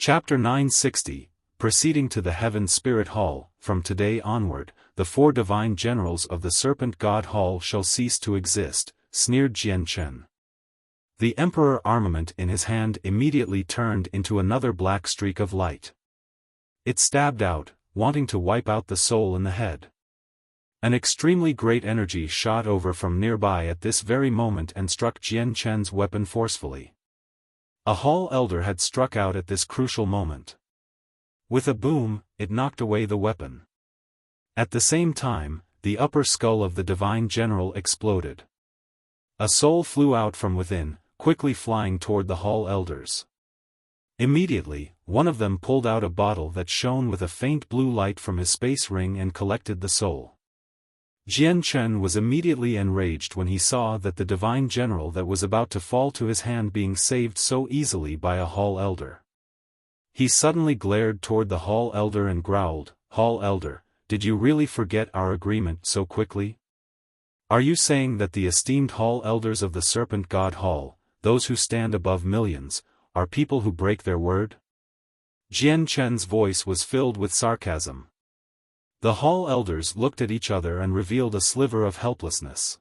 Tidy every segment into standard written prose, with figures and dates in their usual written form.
Chapter 960, Proceeding to the Heaven Spirit Hall. From today onward, the 4 divine generals of the Serpent God Hall shall cease to exist, sneered Jian Chen. The Emperor armament in his hand immediately turned into another black streak of light. It stabbed out, wanting to wipe out the soul in the head. An extremely great energy shot over from nearby at this very moment and struck Jian Chen's weapon forcefully. A Hall Elder had struck out at this crucial moment. With a boom, it knocked away the weapon. At the same time, the upper skull of the Divine General exploded. A soul flew out from within, quickly flying toward the Hall Elders. Immediately, one of them pulled out a bottle that shone with a faint blue light from his space ring and collected the soul. Jian Chen was immediately enraged when he saw that the Divine General that was about to fall to his hand being saved so easily by a Hall Elder. He suddenly glared toward the Hall Elder and growled, "Hall Elder, did you really forget our agreement so quickly? Are you saying that the esteemed Hall Elders of the Serpent God Hall, those who stand above millions, are people who break their word?" Jian Chen's voice was filled with sarcasm. The Hall Elders looked at each other and revealed a sliver of helplessness.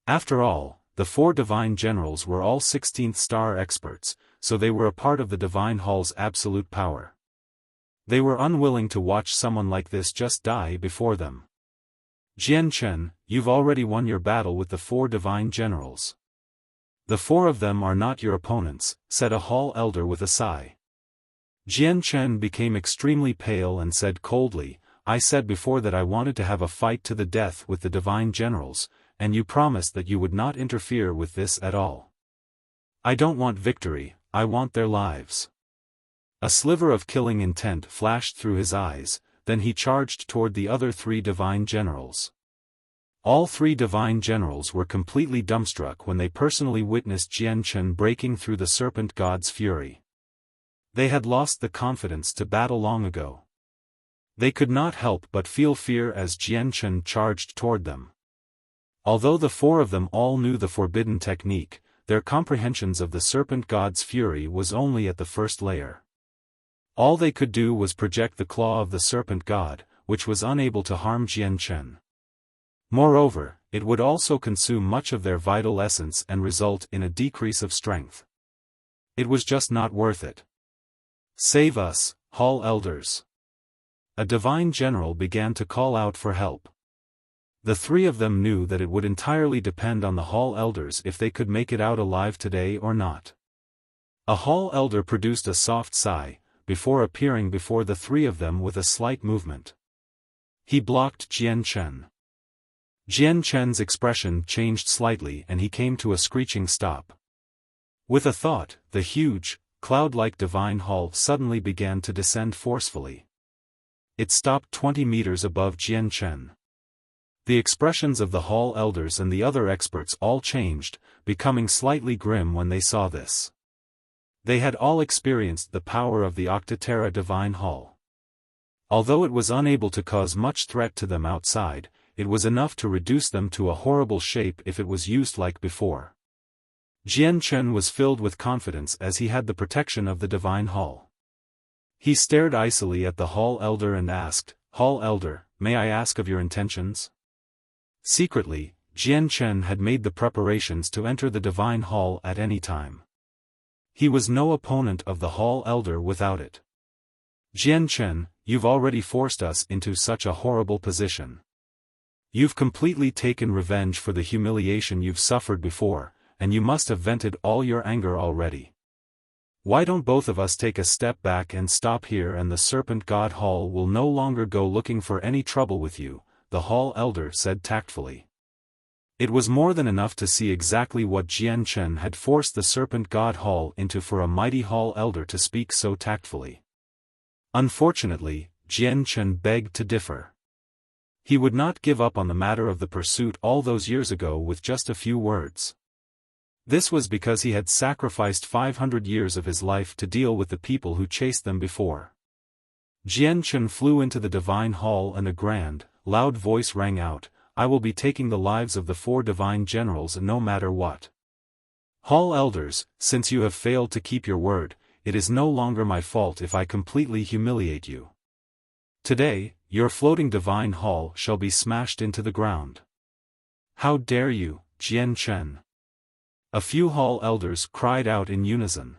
After all, the 4 divine generals were all 16th star experts, so they were a part of the Divine Hall's absolute power. They were unwilling to watch someone like this just die before them. "Jian Chen, you've already won your battle with the 4 divine generals. The 4 of them are not your opponents," said a Hall Elder with a sigh. Jian Chen became extremely pale and said coldly, "I said before that I wanted to have a fight to the death with the divine generals, and you promised that you would not interfere with this at all. I don't want victory, I want their lives." A sliver of killing intent flashed through his eyes, then he charged toward the other 3 divine generals. All 3 divine generals were completely dumbstruck when they personally witnessed Jian Chen breaking through the Serpent God's fury. They had lost the confidence to battle long ago. They could not help but feel fear as Jian Chen charged toward them. Although the 4 of them all knew the forbidden technique, their comprehensions of the Serpent God's fury was only at the first layer. All they could do was project the claw of the Serpent God, which was unable to harm Jian Chen. Moreover, it would also consume much of their vital essence and result in a decrease of strength. It was just not worth it. "Save us, Hall Elders." A divine general began to call out for help. The 3 of them knew that it would entirely depend on the Hall Elders if they could make it out alive today or not. A Hall Elder produced a soft sigh, before appearing before the 3 of them with a slight movement. He blocked Jian Chen. Jian Chen's expression changed slightly and he came to a screeching stop. With a thought, the huge, cloud-like divine hall suddenly began to descend forcefully. It stopped 20 meters above Jian Chen. The expressions of the Hall Elders and the other experts all changed, becoming slightly grim when they saw this. They had all experienced the power of the Octaterra Divine Hall. Although it was unable to cause much threat to them outside, it was enough to reduce them to a horrible shape if it was used like before. Jian Chen was filled with confidence as he had the protection of the Divine Hall. He stared icily at the Hall Elder and asked, "Hall Elder, may I ask of your intentions?" Secretly, Jian Chen had made the preparations to enter the Divine Hall at any time. He was no opponent of the Hall Elder without it. "Jian Chen, you've already forced us into such a horrible position. You've completely taken revenge for the humiliation you've suffered before, and you must have vented all your anger already. Why don't both of us take a step back and stop here, and the Serpent God Hall will no longer go looking for any trouble with you," the Hall Elder said tactfully. It was more than enough to see exactly what Jian Chen had forced the Serpent God Hall into for a mighty Hall Elder to speak so tactfully. Unfortunately, Jian Chen begged to differ. He would not give up on the matter of the pursuit all those years ago with just a few words. This was because he had sacrificed 500 years of his life to deal with the people who chased them before. Jian Chen flew into the Divine Hall and a grand, loud voice rang out, "I will be taking the lives of the 4 divine generals no matter what. Hall Elders, since you have failed to keep your word, it is no longer my fault if I completely humiliate you. Today, your floating divine hall shall be smashed into the ground. How dare you, Jian Chen? A few hall elders cried out in unison.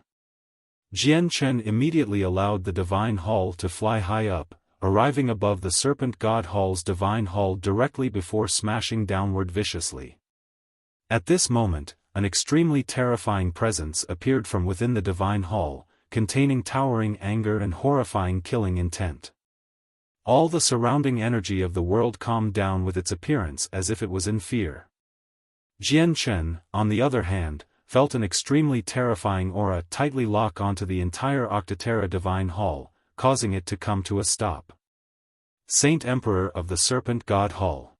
Jian Chen immediately allowed the divine hall to fly high up, arriving above the serpent god hall's divine hall directly before smashing downward viciously. At this moment, an extremely terrifying presence appeared from within the divine hall, containing towering anger and horrifying killing intent. All the surrounding energy of the world calmed down with its appearance as if it was in fear. Jian Chen, on the other hand, felt an extremely terrifying aura tightly lock onto the entire Octaterra Divine Hall, causing it to come to a stop. Saint Emperor of the Serpent God Hall.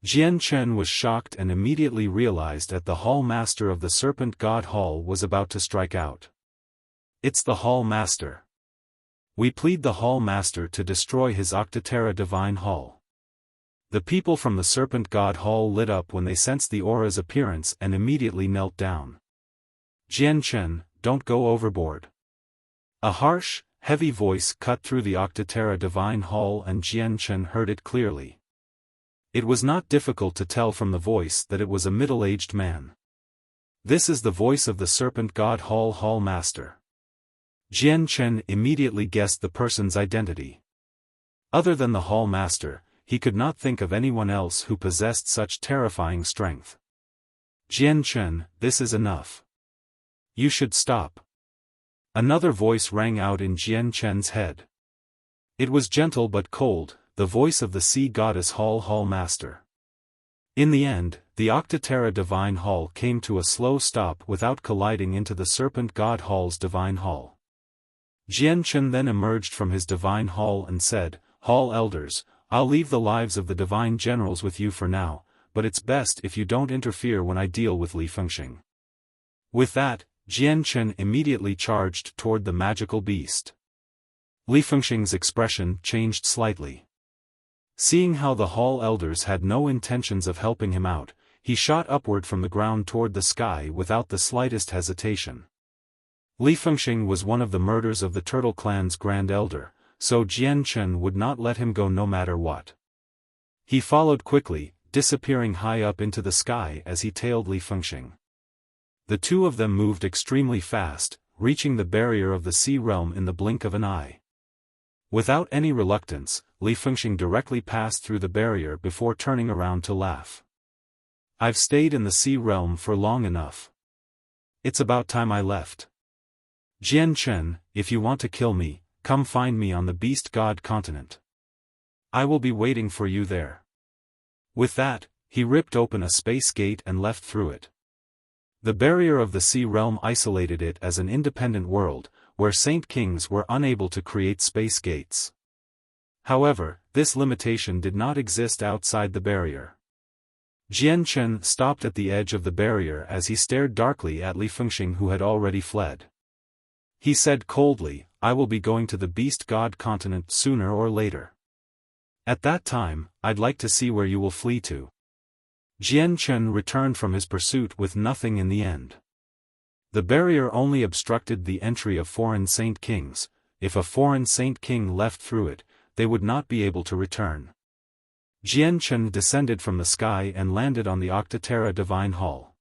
Jian Chen was shocked and immediately realized that the Hall Master of the Serpent God Hall was about to strike out. It's the Hall Master. We plead the Hall Master to destroy his Octaterra Divine Hall. The people from the Serpent God Hall lit up when they sensed the aura's appearance and immediately knelt down. Jian Chen, don't go overboard. A harsh, heavy voice cut through the Octaterra Divine Hall and Jian Chen heard it clearly. It was not difficult to tell from the voice that it was a middle-aged man. This is the voice of the Serpent God Hall Master. Jian Chen immediately guessed the person's identity. Other than the Hall Master, he could not think of anyone else who possessed such terrifying strength. Jian Chen, this is enough. You should stop. Another voice rang out in Jian Chen's head. It was gentle but cold, the voice of the Sea Goddess Hall Master. In the end, the Octaterra Divine Hall came to a slow stop without colliding into the Serpent God Hall's Divine Hall. Jian Chen then emerged from his Divine Hall and said, Hall Elders, I'll leave the lives of the Divine Generals with you for now, but it's best if you don't interfere when I deal with Li Fengxing. With that, Jian Chen immediately charged toward the magical beast. Li Fengxing's expression changed slightly. Seeing how the Hall Elders had no intentions of helping him out, he shot upward from the ground toward the sky without the slightest hesitation. Li Fengxing was one of the murderers of the Turtle Clan's Grand Elder, so Jian Chen would not let him go no matter what. He followed quickly, disappearing high up into the sky as he tailed Li Fengxing. The two of them moved extremely fast, reaching the barrier of the sea realm in the blink of an eye. Without any reluctance, Li Fengxing directly passed through the barrier before turning around to laugh. I've stayed in the sea realm for long enough. It's about time I left. Jian Chen, if you want to kill me, come find me on the Beast God continent. I will be waiting for you there. With that, he ripped open a space gate and left through it. The barrier of the sea realm isolated it as an independent world, where Saint Kings were unable to create space gates. However, this limitation did not exist outside the barrier. Jian Chen stopped at the edge of the barrier as he stared darkly at Li Fengxing, who had already fled. He said coldly, I will be going to the Beast God continent sooner or later. At that time, I'd like to see where you will flee to. Jian Chen returned from his pursuit with nothing in the end. The barrier only obstructed the entry of foreign Saint Kings. If a foreign Saint King left through it, they would not be able to return. Jian Chen descended from the sky and landed on the Octaterra Divine Hall.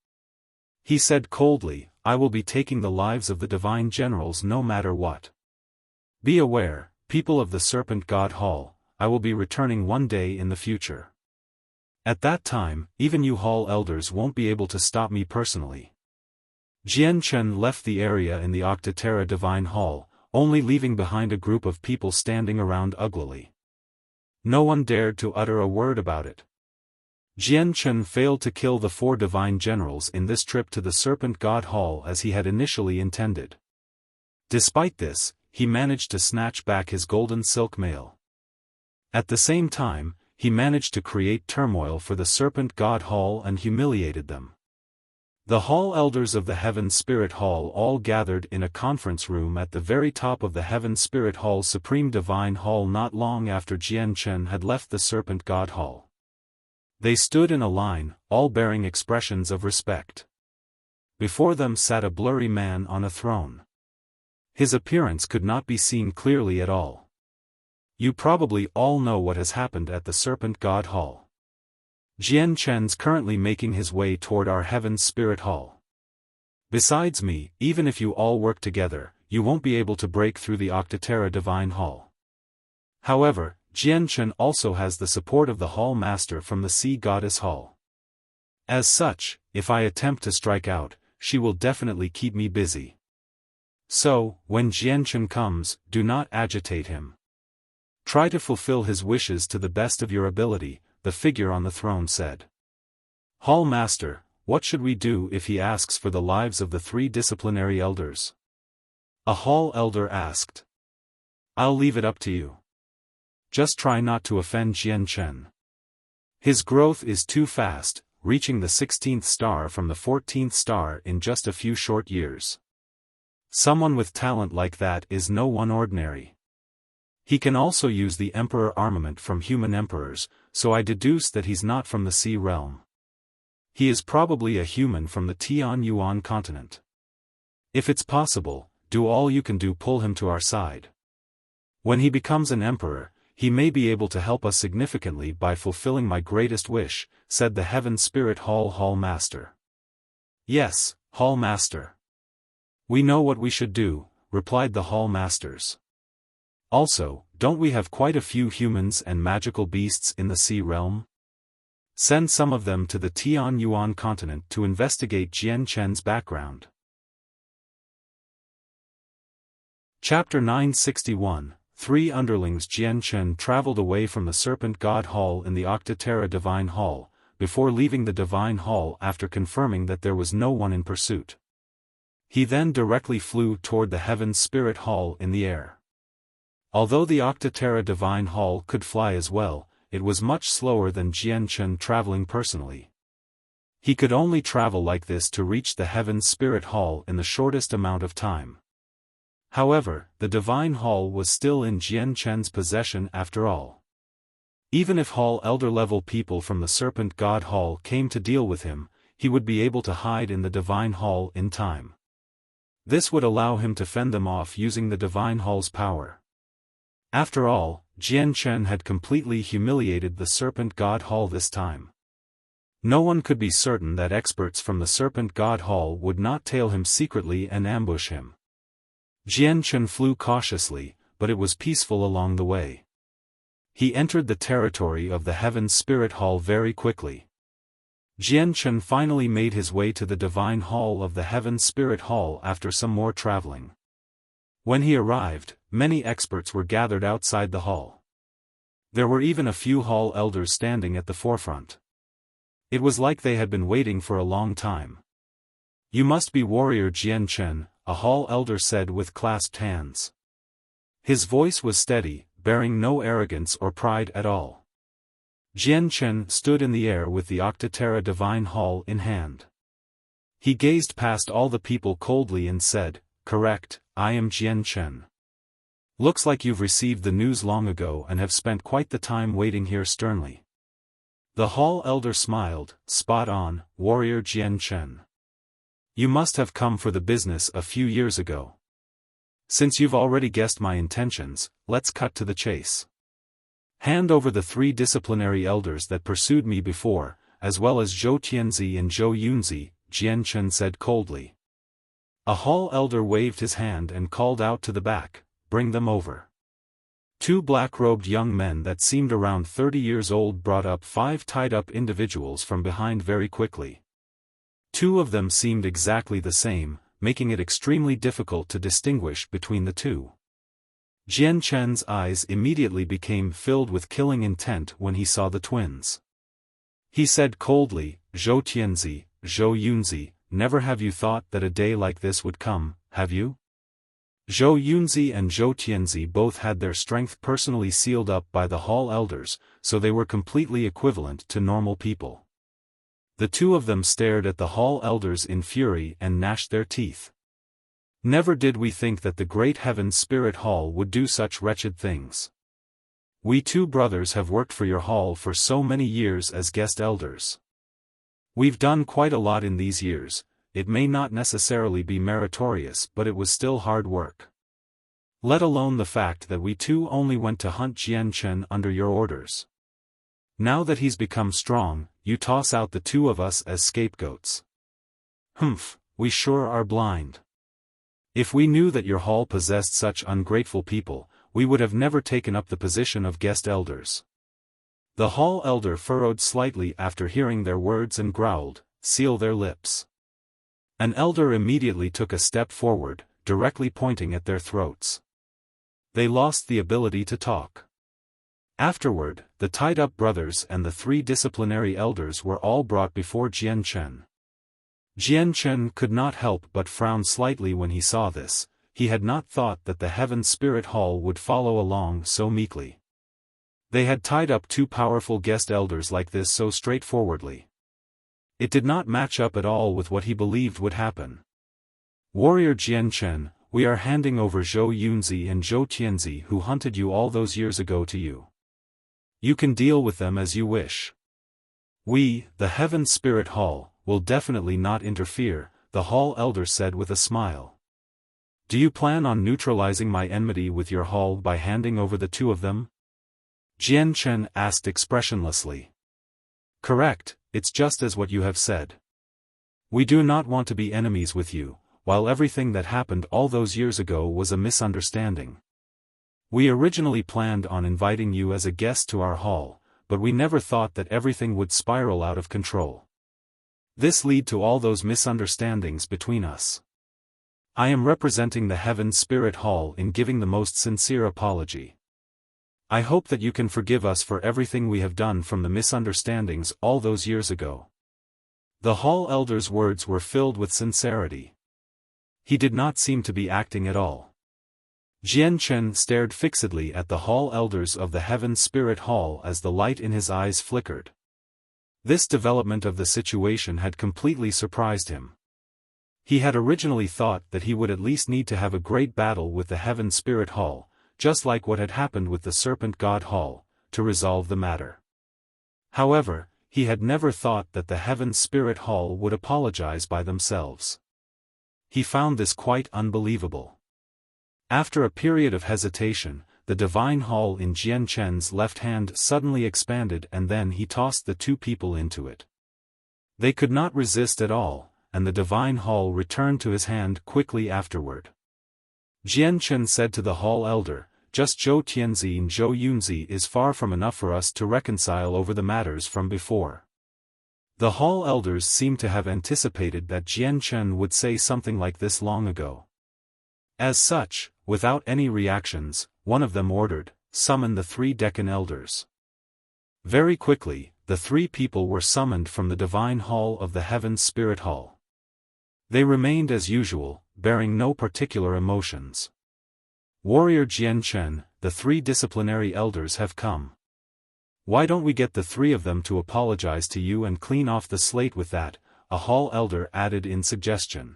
He said coldly, I will be taking the lives of the Divine Generals no matter what. Be aware, people of the Serpent God Hall, I will be returning one day in the future. At that time, even you Hall Elders won't be able to stop me personally. Jian Chen left the area in the Octaterra Divine Hall, only leaving behind a group of people standing around uglily. No one dared to utter a word about it. Jian Chen failed to kill the 4 Divine Generals in this trip to the Serpent God Hall as he had initially intended. Despite this, he managed to snatch back his golden silk mail. At the same time, he managed to create turmoil for the Serpent God Hall and humiliated them. The Hall Elders of the Heaven Spirit Hall all gathered in a conference room at the very top of the Heaven Spirit Hall Supreme Divine Hall not long after Jian Chen had left the Serpent God Hall. They stood in a line, all bearing expressions of respect. Before them sat a blurry man on a throne. His appearance could not be seen clearly at all. You probably all know what has happened at the Serpent God Hall. Jian Chen's currently making his way toward our Heaven's Spirit Hall. Besides me, even if you all work together, you won't be able to break through the Octaterra Divine Hall. However, Jian Chen also has the support of the Hall Master from the Sea Goddess Hall. As such, if I attempt to strike out, she will definitely keep me busy. So, when Jian Chen comes, do not agitate him. Try to fulfill his wishes to the best of your ability, the figure on the throne said. Hall Master, what should we do if he asks for the lives of the 3 disciplinary elders? A Hall Elder asked. I'll leave it up to you. Just try not to offend Jian Chen. His growth is too fast, reaching the 16th star from the 14th star in just a few short years. Someone with talent like that is no one ordinary. He can also use the Emperor armament from human emperors, so I deduce that he's not from the Sea realm. He is probably a human from the Tian Yuan continent. If it's possible, do all you can do pull him to our side. When he becomes an emperor, he may be able to help us significantly by fulfilling my greatest wish, said the Heaven Spirit Hall Master. Yes, Hall Master. We know what we should do, replied the Hall Masters. Also, don't we have quite a few humans and magical beasts in the Sea realm? Send some of them to the Tian Yuan continent to investigate Jian Chen's background. Chapter 961, 3 underlings. Jian Chen traveled away from the Serpent God Hall in the Octaterra Divine Hall, before leaving the Divine Hall after confirming that there was no one in pursuit. He then directly flew toward the Heaven Spirit Hall in the air. Although the Octaterra Divine Hall could fly as well, it was much slower than Jian Chen traveling personally. He could only travel like this to reach the Heaven Spirit Hall in the shortest amount of time. However, the Divine Hall was still in Jian Chen's possession after all. Even if Hall Elder level people from the Serpent God Hall came to deal with him, he would be able to hide in the Divine Hall in time. This would allow him to fend them off using the Divine Hall's power. After all, Jian Chen had completely humiliated the Serpent God Hall this time. No one could be certain that experts from the Serpent God Hall would not tail him secretly and ambush him. Jian Chen flew cautiously, but it was peaceful along the way. He entered the territory of the Heaven Spirit Hall very quickly. Jian Chen finally made his way to the Divine Hall of the Heaven Spirit Hall after some more traveling. When he arrived, many experts were gathered outside the hall. There were even a few hall elders standing at the forefront. It was like they had been waiting for a long time. You must be warrior Jian Chen, a hall elder said with clasped hands. His voice was steady, bearing no arrogance or pride at all. Jian Chen stood in the air with the Octaterra Divine Hall in hand. He gazed past all the people coldly and said, "Correct, I am Jian Chen. Looks like you've received the news long ago and have spent quite the time waiting here sternly." The hall elder smiled, "Spot on, warrior Jian Chen. You must have come for the business a few years ago. Since you've already guessed my intentions, let's cut to the chase. Hand over the 3 disciplinary elders that pursued me before, as well as Zhou Tianzi and Zhou Yunzi," Jian Chen said coldly. A hall elder waved his hand and called out to the back, "Bring them over." 2 black-robed young men that seemed around 30 years old brought up 5 tied-up individuals from behind very quickly. 2 of them seemed exactly the same, making it extremely difficult to distinguish between the 2. Jian Chen's eyes immediately became filled with killing intent when he saw the twins. He said coldly, "Zhou Tianzi, Zhou Yunzi, never have you thought that a day like this would come, have you?" Zhou Yunzi and Zhou Tianzi both had their strength personally sealed up by the hall elders, so they were completely equivalent to normal people. The 2 of them stared at the hall elders in fury and gnashed their teeth. "Never did we think that the great Heaven Spirit Hall would do such wretched things. We 2 brothers have worked for your hall for so many years as guest elders. We've done quite a lot in these years. It may not necessarily be meritorious, but it was still hard work. Let alone the fact that we too only went to hunt Jian Chen under your orders. Now that he's become strong, you toss out the two of us as scapegoats. Humph, we sure are blind. If we knew that your hall possessed such ungrateful people, we would have never taken up the position of guest elders. The hall elder furrowed slightly after hearing their words and growled, "Seal their lips." An elder immediately took a step forward, directly pointing at their throats. They lost the ability to talk. Afterward, the tied-up brothers and the 3 disciplinary elders were all brought before Jian Chen. Jian Chen could not help but frown slightly when he saw this. He had not thought that the Heaven Spirit Hall would follow along so meekly. They had tied up 2 powerful guest elders like this so straightforwardly. It did not match up at all with what he believed would happen. "Warrior Jian Chen, we are handing over Zhou Yunzi and Zhou Tianzi who hunted you all those years ago to you. You can deal with them as you wish. We, the Heaven Spirit Hall, will definitely not interfere," the hall elder said with a smile. "Do you plan on neutralizing my enmity with your hall by handing over the 2 of them?" Jian Chen asked expressionlessly. "Correct, it's just as what you have said. We do not want to be enemies with you, while everything that happened all those years ago was a misunderstanding. We originally planned on inviting you as a guest to our hall, but we never thought that everything would spiral out of control. This led to all those misunderstandings between us. I am representing the Heaven Spirit Hall in giving the most sincere apology. I hope that you can forgive us for everything we have done from the misunderstandings all those years ago." The hall elder's words were filled with sincerity. He did not seem to be acting at all. Jian Chen stared fixedly at the hall elders of the Heaven Spirit Hall as the light in his eyes flickered. This development of the situation had completely surprised him. He had originally thought that he would at least need to have a great battle with the Heaven Spirit Hall, just like what had happened with the Serpent God Hall, to resolve the matter. However, he had never thought that the Heaven Spirit Hall would apologize by themselves. He found this quite unbelievable. After a period of hesitation, the divine hall in Jian Chen's left hand suddenly expanded and then he tossed the 2 people into it. They could not resist at all, and the divine hall returned to his hand quickly afterward. Jian Chen said to the hall elder, "Just Zhou Tianzi and Zhou Yunzi is far from enough for us to reconcile over the matters from before." The hall elders seemed to have anticipated that Jian Chen would say something like this long ago. As such, without any reactions, one of them ordered, "Summon the 3 Deccan elders." Very quickly, the 3 people were summoned from the divine hall of the Heaven Spirit Hall. They remained as usual, bearing no particular emotions. "Warrior Jian Chen, the 3 disciplinary elders have come. Why don't we get the 3 of them to apologize to you and clean off the slate with that?" a hall elder added in suggestion.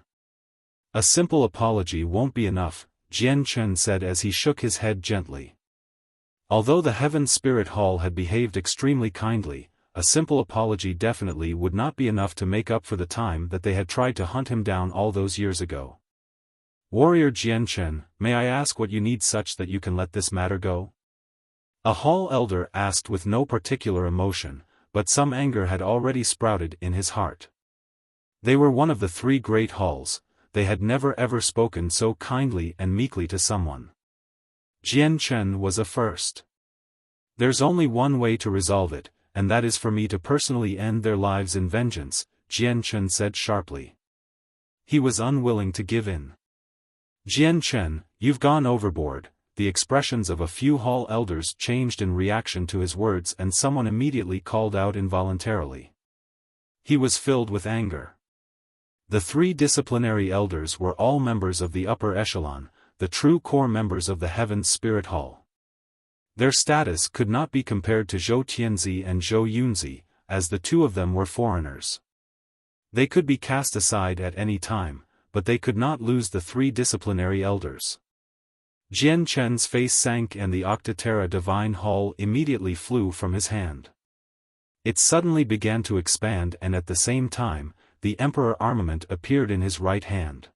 "A simple apology won't be enough," Jian Chen said as he shook his head gently. Although the Heaven Spirit Hall had behaved extremely kindly, a simple apology definitely would not be enough to make up for the time that they had tried to hunt him down all those years ago. "Warrior Jian Chen, may I ask what you need such that you can let this matter go?" A hall elder asked with no particular emotion, but some anger had already sprouted in his heart. They were one of the 3 great halls. They had never ever spoken so kindly and meekly to someone. Jian Chen was a first. "There's only one way to resolve it, and that is for me to personally end their lives in vengeance," Jian Chen said sharply. He was unwilling to give in. "Jian Chen, you've gone overboard." The expressions of a few hall elders changed in reaction to his words and someone immediately called out involuntarily. He was filled with anger. The 3 disciplinary elders were all members of the upper echelon, the true core members of the Heaven Spirit Hall. Their status could not be compared to Zhou Tianzi and Zhou Yunzi, as the 2 of them were foreigners. They could be cast aside at any time, but they could not lose the 3 disciplinary elders. Jian Chen's face sank and the Octaterra Divine Hall immediately flew from his hand. It suddenly began to expand and at the same time, the Emperor armament appeared in his right hand.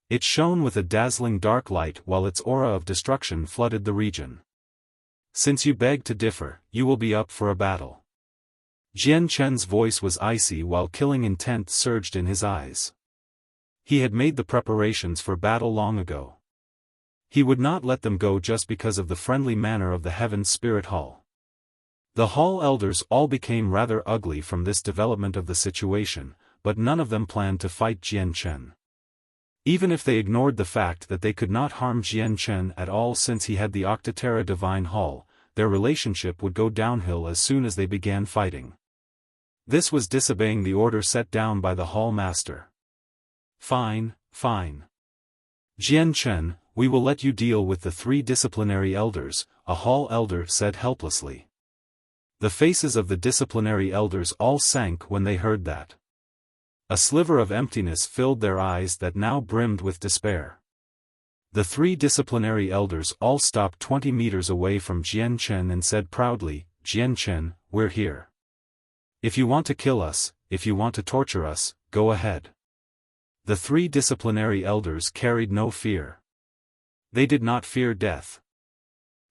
It shone with a dazzling dark light while its aura of destruction flooded the region. Since you beg to differ, you will be up for a battle. Jian Chen's voice was icy while killing intent surged in his eyes. He had made the preparations for battle long ago. He would not let them go just because of the friendly manner of the Heaven Spirit Hall. The Hall elders all became rather ugly from this development of the situation, but none of them planned to fight Jian Chen. Even if they ignored the fact that they could not harm Jian Chen at all since he had the Octaterra Divine Hall, their relationship would go downhill as soon as they began fighting. This was disobeying the order set down by the Hall Master. Fine, fine. Jian Chen, we will let you deal with the 3 disciplinary elders, a Hall elder said helplessly. The faces of the disciplinary elders all sank when they heard that. A sliver of emptiness filled their eyes that now brimmed with despair. The 3 disciplinary elders all stopped 20 meters away from Jian Chen and said proudly, Jian Chen, we're here. If you want to kill us, if you want to torture us, go ahead. The 3 disciplinary elders carried no fear. They did not fear death.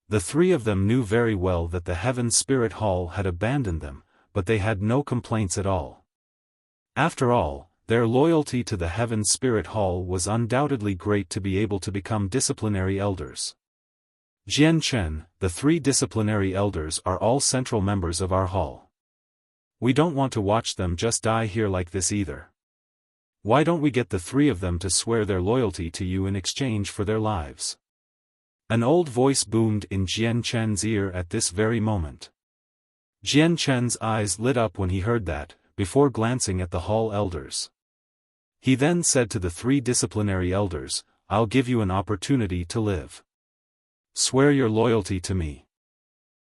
The 3 of them knew very well that the Heaven Spirit Hall had abandoned them, but they had no complaints at all. After all, their loyalty to the Heaven Spirit Hall was undoubtedly great to be able to become disciplinary elders. Jian Chen, the 3 disciplinary elders are all central members of our hall. We don't want to watch them just die here like this either. Why don't we get the 3 of them to swear their loyalty to you in exchange for their lives? An old voice boomed in Jian Chen's ear at this very moment. Jian Chen's eyes lit up when he heard that, before glancing at the hall elders. He then said to the 3 disciplinary elders, I'll give you an opportunity to live. Swear your loyalty to me.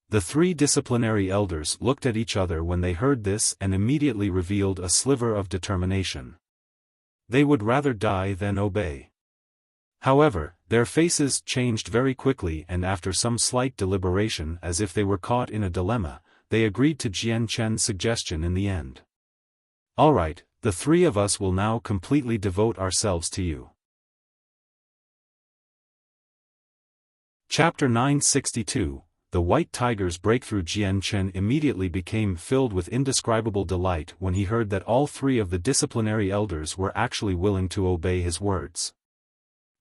The 3 disciplinary elders looked at each other when they heard this and immediately revealed a sliver of determination. They would rather die than obey. However, their faces changed very quickly and after some slight deliberation as if they were caught in a dilemma, they agreed to Jian Chen's suggestion in the end. All right, the 3 of us will now completely devote ourselves to you. Chapter 962, The White Tiger's Breakthrough. Jian Chen immediately became filled with indescribable delight when he heard that all 3 of the disciplinary elders were actually willing to obey his words.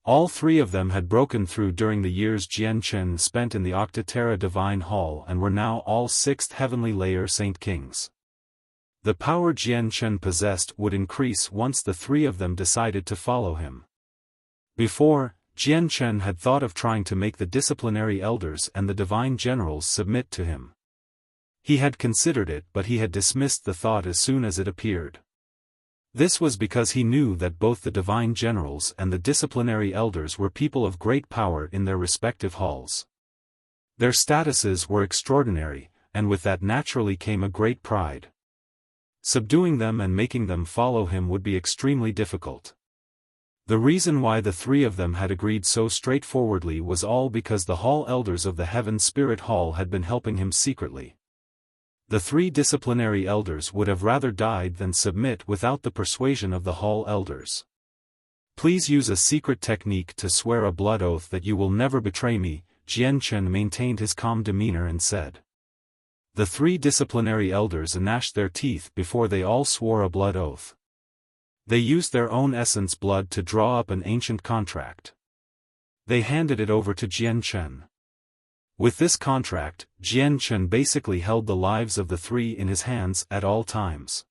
All 3 of them had broken through during the years Jian Chen spent in the Octaterra Divine Hall and were now all 6th Heavenly Layer Saint Kings. The power Jian Chen possessed would increase once the 3 of them decided to follow him. Before, Jian Chen had thought of trying to make the disciplinary elders and the divine generals submit to him. He had considered it but he had dismissed the thought as soon as it appeared. This was because he knew that both the divine generals and the disciplinary elders were people of great power in their respective halls. Their statuses were extraordinary, and with that naturally came a great pride. Subduing them and making them follow him would be extremely difficult. The reason why the 3 of them had agreed so straightforwardly was all because the hall elders of the Heaven Spirit Hall had been helping him secretly. The 3 disciplinary elders would have rather died than submit without the persuasion of the hall elders. Please use a secret technique to swear a blood oath that you will never betray me, Jian Chen maintained his calm demeanor and said. The 3 disciplinary elders gnashed their teeth before they all swore a blood oath. They used their own essence blood to draw up an ancient contract. They handed it over to Jian Chen. With this contract, Jian Chen basically held the lives of the 3 in his hands at all times.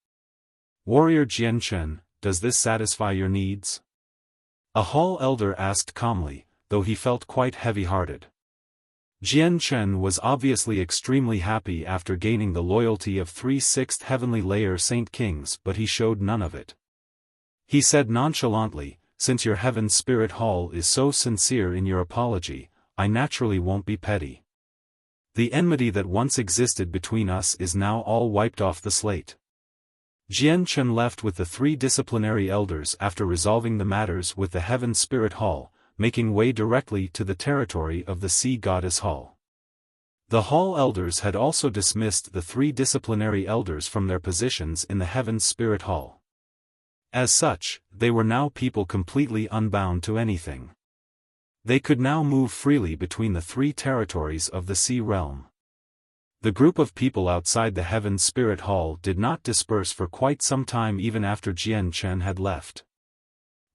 Warrior Jian Chen, does this satisfy your needs? A hall elder asked calmly, though he felt quite heavy-hearted. Jian Chen was obviously extremely happy after gaining the loyalty of 3 6th Heavenly Layer Saint Kings, but he showed none of it. He said nonchalantly, since your Heaven Spirit Hall is so sincere in your apology, I naturally won't be petty. The enmity that once existed between us is now all wiped off the slate. Jian Chen left with the 3 disciplinary elders after resolving the matters with the Heaven Spirit Hall, making way directly to the territory of the Sea Goddess Hall. The hall elders had also dismissed the 3 disciplinary elders from their positions in the Heaven Spirit Hall. As such, they were now people completely unbound to anything. They could now move freely between the three territories of the sea realm. The group of people outside the Heaven Spirit Hall did not disperse for quite some time even after Jian Chen had left.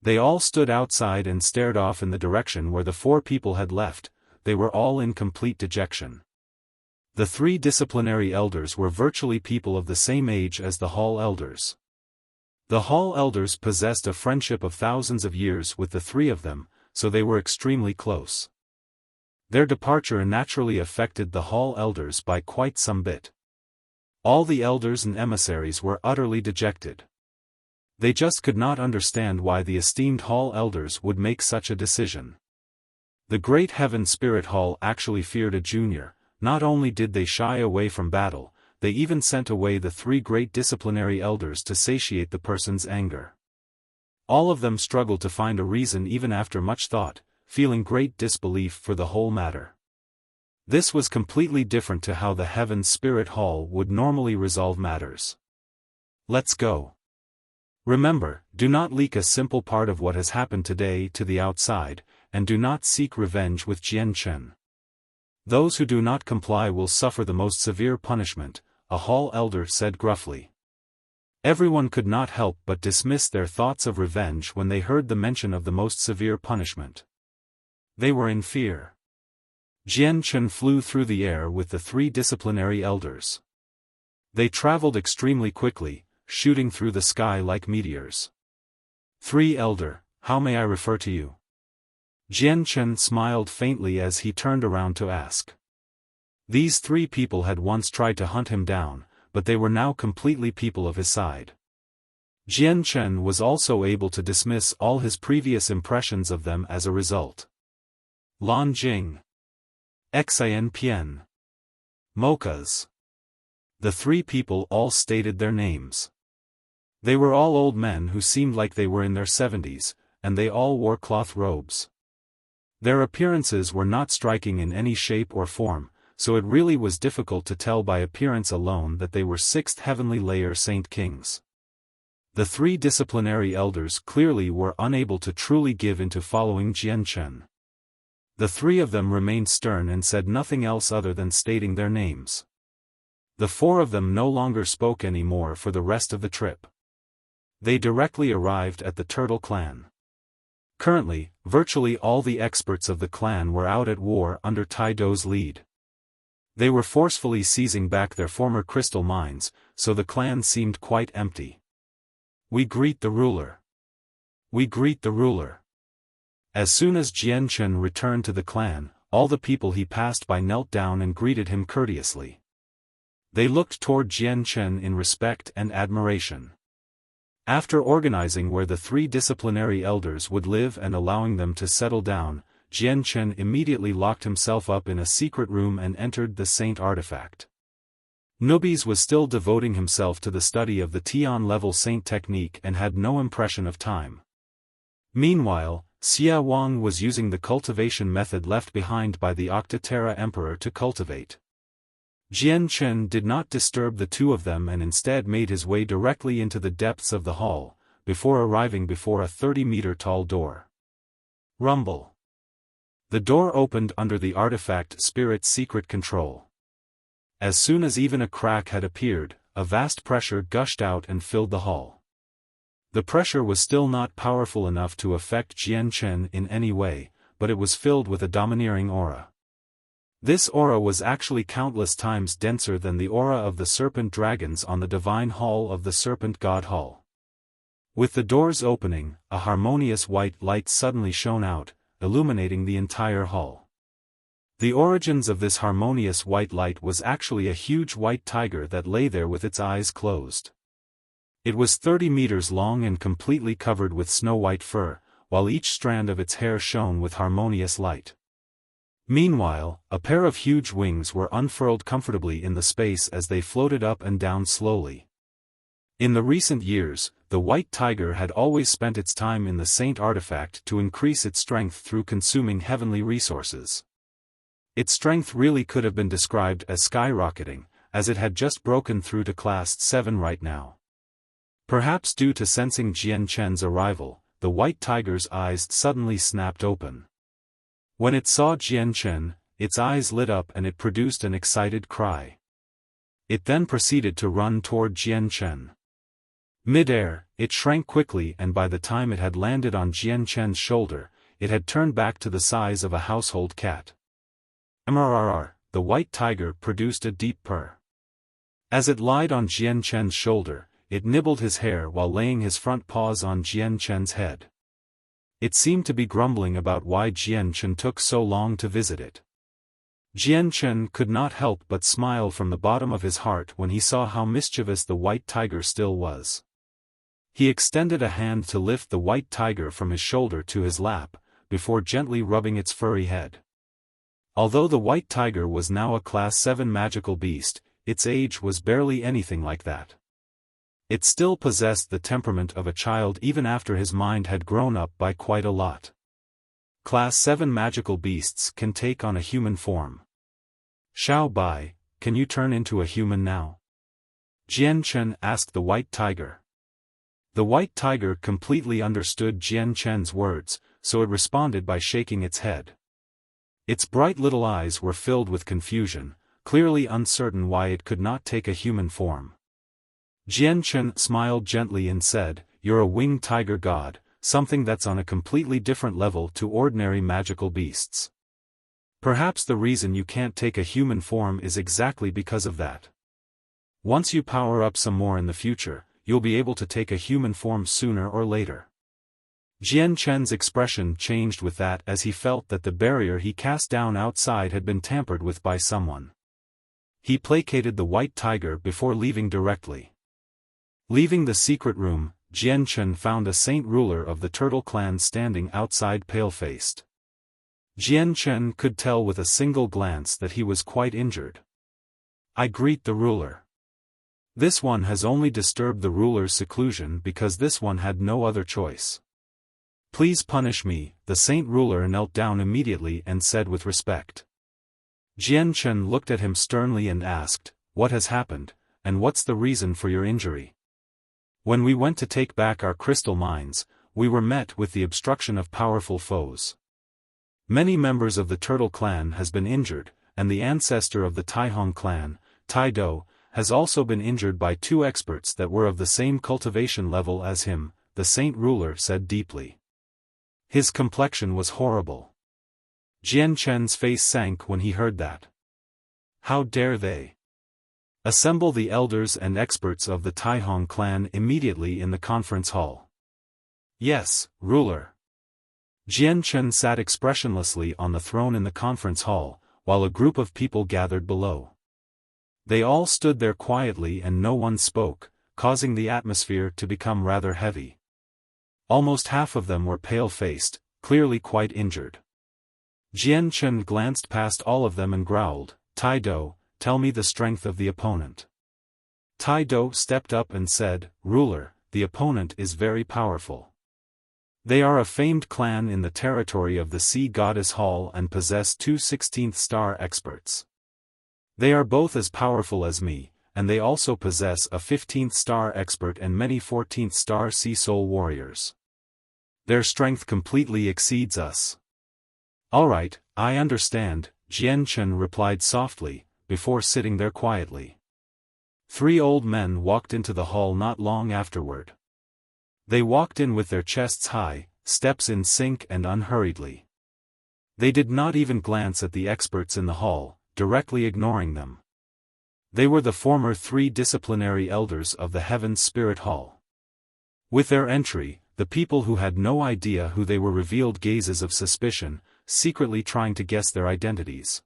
They all stood outside and stared off in the direction where the four people had left. They were all in complete dejection. The three disciplinary elders were virtually people of the same age as the hall elders. The hall elders possessed a friendship of thousands of years with the three of them, so they were extremely close. Their departure naturally affected the hall elders by quite some bit. All the elders and emissaries were utterly dejected. They just could not understand why the esteemed hall elders would make such a decision. The great Heaven Spirit Hall actually feared a junior. Not only did they shy away from battle, they even sent away the three great disciplinary elders to satiate the person's anger. All of them struggled to find a reason even after much thought, feeling great disbelief for the whole matter. This was completely different to how the Heaven Spirit Hall would normally resolve matters. Let's go. Remember, do not leak a simple part of what has happened today to the outside, and do not seek revenge with Jian Chen. Those who do not comply will suffer the most severe punishment, a hall elder said gruffly. Everyone could not help but dismiss their thoughts of revenge when they heard the mention of the most severe punishment. They were in fear. Jian Chen flew through the air with the three disciplinary elders. They traveled extremely quickly, shooting through the sky like meteors. "Three elder, how may I refer to you?" Jian Chen smiled faintly as he turned around to ask. These three people had once tried to hunt him down, but they were now completely people of his side. Jian Chen was also able to dismiss all his previous impressions of them as a result. Lan Jing. Xian Pian. Mochas. The three people all stated their names. They were all old men who seemed like they were in their 70s, and they all wore cloth robes. Their appearances were not striking in any shape or form, so it really was difficult to tell by appearance alone that they were sixth heavenly layer saint kings. The three disciplinary elders clearly were unable to truly give into following Jian Chen. The three of them remained stern and said nothing else other than stating their names. The four of them no longer spoke anymore for the rest of the trip. They directly arrived at the Turtle Clan. Currently, virtually all the experts of the clan were out at war under Tai Do's lead. They were forcefully seizing back their former crystal mines, so the clan seemed quite empty. "We greet the ruler. We greet the ruler." As soon as Jian Chen returned to the clan, all the people he passed by knelt down and greeted him courteously. They looked toward Jian Chen in respect and admiration. After organizing where the three disciplinary elders would live and allowing them to settle down, Jian Chen immediately locked himself up in a secret room and entered the saint artifact. Nubis was still devoting himself to the study of the Tian-level saint technique and had no impression of time. Meanwhile, Xiaofan was using the cultivation method left behind by the Octaterra Emperor to cultivate. Jian Chen did not disturb the two of them and instead made his way directly into the depths of the hall, before arriving before a 30-meter-tall door. Rumble. The door opened under the artifact spirit's secret control. As soon as even a crack had appeared, a vast pressure gushed out and filled the hall. The pressure was still not powerful enough to affect Jian Chen in any way, but it was filled with a domineering aura. This aura was actually countless times denser than the aura of the serpent dragons on the divine hall of the serpent god hall. With the doors opening, a harmonious white light suddenly shone out, illuminating the entire hall. The origins of this harmonious white light was actually a huge white tiger that lay there with its eyes closed. It was 30 meters long and completely covered with snow-white fur, while each strand of its hair shone with harmonious light. Meanwhile, a pair of huge wings were unfurled comfortably in the space as they floated up and down slowly. In the recent years, the white tiger had always spent its time in the saint artifact to increase its strength through consuming heavenly resources. Its strength really could have been described as skyrocketing, as it had just broken through to class 7 right now. Perhaps due to sensing Jian Chen's arrival, the white tiger's eyes suddenly snapped open. When it saw Jian Chen, its eyes lit up and it produced an excited cry. It then proceeded to run toward Jian Chen. Mid-air, it shrank quickly, and by the time it had landed on Jian Chen's shoulder, it had turned back to the size of a household cat. Mrrr, the white tiger produced a deep purr. As it lied on Jian Chen's shoulder, it nibbled his hair while laying his front paws on Jian Chen's head. It seemed to be grumbling about why Jian Chen took so long to visit it. Jian Chen could not help but smile from the bottom of his heart when he saw how mischievous the white tiger still was. He extended a hand to lift the white tiger from his shoulder to his lap, before gently rubbing its furry head. Although the white tiger was now a Class 7 magical beast, its age was barely anything like that. It still possessed the temperament of a child even after his mind had grown up by quite a lot. Class 7 magical beasts can take on a human form. Xiao Bai, can you turn into a human now? Jian Chen asked the white tiger. The white tiger completely understood Jian Chen's words, so it responded by shaking its head. Its bright little eyes were filled with confusion, clearly uncertain why it could not take a human form. Jian Chen smiled gently and said, "You're a winged tiger god, something that's on a completely different level to ordinary magical beasts. Perhaps the reason you can't take a human form is exactly because of that. Once you power up some more in the future, you'll be able to take a human form sooner or later." Jian Chen's expression changed with that as he felt that the barrier he cast down outside had been tampered with by someone. He placated the white tiger before leaving directly. Leaving the secret room, Jian Chen found a saint ruler of the turtle clan standing outside pale-faced. Jian Chen could tell with a single glance that he was quite injured. "I greet the ruler. This one has only disturbed the ruler's seclusion because this one had no other choice. Please punish me." The saint ruler knelt down immediately and said with respect. Jian Chen looked at him sternly and asked, "What has happened, and what's the reason for your injury?" "When we went to take back our crystal mines, we were met with the obstruction of powerful foes. Many members of the Turtle clan has been injured, and the ancestor of the Taihong clan, Tai Do, has also been injured by 2 experts that were of the same cultivation level as him," the saint ruler said deeply. His complexion was horrible. Jian Chen's face sank when he heard that. How dare they? Assemble the elders and experts of the Taihong clan immediately in the conference hall. Yes, ruler. Jian Chen sat expressionlessly on the throne in the conference hall, while a group of people gathered below. They all stood there quietly and no one spoke, causing the atmosphere to become rather heavy. Almost half of them were pale-faced, clearly quite injured. Jian Chen glanced past all of them and growled, "Tai Do, tell me the strength of the opponent." Tai Do stepped up and said, "Ruler, the opponent is very powerful. They are a famed clan in the territory of the Sea Goddess Hall and possess 2 16th star experts. They are both as powerful as me, and they also possess a 15th star expert and many 14th star Sea Soul warriors. Their strength completely exceeds us." "Alright, I understand," Jian Chen replied softly, before sitting there quietly. 3 old men walked into the hall not long afterward. They walked in with their chests high, steps in sync and unhurriedly. They did not even glance at the experts in the hall, directly ignoring them. They were the former 3 disciplinary elders of the Heaven's Spirit Hall. With their entry, the people who had no idea who they were revealed gazes of suspicion, secretly trying to guess their identities.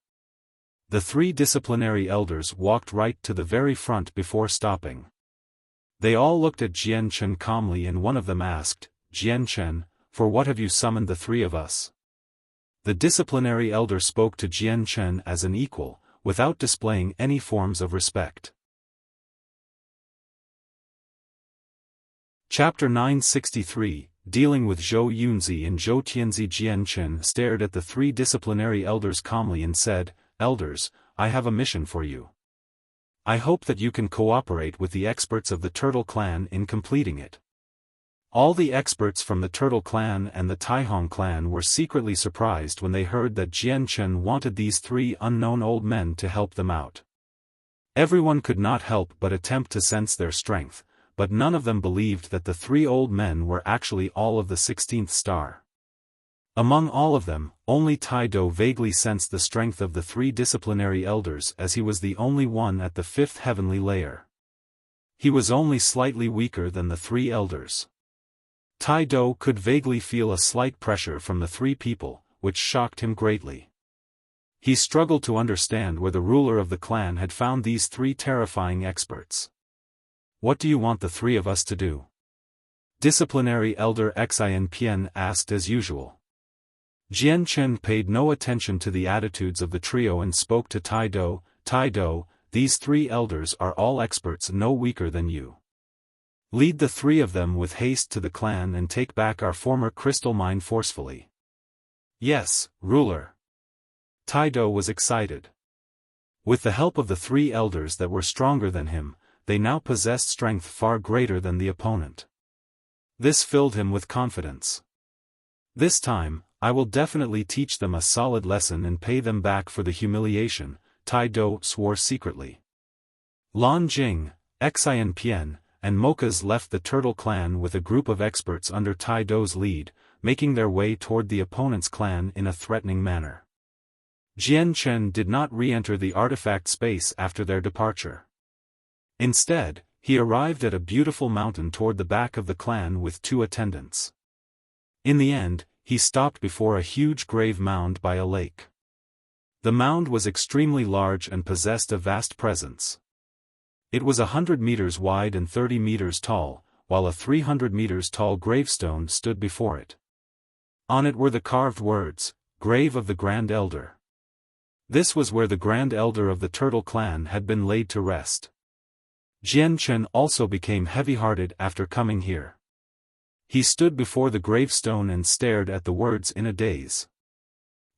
The 3 disciplinary elders walked right to the very front before stopping. They all looked at Jian Chen calmly and one of them asked, "Jian Chen, for what have you summoned the 3 of us?" The disciplinary elder spoke to Jian Chen as an equal, without displaying any forms of respect. Chapter 963, Dealing with Zhou Yunzi and Zhou Tianzi. Jian Chen stared at the 3 disciplinary elders calmly and said, "Elders, I have a mission for you. I hope that you can cooperate with the experts of the Turtle Clan in completing it. All the experts from the Turtle Clan and the Taihong Clan were secretly surprised when they heard that Jian Chen wanted these 3 unknown old men to help them out. Everyone could not help but attempt to sense their strength, but none of them believed that the 3 old men were actually all of the 16th star. Among all of them, only Tai-Do vaguely sensed the strength of the 3 disciplinary elders, as he was the only one at the 5th heavenly layer. He was only slightly weaker than the 3 elders. Tai-Do could vaguely feel a slight pressure from the 3 people, which shocked him greatly. He struggled to understand where the ruler of the clan had found these 3 terrifying experts. What do you want the 3 of us to do? Disciplinary Elder Xianpian asked as usual. Jian Chen paid no attention to the attitudes of the trio and spoke to Tai-Do. Tai-Do, these 3 elders are all experts no weaker than you. Lead the 3 of them with haste to the clan and take back our former crystal mine forcefully. Yes, ruler. Tai-Do was excited. With the help of the 3 elders that were stronger than him, they now possessed strength far greater than the opponent. This filled him with confidence. This time, I will definitely teach them a solid lesson and pay them back for the humiliation, Tai-Do swore secretly. Lan Jing, Xianpian, and Mokas left the Turtle Clan with a group of experts under Tai-Do's lead, making their way toward the opponent's clan in a threatening manner. Jian Chen did not re-enter the artifact space after their departure. Instead, he arrived at a beautiful mountain toward the back of the clan with 2 attendants. In the end, he stopped before a huge grave mound by a lake. The mound was extremely large and possessed a vast presence. It was 100 meters wide and 30 meters tall, while a 300 meters tall gravestone stood before it. On it were the carved words, "Grave of the Grand Elder." This was where the Grand Elder of the Turtle Clan had been laid to rest. Jian Chen also became heavy-hearted after coming here. He stood before the gravestone and stared at the words in a daze.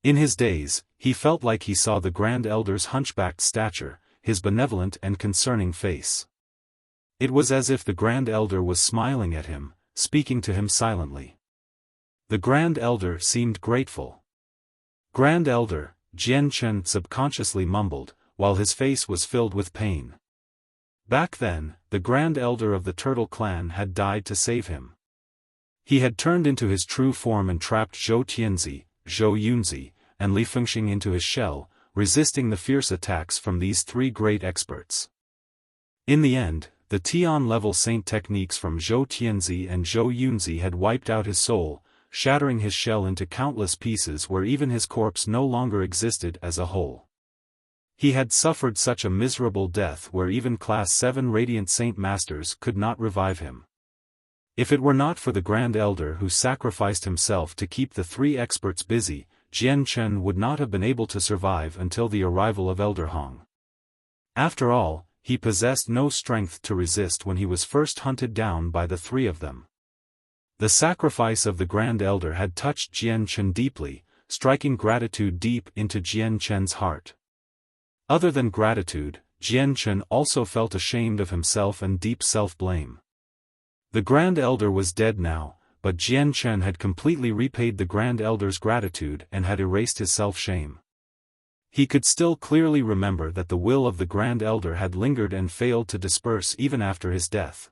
In his daze, he felt like he saw the Grand Elder's hunchbacked stature, his benevolent and concerning face. It was as if the Grand Elder was smiling at him, speaking to him silently. The Grand Elder seemed grateful. Grand Elder, Jian Chen subconsciously mumbled, while his face was filled with pain. Back then, the Grand Elder of the Turtle Clan had died to save him. He had turned into his true form and trapped Zhou Tianzi, Zhou Yunzi, and Li Fengxing into his shell, resisting the fierce attacks from these 3 great experts. In the end, the Tian-level saint techniques from Zhou Tianzi and Zhou Yunzi had wiped out his soul, shattering his shell into countless pieces where even his corpse no longer existed as a whole. He had suffered such a miserable death where even Class 7 Radiant Saint Masters could not revive him. If it were not for the Grand Elder who sacrificed himself to keep the 3 experts busy, Jian Chen would not have been able to survive until the arrival of Elder Hong. After all, he possessed no strength to resist when he was first hunted down by the 3 of them. The sacrifice of the Grand Elder had touched Jian Chen deeply, striking gratitude deep into Jian Chen's heart. Other than gratitude, Jian Chen also felt ashamed of himself and deep self-blame. The Grand Elder was dead now, but Jian Chen had completely repaid the Grand Elder's gratitude and had erased his self-shame. He could still clearly remember that the will of the Grand Elder had lingered and failed to disperse even after his death.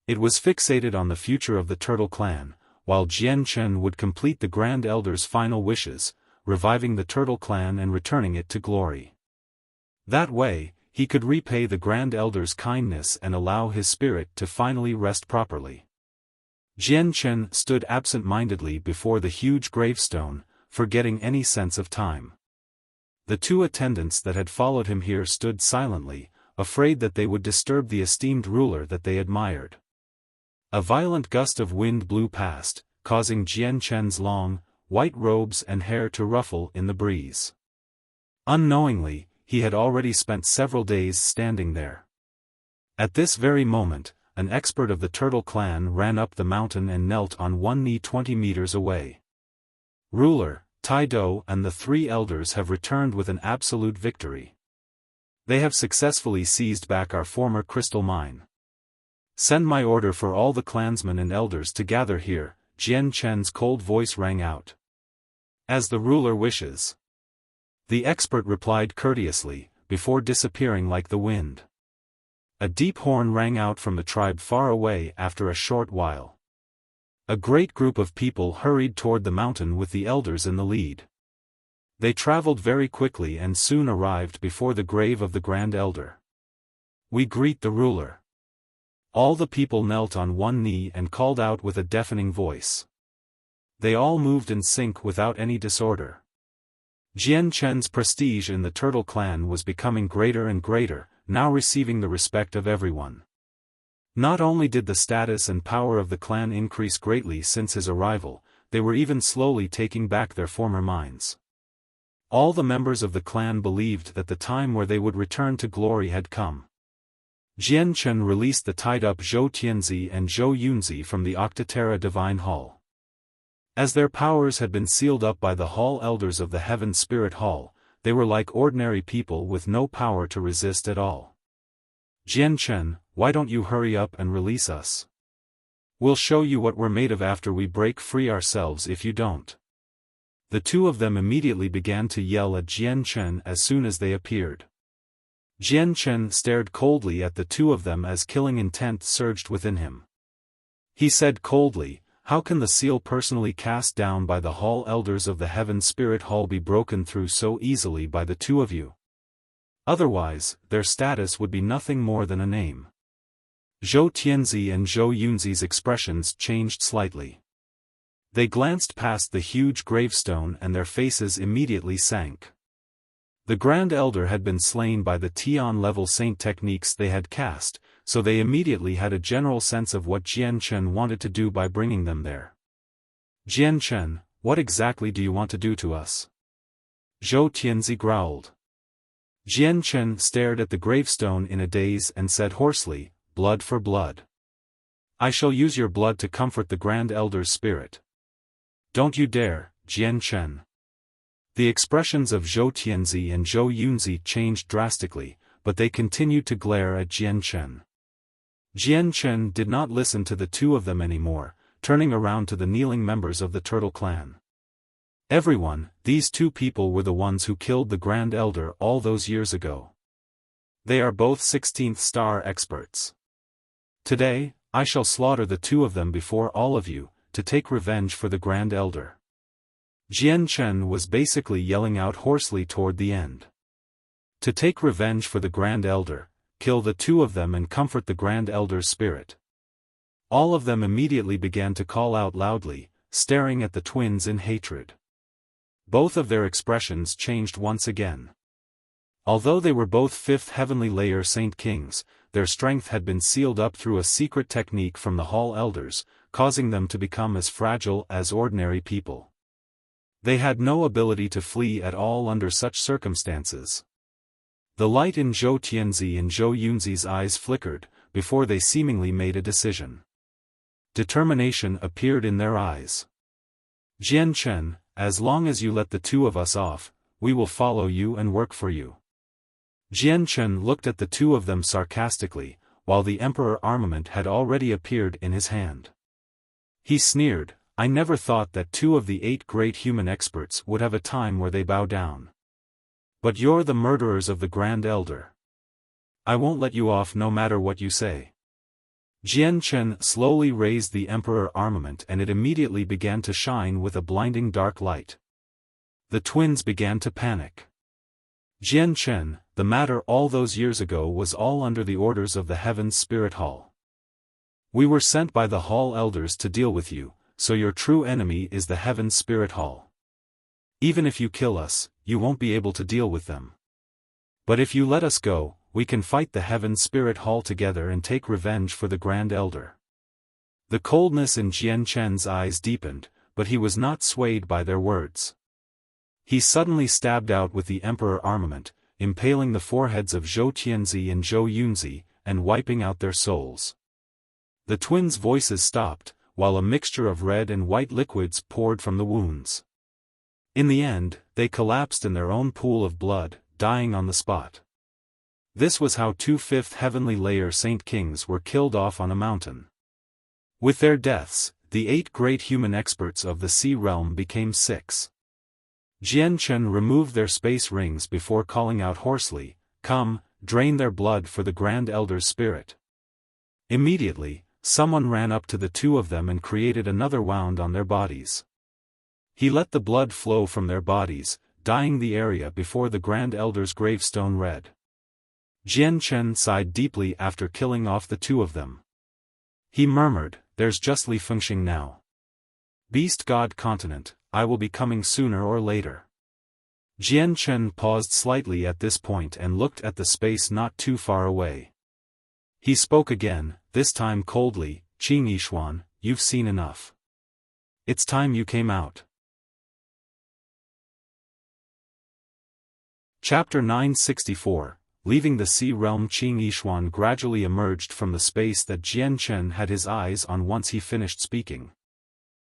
It was fixated on the future of the Turtle Clan, while Jian Chen would complete the Grand Elder's final wishes, reviving the Turtle Clan and returning it to glory. That way, he could repay the Grand Elder's kindness and allow his spirit to finally rest properly. Jian Chen stood absent-mindedly before the huge gravestone, forgetting any sense of time. The 2 attendants that had followed him here stood silently, afraid that they would disturb the esteemed ruler that they admired. A violent gust of wind blew past, causing Jian Chen's long, white robes and hair to ruffle in the breeze. Unknowingly, he had already spent several days standing there. At this very moment, an expert of the Turtle Clan ran up the mountain and knelt on one knee 20 meters away. Ruler, Tai-Do and the 3 elders have returned with an absolute victory. They have successfully seized back our former crystal mine. Send my order for all the clansmen and elders to gather here, Jian Chen's cold voice rang out. As the ruler wishes. The expert replied courteously, before disappearing like the wind. A deep horn rang out from the tribe far away after a short while. A great group of people hurried toward the mountain with the elders in the lead. They traveled very quickly and soon arrived before the grave of the Grand Elder. We greet the ruler. All the people knelt on one knee and called out with a deafening voice. They all moved in sync without any disorder. Jian Chen's prestige in the Turtle clan was becoming greater and greater, now receiving the respect of everyone. Not only did the status and power of the clan increase greatly since his arrival, they were even slowly taking back their former mines. All the members of the clan believed that the time where they would return to glory had come. Jian Chen released the tied-up Zhou Tianzi and Zhou Yunzi from the Octaterra Divine Hall. As their powers had been sealed up by the Hall Elders of the Heaven Spirit Hall, they were like ordinary people with no power to resist at all. Jian Chen, why don't you hurry up and release us? We'll show you what we're made of after we break free ourselves if you don't. The two of them immediately began to yell at Jian Chen as soon as they appeared. Jian Chen stared coldly at the two of them as killing intent surged within him. He said coldly, "How can the seal personally cast down by the Hall Elders of the Heaven Spirit Hall be broken through so easily by the two of you? Otherwise, their status would be nothing more than a name." Zhou Tianzi and Zhou Yunzi's expressions changed slightly. They glanced past the huge gravestone and their faces immediately sank. The Grand Elder had been slain by the Tian-level saint techniques they had cast, so they immediately had a general sense of what Jian Chen wanted to do by bringing them there. "Jian Chen, what exactly do you want to do to us?" Zhou Tianzi growled. Jian Chen stared at the gravestone in a daze and said hoarsely, "Blood for blood. I shall use your blood to comfort the Grand Elder's spirit." "Don't you dare, Jian Chen." The expressions of Zhou Tianzi and Zhou Yunzi changed drastically, but they continued to glare at Jian Chen. Jian Chen did not listen to the two of them anymore, turning around to the kneeling members of the Turtle clan. "Everyone, these two people were the ones who killed the Grand Elder all those years ago. They are both 16th star experts. Today, I shall slaughter the two of them before all of you, to take revenge for the Grand Elder." Jian Chen was basically yelling out hoarsely toward the end. To take revenge for the Grand Elder, kill the two of them and comfort the Grand Elder's spirit. All of them immediately began to call out loudly, staring at the twins in hatred. Both of their expressions changed once again. Although they were both fifth heavenly layer Saint Kings, their strength had been sealed up through a secret technique from the Hall Elders, causing them to become as fragile as ordinary people. They had no ability to flee at all under such circumstances. The light in Zhou Tianzi and Zhou Yunzi's eyes flickered, before they seemingly made a decision. Determination appeared in their eyes. "Jian Chen, as long as you let the two of us off, we will follow you and work for you." Jian Chen looked at the two of them sarcastically, while the Emperor armament had already appeared in his hand. He sneered, "I never thought that two of the 8 great human experts would have a time where they bow down. But you're the murderers of the Grand Elder. I won't let you off no matter what you say." Jian Chen slowly raised the Emperor armament and it immediately began to shine with a blinding dark light. The twins began to panic. "Jian Chen, the matter all those years ago was all under the orders of the Heaven's Spirit Hall. We were sent by the Hall Elders to deal with you, so your true enemy is the Heaven's Spirit Hall. Even if you kill us, you won't be able to deal with them. But if you let us go, we can fight the Heaven Spirit Hall together and take revenge for the Grand Elder." The coldness in Jian Chen's eyes deepened, but he was not swayed by their words. He suddenly stabbed out with the Emperor armament, impaling the foreheads of Zhou Tianzi and Zhou Yunzi, and wiping out their souls. The twins' voices stopped, while a mixture of red and white liquids poured from the wounds. In the end, they collapsed in their own pool of blood, dying on the spot. This was how 2 fifth heavenly layer Saint Kings were killed off on a mountain. With their deaths, the 8 great human experts of the sea realm became 6. Jian Chen removed their space rings before calling out hoarsely, "Come, drain their blood for the Grand Elder's spirit." Immediately, someone ran up to the 2 of them and created another wound on their bodies. He let the blood flow from their bodies, dyeing the area before the Grand Elder's gravestone red. Jian Chen sighed deeply after killing off the 2 of them. He murmured, "There's just Li Fengxing now. Beast God Continent, I will be coming sooner or later." Jian Chen paused slightly at this point and looked at the space not too far away. He spoke again, this time coldly, "Qing Yishuan, you've seen enough. It's time you came out." Chapter 964. Leaving the sea realm. Qing Yishuan gradually emerged from the space that Jian Chen had his eyes on once he finished speaking.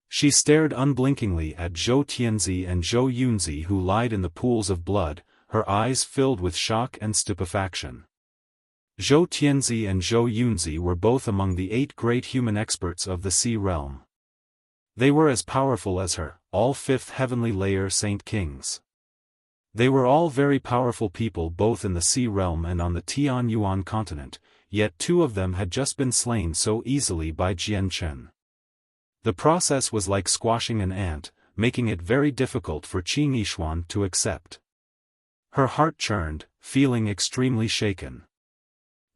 She stared unblinkingly at Zhou Tianzi and Zhou Yunzi, who lied in the pools of blood, her eyes filled with shock and stupefaction. Zhou Tianzi and Zhou Yunzi were both among the 8 great human experts of the sea realm. They were as powerful as her, all 5th heavenly layer Saint Kings. They were all very powerful people both in the sea realm and on the Tianyuan continent, yet 2 of them had just been slain so easily by Jian Chen. The process was like squashing an ant, making it very difficult for Qing Yishuan to accept. Her heart churned, feeling extremely shaken.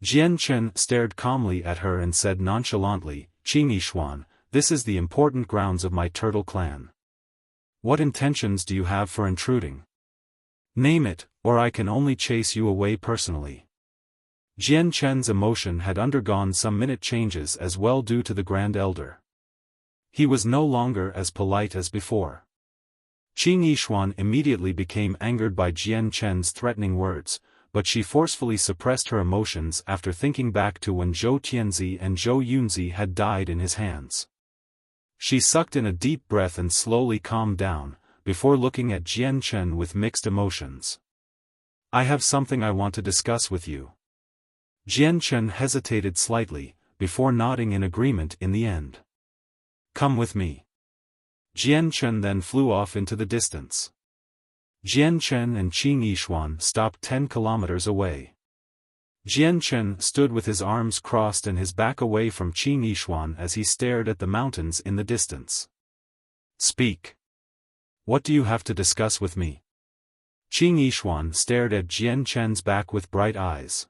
Jian Chen stared calmly at her and said nonchalantly, "Qing Yishuan, this is the important grounds of my turtle clan. What intentions do you have for intruding? Name it, or I can only chase you away personally." Jian Chen's emotion had undergone some minute changes as well due to the Grand Elder. He was no longer as polite as before. Qing Yishuan immediately became angered by Jian Chen's threatening words, but she forcefully suppressed her emotions after thinking back to when Zhou Tianzi and Zhou Yunzi had died in his hands. She sucked in a deep breath and slowly calmed down, before looking at Jian Chen with mixed emotions. "I have something I want to discuss with you." Jian Chen hesitated slightly, before nodding in agreement in the end. "Come with me." Jian Chen then flew off into the distance. Jian Chen and Qing Yishuan stopped 10 kilometers away. Jian Chen stood with his arms crossed and his back away from Qing Yishuan as he stared at the mountains in the distance. "Speak. What do you have to discuss with me?" Qing Yishuan stared at Jian Chen's back with bright eyes.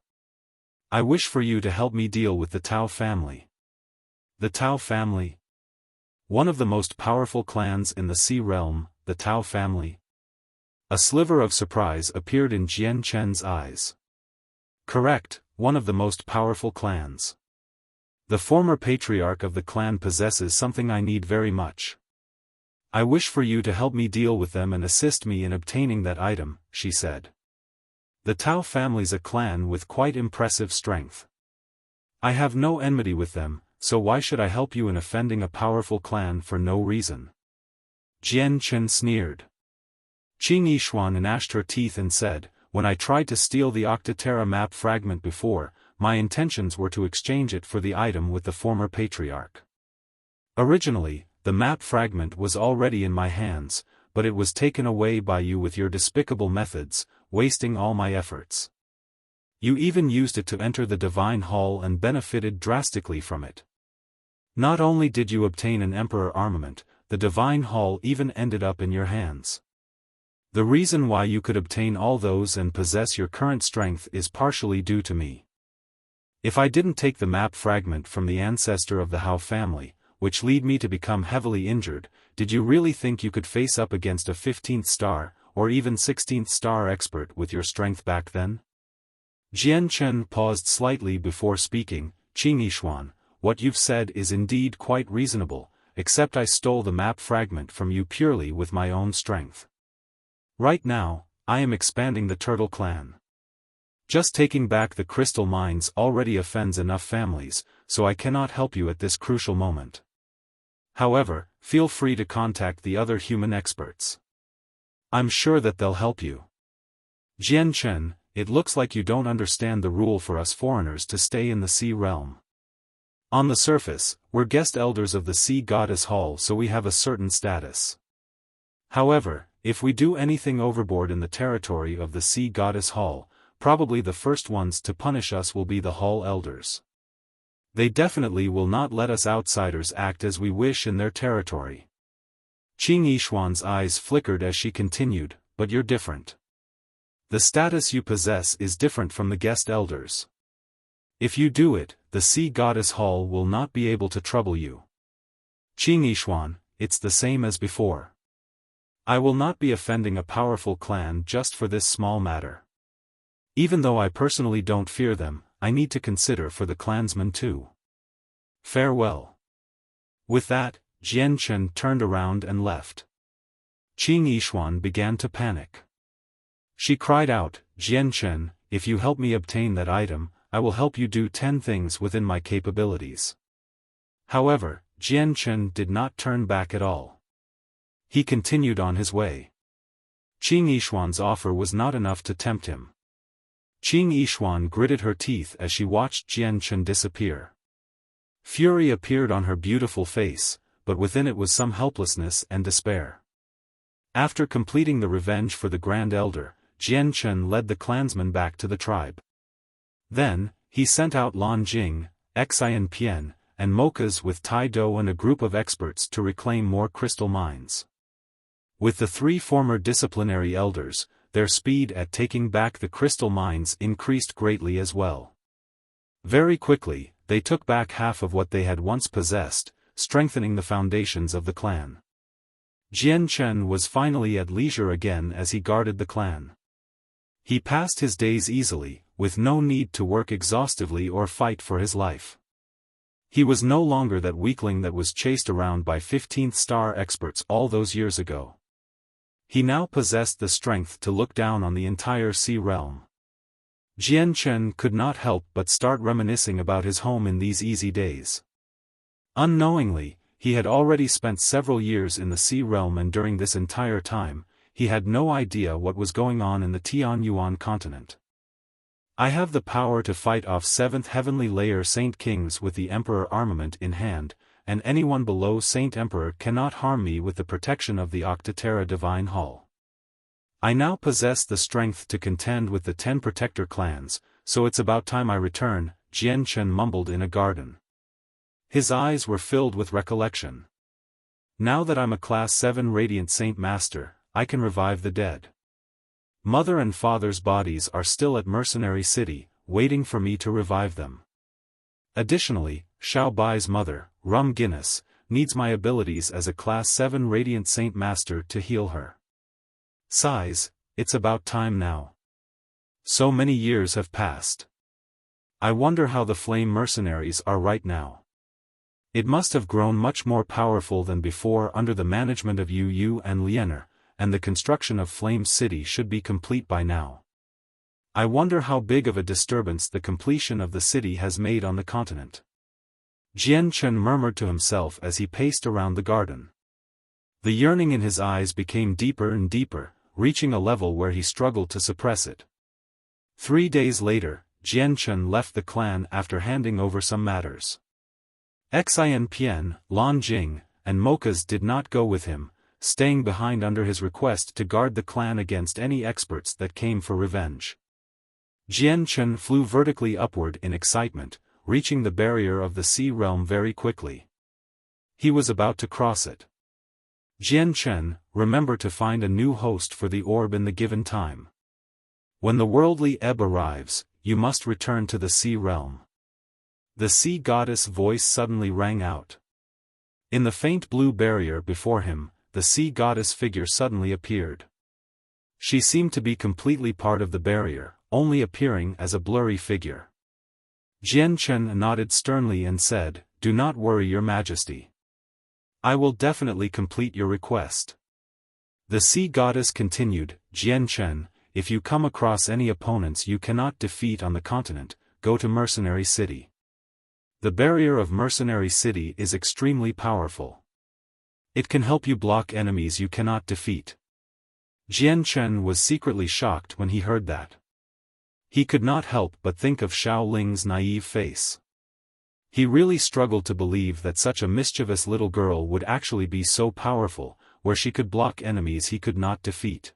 "I wish for you to help me deal with the Tao family." "The Tao family? One of the most powerful clans in the sea realm, the Tao family?" A sliver of surprise appeared in Jian Chen's eyes. "Correct, one of the most powerful clans. The former patriarch of the clan possesses something I need very much. I wish for you to help me deal with them and assist me in obtaining that item," she said. "The Tao family's a clan with quite impressive strength. I have no enmity with them, so why should I help you in offending a powerful clan for no reason?" Jian Chen sneered. Qing Yishuan gnashed her teeth and said, "When I tried to steal the Octaterra map fragment before, my intentions were to exchange it for the item with the former patriarch. Originally, the map fragment was already in my hands, but it was taken away by you with your despicable methods, wasting all my efforts. You even used it to enter the Divine Hall and benefited drastically from it. Not only did you obtain an Emperor armament, the Divine Hall even ended up in your hands. The reason why you could obtain all those and possess your current strength is partially due to me. If I didn't take the map fragment from the ancestor of the Hao family, which lead me to become heavily injured, did you really think you could face up against a 15th star, or even 16th star expert with your strength back then?" Jian Chen paused slightly before speaking. "Qing Yishuan, what you've said is indeed quite reasonable, except I stole the map fragment from you purely with my own strength. Right now, I am expanding the Turtle Clan. Just taking back the crystal mines already offends enough families, so I cannot help you at this crucial moment. However, feel free to contact the other human experts. I'm sure that they'll help you." "Jian Chen, it looks like you don't understand the rule for us foreigners to stay in the sea realm. On the surface, we're guest elders of the sea goddess hall, so we have a certain status. However, if we do anything overboard in the territory of the sea goddess hall, probably the first ones to punish us will be the hall elders. They definitely will not let us outsiders act as we wish in their territory. Qing Yishuan's eyes flickered as she continued, but you're different. The status you possess is different from the guest elders. If you do it, the sea goddess hall will not be able to trouble you. Qing Yishuan, it's the same as before. I will not be offending a powerful clan just for this small matter. Even though I personally don't fear them, I need to consider for the clansmen too. Farewell. With that, Jian Chen turned around and left. Qing Yishuan began to panic. She cried out, Jian Chen, if you help me obtain that item, I will help you do 10 things within my capabilities. However, Jian Chen did not turn back at all. He continued on his way. Qing Yishuan's offer was not enough to tempt him. Qing Yishuan gritted her teeth as she watched Jian Chen disappear. Fury appeared on her beautiful face, but within it was some helplessness and despair. After completing the revenge for the Grand Elder, Jian Chen led the clansmen back to the tribe. Then, he sent out Lan Jing, Xian Pian, and Mokas with Tai Do and a group of experts to reclaim more crystal mines. With the 3 former disciplinary elders, their speed at taking back the crystal mines increased greatly as well. Very quickly, they took back half of what they had once possessed, strengthening the foundations of the clan. Jian Chen was finally at leisure again as he guarded the clan. He passed his days easily, with no need to work exhaustively or fight for his life. He was no longer that weakling that was chased around by 15th star experts all those years ago. He now possessed the strength to look down on the entire sea realm. Jian Chen could not help but start reminiscing about his home in these easy days. Unknowingly, he had already spent several years in the sea realm, and during this entire time, he had no idea what was going on in the Tianyuan continent. I have the power to fight off 7th heavenly layer Saint Kings with the Emperor armament in hand, and anyone below Saint Emperor cannot harm me with the protection of the Octaterra Divine Hall. I now possess the strength to contend with the 10 protector clans, so it's about time I return, Jian Chen mumbled in a garden. His eyes were filled with recollection. Now that I'm a Class 7 Radiant Saint Master, I can revive the dead. Mother and father's bodies are still at Mercenary City, waiting for me to revive them. Additionally, Xiao Bai's mother, Rum Guinness, needs my abilities as a Class 7 Radiant Saint Master to heal her. Sighs, it's about time now. So many years have passed. I wonder how the Flame Mercenaries are right now. It must have grown much more powerful than before under the management of Yu Yu and Liener, and the construction of Flame City should be complete by now. I wonder how big of a disturbance the completion of the city has made on the continent. Jian Chen murmured to himself as he paced around the garden. The yearning in his eyes became deeper and deeper, reaching a level where he struggled to suppress it. 3 days later, Jian Chen left the clan after handing over some matters. Xian Pian, Lan Jing, and Mokas did not go with him, staying behind under his request to guard the clan against any experts that came for revenge. Jian Chen flew vertically upward in excitement, reaching the barrier of the sea realm very quickly. He was about to cross it. Jian Chen, remember to find a new host for the orb in the given time. When the worldly ebb arrives, you must return to the sea realm. The sea goddess voice suddenly rang out. In the faint blue barrier before him, the sea goddess figure suddenly appeared. She seemed to be completely part of the barrier, only appearing as a blurry figure. Jian Chen nodded sternly and said, "Do not worry, Your Majesty. I will definitely complete your request." The sea goddess continued, "Jian Chen, if you come across any opponents you cannot defeat on the continent, go to Mercenary City. The barrier of Mercenary City is extremely powerful. It can help you block enemies you cannot defeat." Jian Chen was secretly shocked when he heard that. He could not help but think of Xiao Ling's naive face. He really struggled to believe that such a mischievous little girl would actually be so powerful, where she could block enemies he could not defeat.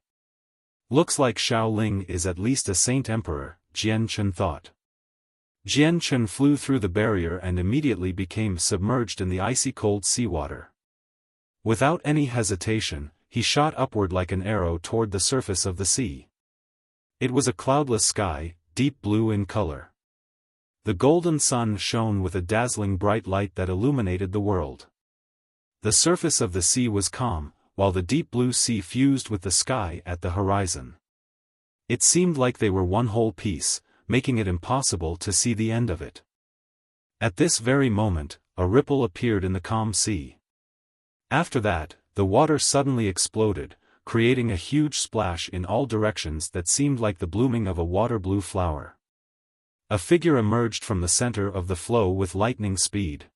Looks like Xiao Ling is at least a saint emperor, Jian Chen thought. Jian Chen flew through the barrier and immediately became submerged in the icy cold seawater. Without any hesitation, he shot upward like an arrow toward the surface of the sea. It was a cloudless sky, deep blue in color. The golden sun shone with a dazzling bright light that illuminated the world. The surface of the sea was calm, while the deep blue sea fused with the sky at the horizon. It seemed like they were one whole piece, making it impossible to see the end of it. At this very moment, a ripple appeared in the calm sea. After that, the water suddenly exploded, creating a huge splash in all directions that seemed like the blooming of a water-blue flower. A figure emerged from the center of the flow with lightning speed.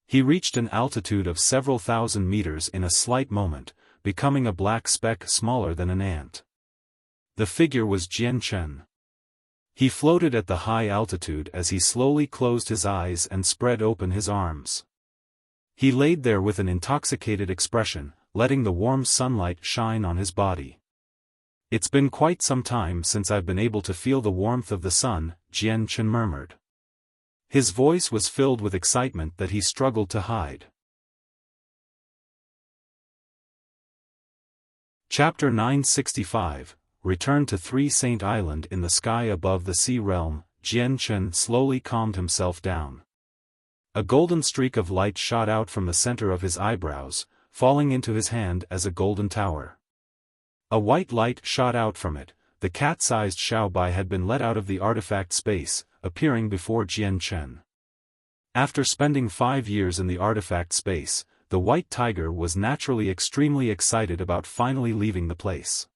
He reached an altitude of several thousand meters in a slight moment, becoming a black speck smaller than an ant. The figure was Jian Chen. He floated at the high altitude as he slowly closed his eyes and spread open his arms. He laid there with an intoxicated expression, letting the warm sunlight shine on his body. "It's been quite some time since I've been able to feel the warmth of the sun," Jian Chen murmured. His voice was filled with excitement that he struggled to hide. Chapter 965, Return to Three Saint Island. In the sky above the sea realm, Jian Chen slowly calmed himself down. A golden streak of light shot out from the center of his eyebrows, falling into his hand as a golden tower. A white light shot out from it. The cat-sized Xiaobai had been let out of the artifact space, appearing before Jian Chen. After spending 5 years in the artifact space, the white tiger was naturally extremely excited about finally leaving the place.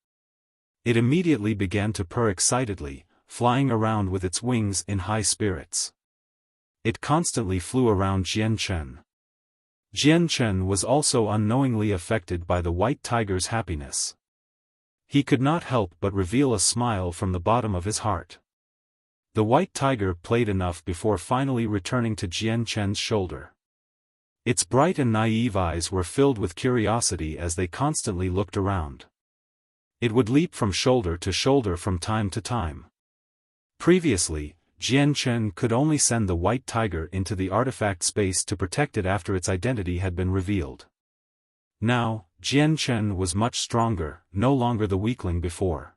It immediately began to purr excitedly, flying around with its wings in high spirits. It constantly flew around Jian Chen. Jian Chen was also unknowingly affected by the white tiger's happiness. He could not help but reveal a smile from the bottom of his heart. The white tiger played enough before finally returning to Jian Chen's shoulder. Its bright and naive eyes were filled with curiosity as they constantly looked around. It would leap from shoulder to shoulder from time to time. Previously, Jian Chen could only send the white tiger into the artifact space to protect it after its identity had been revealed. Now, Jian Chen was much stronger, no longer the weakling before.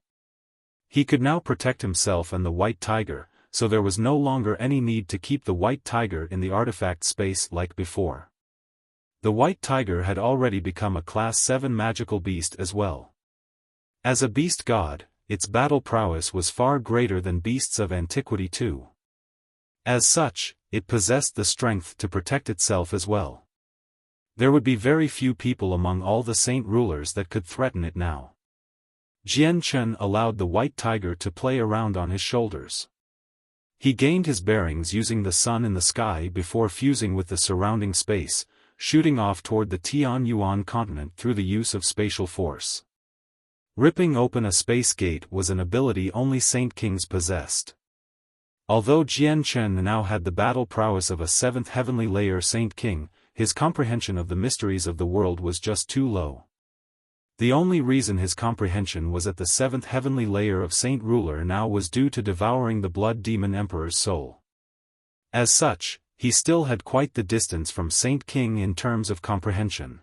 He could now protect himself and the white tiger, so there was no longer any need to keep the white tiger in the artifact space like before. The white tiger had already become a Class 7 magical beast as well. As a beast god, its battle prowess was far greater than beasts of antiquity too. As such, it possessed the strength to protect itself as well. There would be very few people among all the saint rulers that could threaten it now. Jian Chen allowed the white tiger to play around on his shoulders. He gained his bearings using the sun in the sky before fusing with the surrounding space, shooting off toward the Tianyuan continent through the use of spatial force. Ripping open a space gate was an ability only Saint Kings possessed. Although Jian Chen now had the battle prowess of a 7th heavenly layer Saint King, his comprehension of the mysteries of the world was just too low. The only reason his comprehension was at the 7th heavenly layer of Saint Ruler now was due to devouring the blood demon emperor's soul. As such, he still had quite the distance from Saint King in terms of comprehension.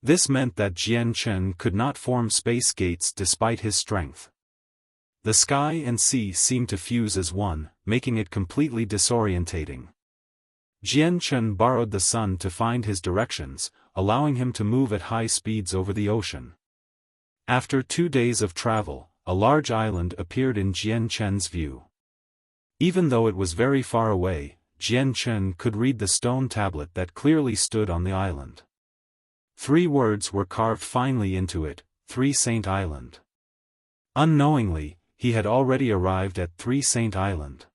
This meant that Jian Chen could not form space gates despite his strength. The sky and sea seemed to fuse as one, making it completely disorientating. Jian Chen borrowed the sun to find his directions, allowing him to move at high speeds over the ocean. After 2 days of travel, a large island appeared in Jian Chen's view. Even though it was very far away, Jian Chen could read the stone tablet that clearly stood on the island. 3 words were carved finely into it: Three Saint Island. Unknowingly, he had already arrived at Three Saint Island.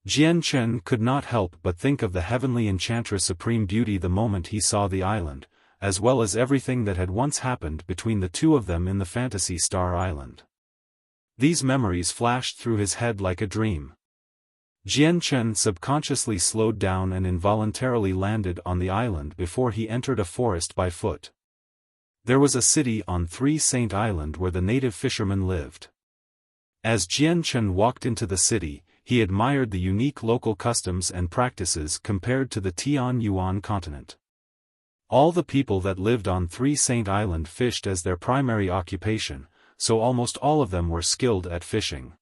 Jian Chen could not help but think of the heavenly enchantress supreme beauty the moment he saw the island, as well as everything that had once happened between the two of them in the Fantasy Star Island. These memories flashed through his head like a dream. Jianchen subconsciously slowed down and involuntarily landed on the island before he entered a forest by foot. There was a city on Three Saint Island where the native fishermen lived. As Jianchen walked into the city, he admired the unique local customs and practices compared to the Tianyuan continent. All the people that lived on Three Saint Island fished as their primary occupation, so almost all of them were skilled at fishing.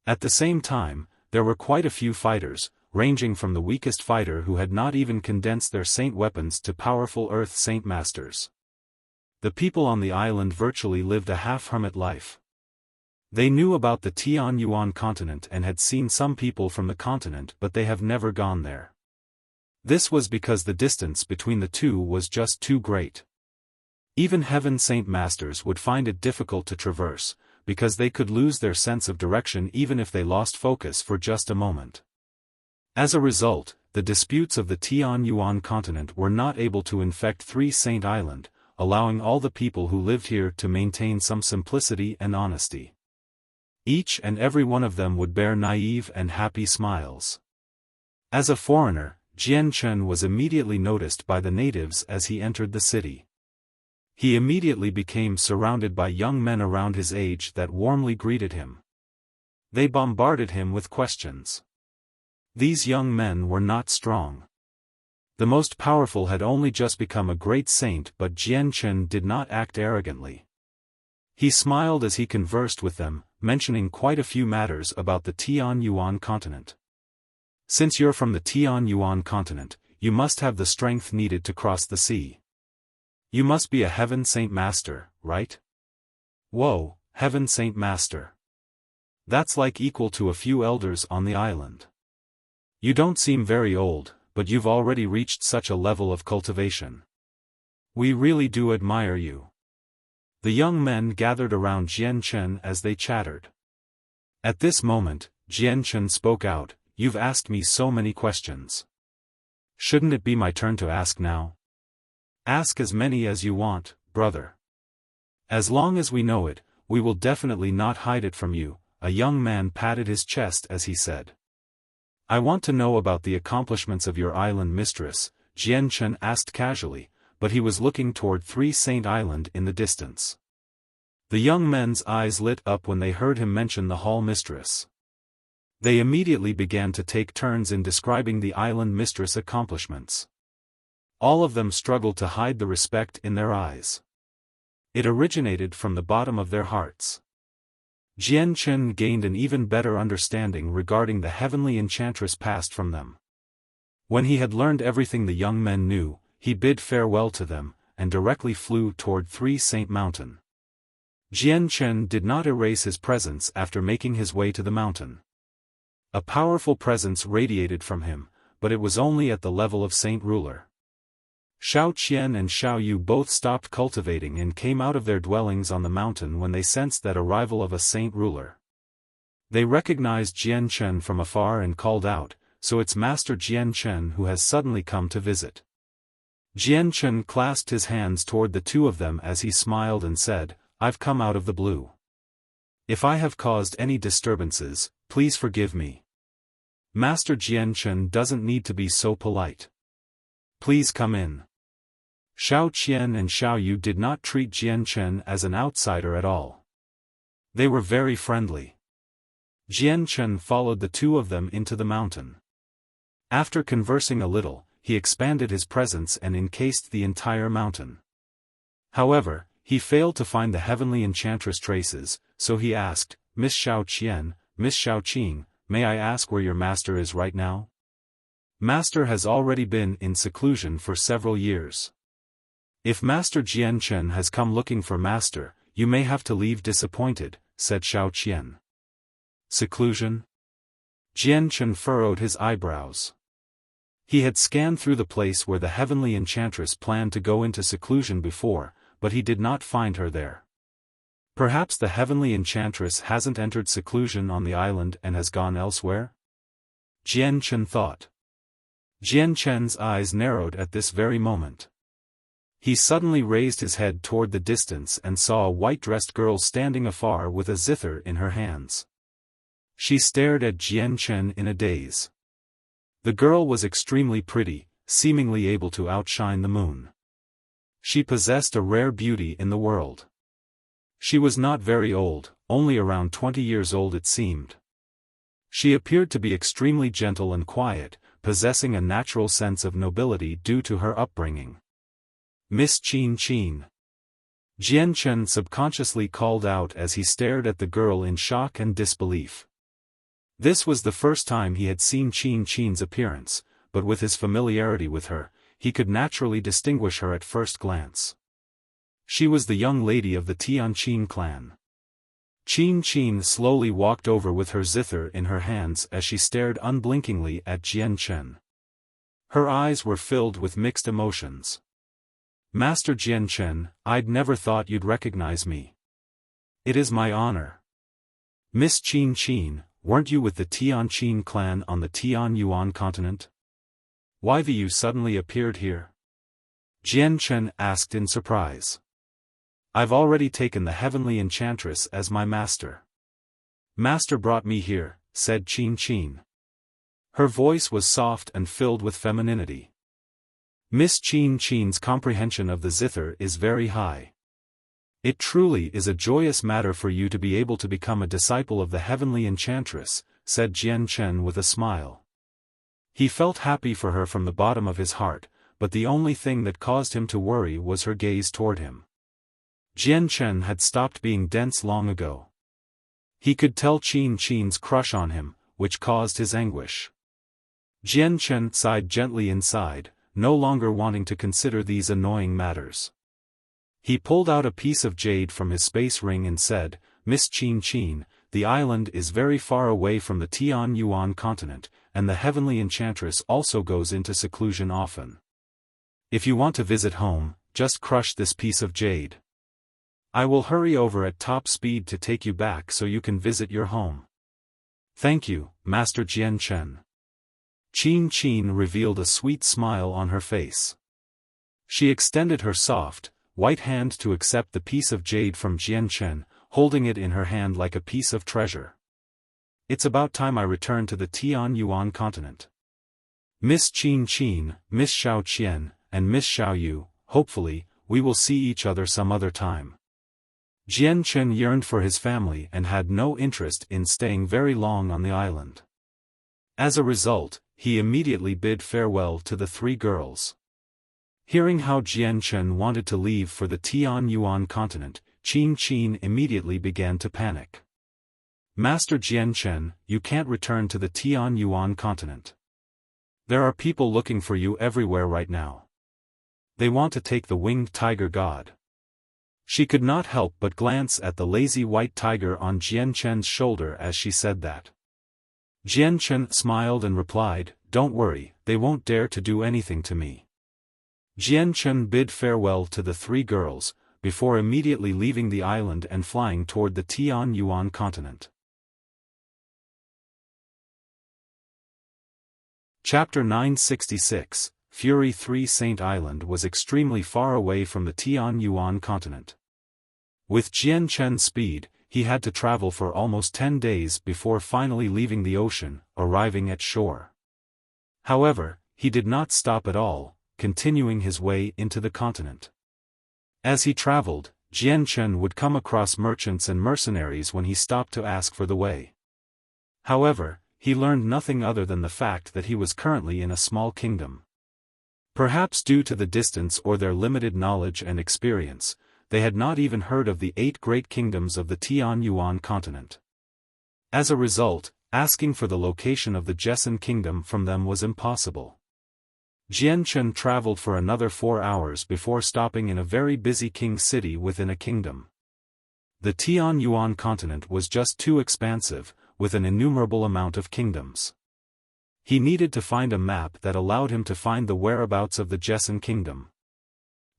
At the same time, there were quite a few fighters, ranging from the weakest fighter who had not even condensed their saint weapons to powerful earth saint masters. The people on the island virtually lived a half-hermit life. They knew about the Tianyuan continent and had seen some people from the continent, but they have never gone there. This was because the distance between the two was just too great. Even heaven saint masters would find it difficult to traverse, because they could lose their sense of direction even if they lost focus for just a moment. As a result, the disputes of the Tianyuan continent were not able to infect Three Saint Island, allowing all the people who lived here to maintain some simplicity and honesty. Each and every one of them would bear naive and happy smiles. As a foreigner, Jianchen was immediately noticed by the natives as he entered the city. He immediately became surrounded by young men around his age that warmly greeted him. They bombarded him with questions. These young men were not strong. The most powerful had only just become a great saint, but Jianchen did not act arrogantly. He smiled as he conversed with them, mentioning quite a few matters about the Tianyuan continent. Since you're from the Tianyuan continent, you must have the strength needed to cross the sea. You must be a Heaven Saint Master, right? Whoa, Heaven Saint Master. That's like equal to a few elders on the island. You don't seem very old, but you've already reached such a level of cultivation. We really do admire you. The young men gathered around Jianchen as they chattered. At this moment, Jianchen spoke out, "You've asked me so many questions. Shouldn't it be my turn to ask now? Ask as many as you want, brother. As long as we know it, we will definitely not hide it from you." A young man patted his chest as he said. "I want to know about the accomplishments of your island mistress," Jianchen asked casually, but he was looking toward Three Saint Island in the distance. The young men's eyes lit up when they heard him mention the hall mistress. They immediately began to take turns in describing the island mistress' accomplishments. All of them struggled to hide the respect in their eyes. It originated from the bottom of their hearts. Jianchen gained an even better understanding regarding the heavenly enchantress passed from them. When he had learned everything the young men knew, he bid farewell to them, and directly flew toward Three Saint Mountain. Jianchen did not erase his presence after making his way to the mountain. A powerful presence radiated from him, but it was only at the level of Saint Ruler. Xiao Qian and Xiao Yu both stopped cultivating and came out of their dwellings on the mountain when they sensed that arrival of a Saint Ruler. They recognized Jianchen from afar and called out, "So it's Master Jianchen who has suddenly come to visit." Jianchen clasped his hands toward the two of them as he smiled and said, "I've come out of the blue. If I have caused any disturbances, please forgive me. Master Jianchen doesn't need to be so polite. Please come in." Xiao Qian and Xiao Yu did not treat Jianchen as an outsider at all. They were very friendly. Jianchen followed the two of them into the mountain. After conversing a little, he expanded his presence and encased the entire mountain. However, he failed to find the heavenly enchantress traces, so he asked, "Miss Xiao Qian, Miss Xiao Qing, may I ask where your master is right now?" "Master has already been in seclusion for several years. If Master Jianchen has come looking for Master, you may have to leave disappointed," said Xiao Qian. Seclusion? Jianchen furrowed his eyebrows. He had scanned through the place where the heavenly enchantress planned to go into seclusion before, but he did not find her there. Perhaps the heavenly enchantress hasn't entered seclusion on the island and has gone elsewhere? Jianchen thought. Jianchen's eyes narrowed at this very moment. He suddenly raised his head toward the distance and saw a white-dressed girl standing afar with a zither in her hands. She stared at Jian Chen in a daze. The girl was extremely pretty, seemingly able to outshine the moon. She possessed a rare beauty in the world. She was not very old, only around 20 years old it seemed. She appeared to be extremely gentle and quiet, possessing a natural sense of nobility due to her upbringing. Miss Qin Qin. Jian Chen subconsciously called out as he stared at the girl in shock and disbelief. This was the first time he had seen Qin Qin's appearance, but with his familiarity with her, he could naturally distinguish her at first glance. She was the young lady of the Tianqin clan. Qin Qin slowly walked over with her zither in her hands as she stared unblinkingly at Jian Chen. Her eyes were filled with mixed emotions. Master Jian Chen, I'd never thought you'd recognize me. It is my honor. Miss Qin Qin, weren't you with the Tianqin clan on the Tianyuan continent? Why have you suddenly appeared here? Jian Chen asked in surprise. I've already taken the heavenly enchantress as my master. Master brought me here, said Qin Qin. Her voice was soft and filled with femininity. Miss Qin Qin's comprehension of the zither is very high. It truly is a joyous matter for you to be able to become a disciple of the heavenly enchantress, said Jian Chen with a smile. He felt happy for her from the bottom of his heart, but the only thing that caused him to worry was her gaze toward him. Jian Chen had stopped being dense long ago. He could tell Qin Qin's crush on him, which caused his anguish. Jian Chen sighed gently inside, no longer wanting to consider these annoying matters. He pulled out a piece of jade from his space ring and said, Miss Qin Qin, the island is very far away from the Tianyuan continent, and the heavenly enchantress also goes into seclusion often. If you want to visit home, just crush this piece of jade. I will hurry over at top speed to take you back so you can visit your home. Thank you, Master Jian Chen. Qin Qin revealed a sweet smile on her face. She extended her soft, white hand to accept the piece of jade from Jian Chen, holding it in her hand like a piece of treasure. It's about time I return to the Tianyuan continent. Miss Qin Qin, Miss Xiao Qian, and Miss Xiao Yu, hopefully, we will see each other some other time. Jian Chen yearned for his family and had no interest in staying very long on the island. As a result, he immediately bid farewell to the three girls. Hearing how Jian Chen wanted to leave for the Tianyuan continent, Qin Qin immediately began to panic. Master Jian Chen, you can't return to the Tianyuan continent. There are people looking for you everywhere right now. They want to take the winged tiger god. She could not help but glance at the lazy white tiger on Jian Chen's shoulder as she said that. Jian Chen smiled and replied, Don't worry, they won't dare to do anything to me. Jian Chen bid farewell to the three girls, before immediately leaving the island and flying toward the Tianyuan continent. Chapter 966, Fury 3 Saint Island was extremely far away from the Tianyuan continent. With Jian Chen's speed, he had to travel for almost 10 days before finally leaving the ocean, arriving at shore. However, he did not stop at all, continuing his way into the continent. As he traveled, Jian Chen would come across merchants and mercenaries when he stopped to ask for the way. However, he learned nothing other than the fact that he was currently in a small kingdom. Perhaps due to the distance or their limited knowledge and experience, they had not even heard of the 8 great kingdoms of the Tianyuan continent. As a result, asking for the location of the Jessan kingdom from them was impossible. Jian Chen traveled for another 4 hours before stopping in a very busy king city within a kingdom. The Tianyuan continent was just too expansive, with an innumerable amount of kingdoms. He needed to find a map that allowed him to find the whereabouts of the Jessan kingdom.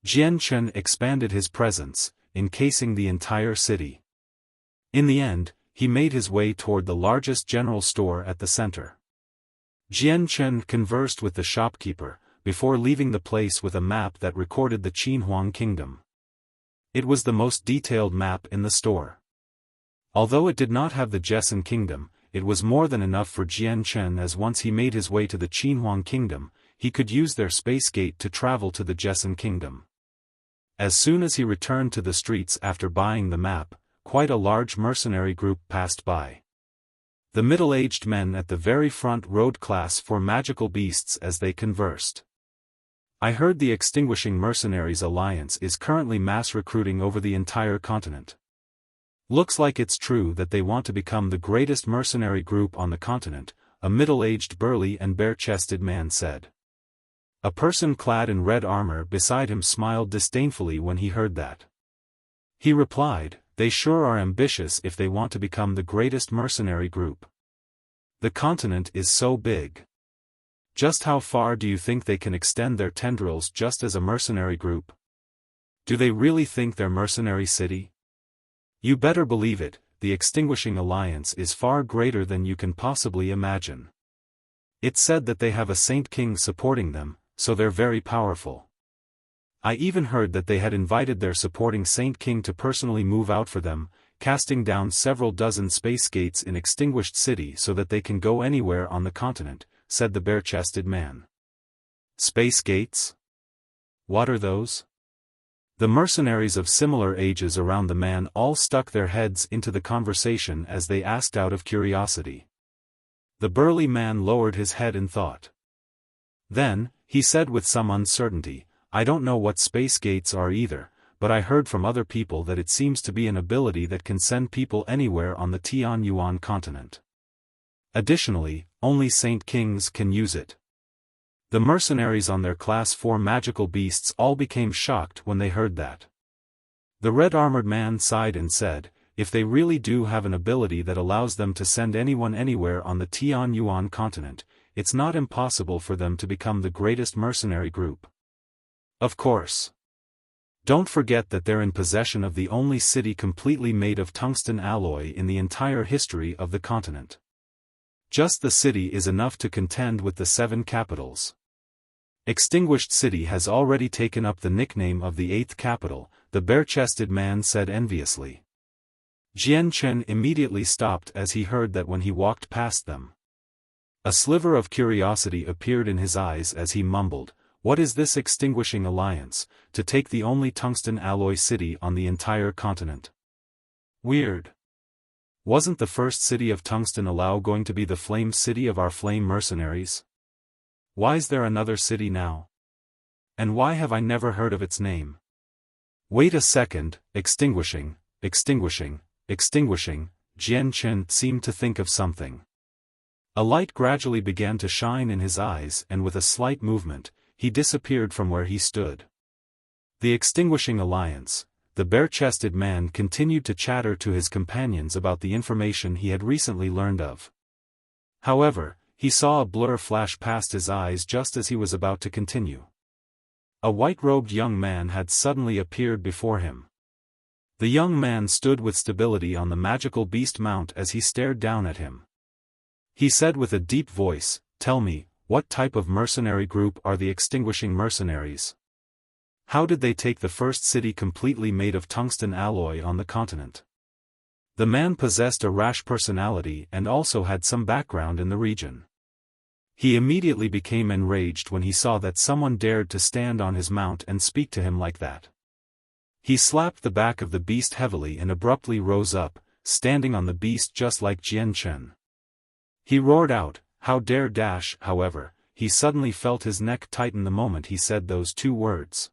Jian Chen expanded his presence, encasing the entire city. In the end, he made his way toward the largest general store at the center. Jian Chen conversed with the shopkeeper, before leaving the place with a map that recorded the Qinhuang kingdom. It was the most detailed map in the store. Although it did not have the Jessen kingdom, it was more than enough for Jian Chen, as once he made his way to the Qinhuang kingdom, he could use their space gate to travel to the Jessen kingdom. As soon as he returned to the streets after buying the map, quite a large mercenary group passed by. The middle-aged men at the very front rode class for magical beasts as they conversed. I heard the Extinguishing Mercenaries Alliance is currently mass recruiting over the entire continent. Looks like it's true that they want to become the greatest mercenary group on the continent, a middle-aged burly and bare-chested man said. A person clad in red armor beside him smiled disdainfully when he heard that. He replied, "They sure are ambitious if they want to become the greatest mercenary group. The continent is so big. Just how far do you think they can extend their tendrils just as a mercenary group? Do they really think they're mercenary city? You better believe it, the Extinguishing Alliance is far greater than you can possibly imagine. It's said that they have a Saint King supporting them, so they're very powerful. I even heard that they had invited their supporting Saint King to personally move out for them, casting down several dozen space gates in Extinguished City so that they can go anywhere on the continent," said the bare-chested man. Space gates? What are those? The mercenaries of similar ages around the man all stuck their heads into the conversation as they asked out of curiosity. The burly man lowered his head in thought. Then, he said with some uncertainty, "I don't know what space gates are either, but I heard from other people that it seems to be an ability that can send people anywhere on the Tianyuan continent. Additionally, only Saint Kings can use it." The mercenaries on their Class 4 magical beasts all became shocked when they heard that. The red-armored man sighed and said, "If they really do have an ability that allows them to send anyone anywhere on the Tianyuan continent, it's not impossible for them to become the greatest mercenary group. Of course. Don't forget that they're in possession of the only city completely made of tungsten alloy in the entire history of the continent. Just the city is enough to contend with the 7 capitals. Extinguished City has already taken up the nickname of the 8th capital," the bare-chested man said enviously. Jian Chen immediately stopped as he heard that when he walked past them. A sliver of curiosity appeared in his eyes as he mumbled, "What is this Extinguishing Alliance, to take the only tungsten alloy city on the entire continent? Weird. Wasn't the first city of Tungsten Allow going to be the flame city of our flame mercenaries? Why's there another city now? And why have I never heard of its name? Wait a second, extinguishing, Jian Chen seemed to think of something. A light gradually began to shine in his eyes and with a slight movement, he disappeared from where he stood. The Extinguishing Alliance, the bare-chested man continued to chatter to his companions about the information he had recently learned of. However, he saw a blur flash past his eyes just as he was about to continue. A white-robed young man had suddenly appeared before him. The young man stood with stability on the magical beast mount as he stared down at him. He said with a deep voice, "Tell me, what type of mercenary group are the Extinguishing Mercenaries? How did they take the first city completely made of tungsten alloy on the continent?" The man possessed a rash personality and also had some background in the region. He immediately became enraged when he saw that someone dared to stand on his mount and speak to him like that. He slapped the back of the beast heavily and abruptly rose up, standing on the beast just like Jian Chen. He roared out, "How dare dash!" However, he suddenly felt his neck tighten the moment he said those 2 words.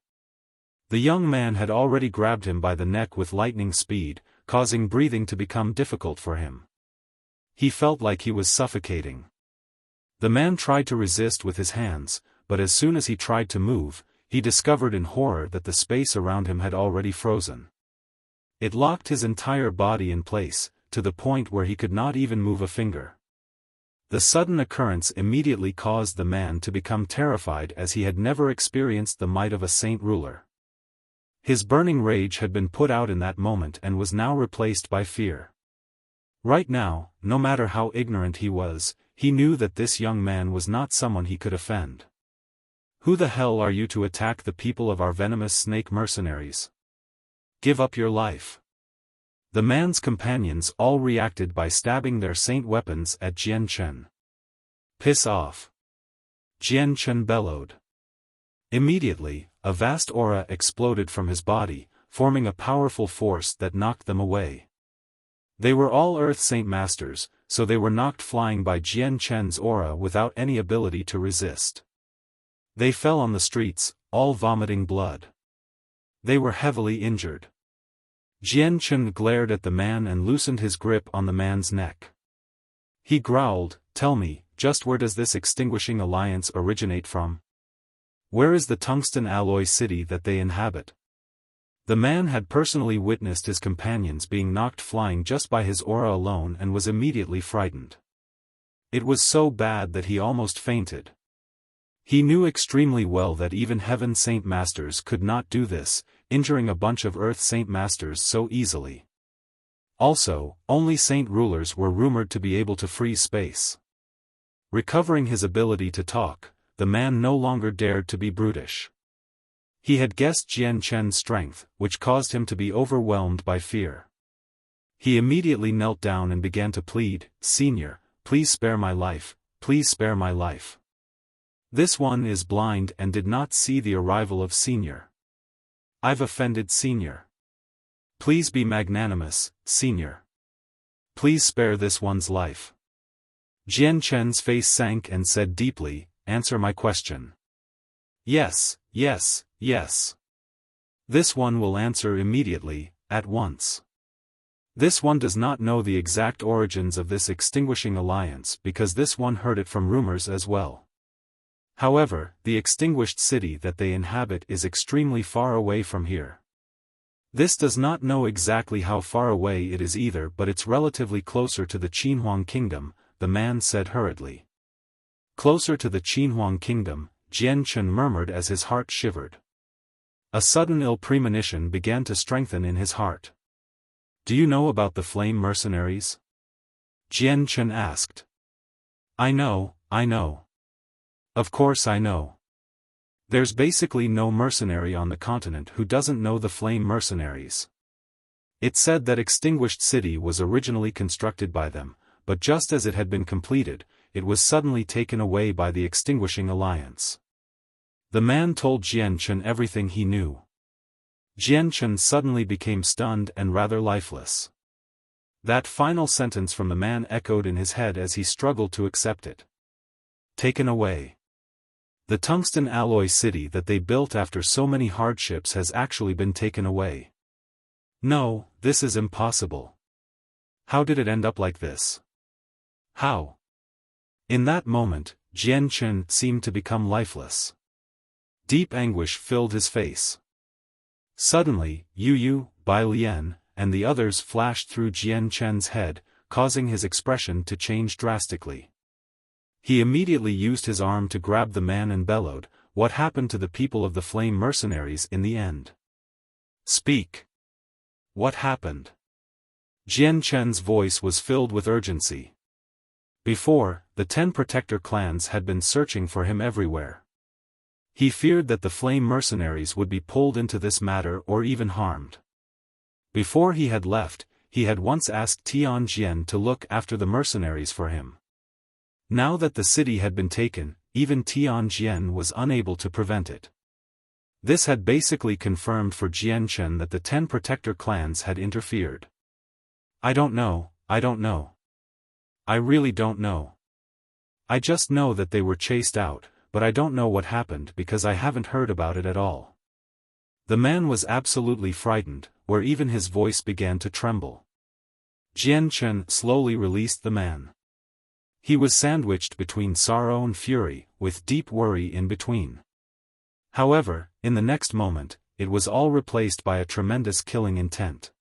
The young man had already grabbed him by the neck with lightning speed, causing breathing to become difficult for him. He felt like he was suffocating. The man tried to resist with his hands, but as soon as he tried to move, he discovered in horror that the space around him had already frozen. It locked his entire body in place, to the point where he could not even move a finger. The sudden occurrence immediately caused the man to become terrified as he had never experienced the might of a saint ruler. His burning rage had been put out in that moment and was now replaced by fear. Right now, no matter how ignorant he was, he knew that this young man was not someone he could offend. Who the hell are you to attack the people of our venomous snake mercenaries? Give up your life. The man's companions all reacted by stabbing their saint weapons at Jian Chen. Piss off. Jian Chen bellowed. Immediately, a vast aura exploded from his body, forming a powerful force that knocked them away. They were all Earth Saint Masters, so they were knocked flying by Jian Chen's aura without any ability to resist. They fell on the streets, all vomiting blood. They were heavily injured. Jian Chen glared at the man and loosened his grip on the man's neck. He growled, "Tell me, just where does this extinguishing alliance originate from? Where is the tungsten alloy city that they inhabit?" The man had personally witnessed his companions being knocked flying just by his aura alone and was immediately frightened. It was so bad that he almost fainted. He knew extremely well that even Heaven Saint Masters could not do this, injuring a bunch of Earth Saint Masters so easily. Also, only Saint Rulers were rumored to be able to freeze space. Recovering his ability to talk, the man no longer dared to be brutish. He had guessed Jian Chen's strength, which caused him to be overwhelmed by fear. He immediately knelt down and began to plead, "Senior, please spare my life, please spare my life. This one is blind and did not see the arrival of Senior. I've offended Senior. Please be magnanimous, Senior. Please spare this one's life." Jian Chen's face sank and said deeply, "Answer my question." "Yes, yes, yes. This one will answer immediately, at once. This one does not know the exact origins of this extinguishing alliance because this one heard it from rumors as well. However, the extinguished city that they inhabit is extremely far away from here. This does not know exactly how far away it is either, but it's relatively closer to the Qinhuang Kingdom," the man said hurriedly. "Closer to the Qinhuang Kingdom," Jian Chen murmured as his heart shivered. A sudden ill premonition began to strengthen in his heart. "Do you know about the flame mercenaries?" Jian Chen asked. I know. Of course I know. There's basically no mercenary on the continent who doesn't know the flame mercenaries. It's said that Extinguished City was originally constructed by them, but just as it had been completed, it was suddenly taken away by the Extinguishing Alliance. The man told Jian Chen everything he knew. Jian Chen suddenly became stunned and rather lifeless. That final sentence from the man echoed in his head as he struggled to accept it. Taken away. The tungsten alloy city that they built after so many hardships has actually been taken away. No, this is impossible. How did it end up like this? How? In that moment, Jian Chen seemed to become lifeless. Deep anguish filled his face. Suddenly, Yu, Bai Lian, and the others flashed through Jian Chen's head, causing his expression to change drastically. He immediately used his arm to grab the man and bellowed, "What happened to the people of the flame mercenaries in the end? Speak. What happened?" Jian Chen's voice was filled with urgency. Before, the 10 protector clans had been searching for him everywhere. He feared that the flame mercenaries would be pulled into this matter or even harmed. Before he had left, he had once asked Tianjian to look after the mercenaries for him. Now that the city had been taken, even Tianjian was unable to prevent it. This had basically confirmed for Jian Chen that the 10 protector clans had interfered. I don't know. I really don't know. I just know that they were chased out, but I don't know what happened because I haven't heard about it at all. The man was absolutely frightened, where even his voice began to tremble. Jian Chen slowly released the man. He was sandwiched between sorrow and fury, with deep worry in between. However, in the next moment, it was all replaced by a tremendous killing intent.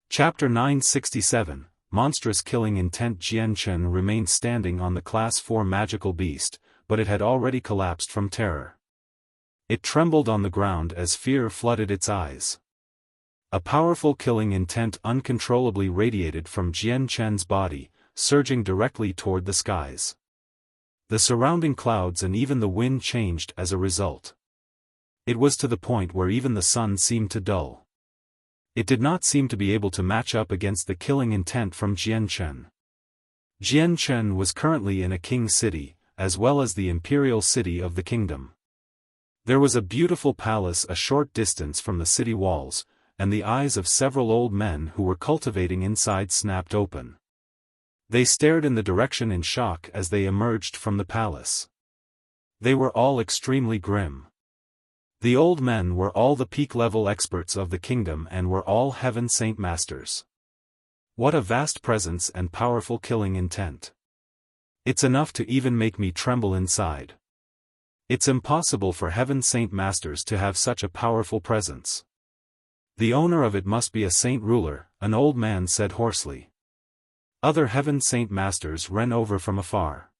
Chapter 967, Monstrous Killing Intent. Jian Chen remained standing on the Class 4 magical beast, but it had already collapsed from terror. It trembled on the ground as fear flooded its eyes. A powerful killing intent uncontrollably radiated from Jian Chen's body, surging directly toward the skies. The surrounding clouds and even the wind changed as a result. It was to the point where even the sun seemed to dull. It did not seem to be able to match up against the killing intent from Jianchen. Jianchen was currently in a king's city, as well as the imperial city of the kingdom. There was a beautiful palace a short distance from the city walls, and the eyes of several old men who were cultivating inside snapped open. They stared in the direction in shock as they emerged from the palace. They were all extremely grim. The old men were all the peak-level experts of the kingdom and were all Heaven Saint Masters. What a vast presence and powerful killing intent. It's enough to even make me tremble inside. It's impossible for Heaven Saint Masters to have such a powerful presence. The owner of it must be a saint ruler, an old man said hoarsely. Other Heaven Saint Masters ran over from afar.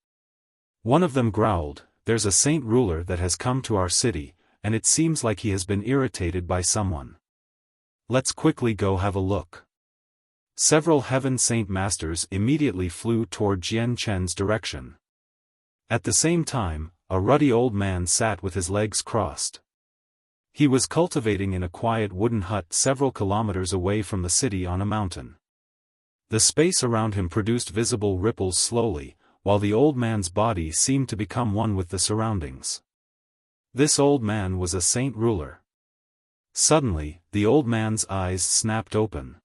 One of them growled, "There's a saint ruler that has come to our city, and it seems like he has been irritated by someone. Let's quickly go have a look." Several Heaven Saint Masters immediately flew toward Jianchen's direction. At the same time, a ruddy old man sat with his legs crossed. He was cultivating in a quiet wooden hut several kilometers away from the city on a mountain. The space around him produced visible ripples slowly, while the old man's body seemed to become one with the surroundings. This old man was a saint ruler. Suddenly, the old man's eyes snapped open.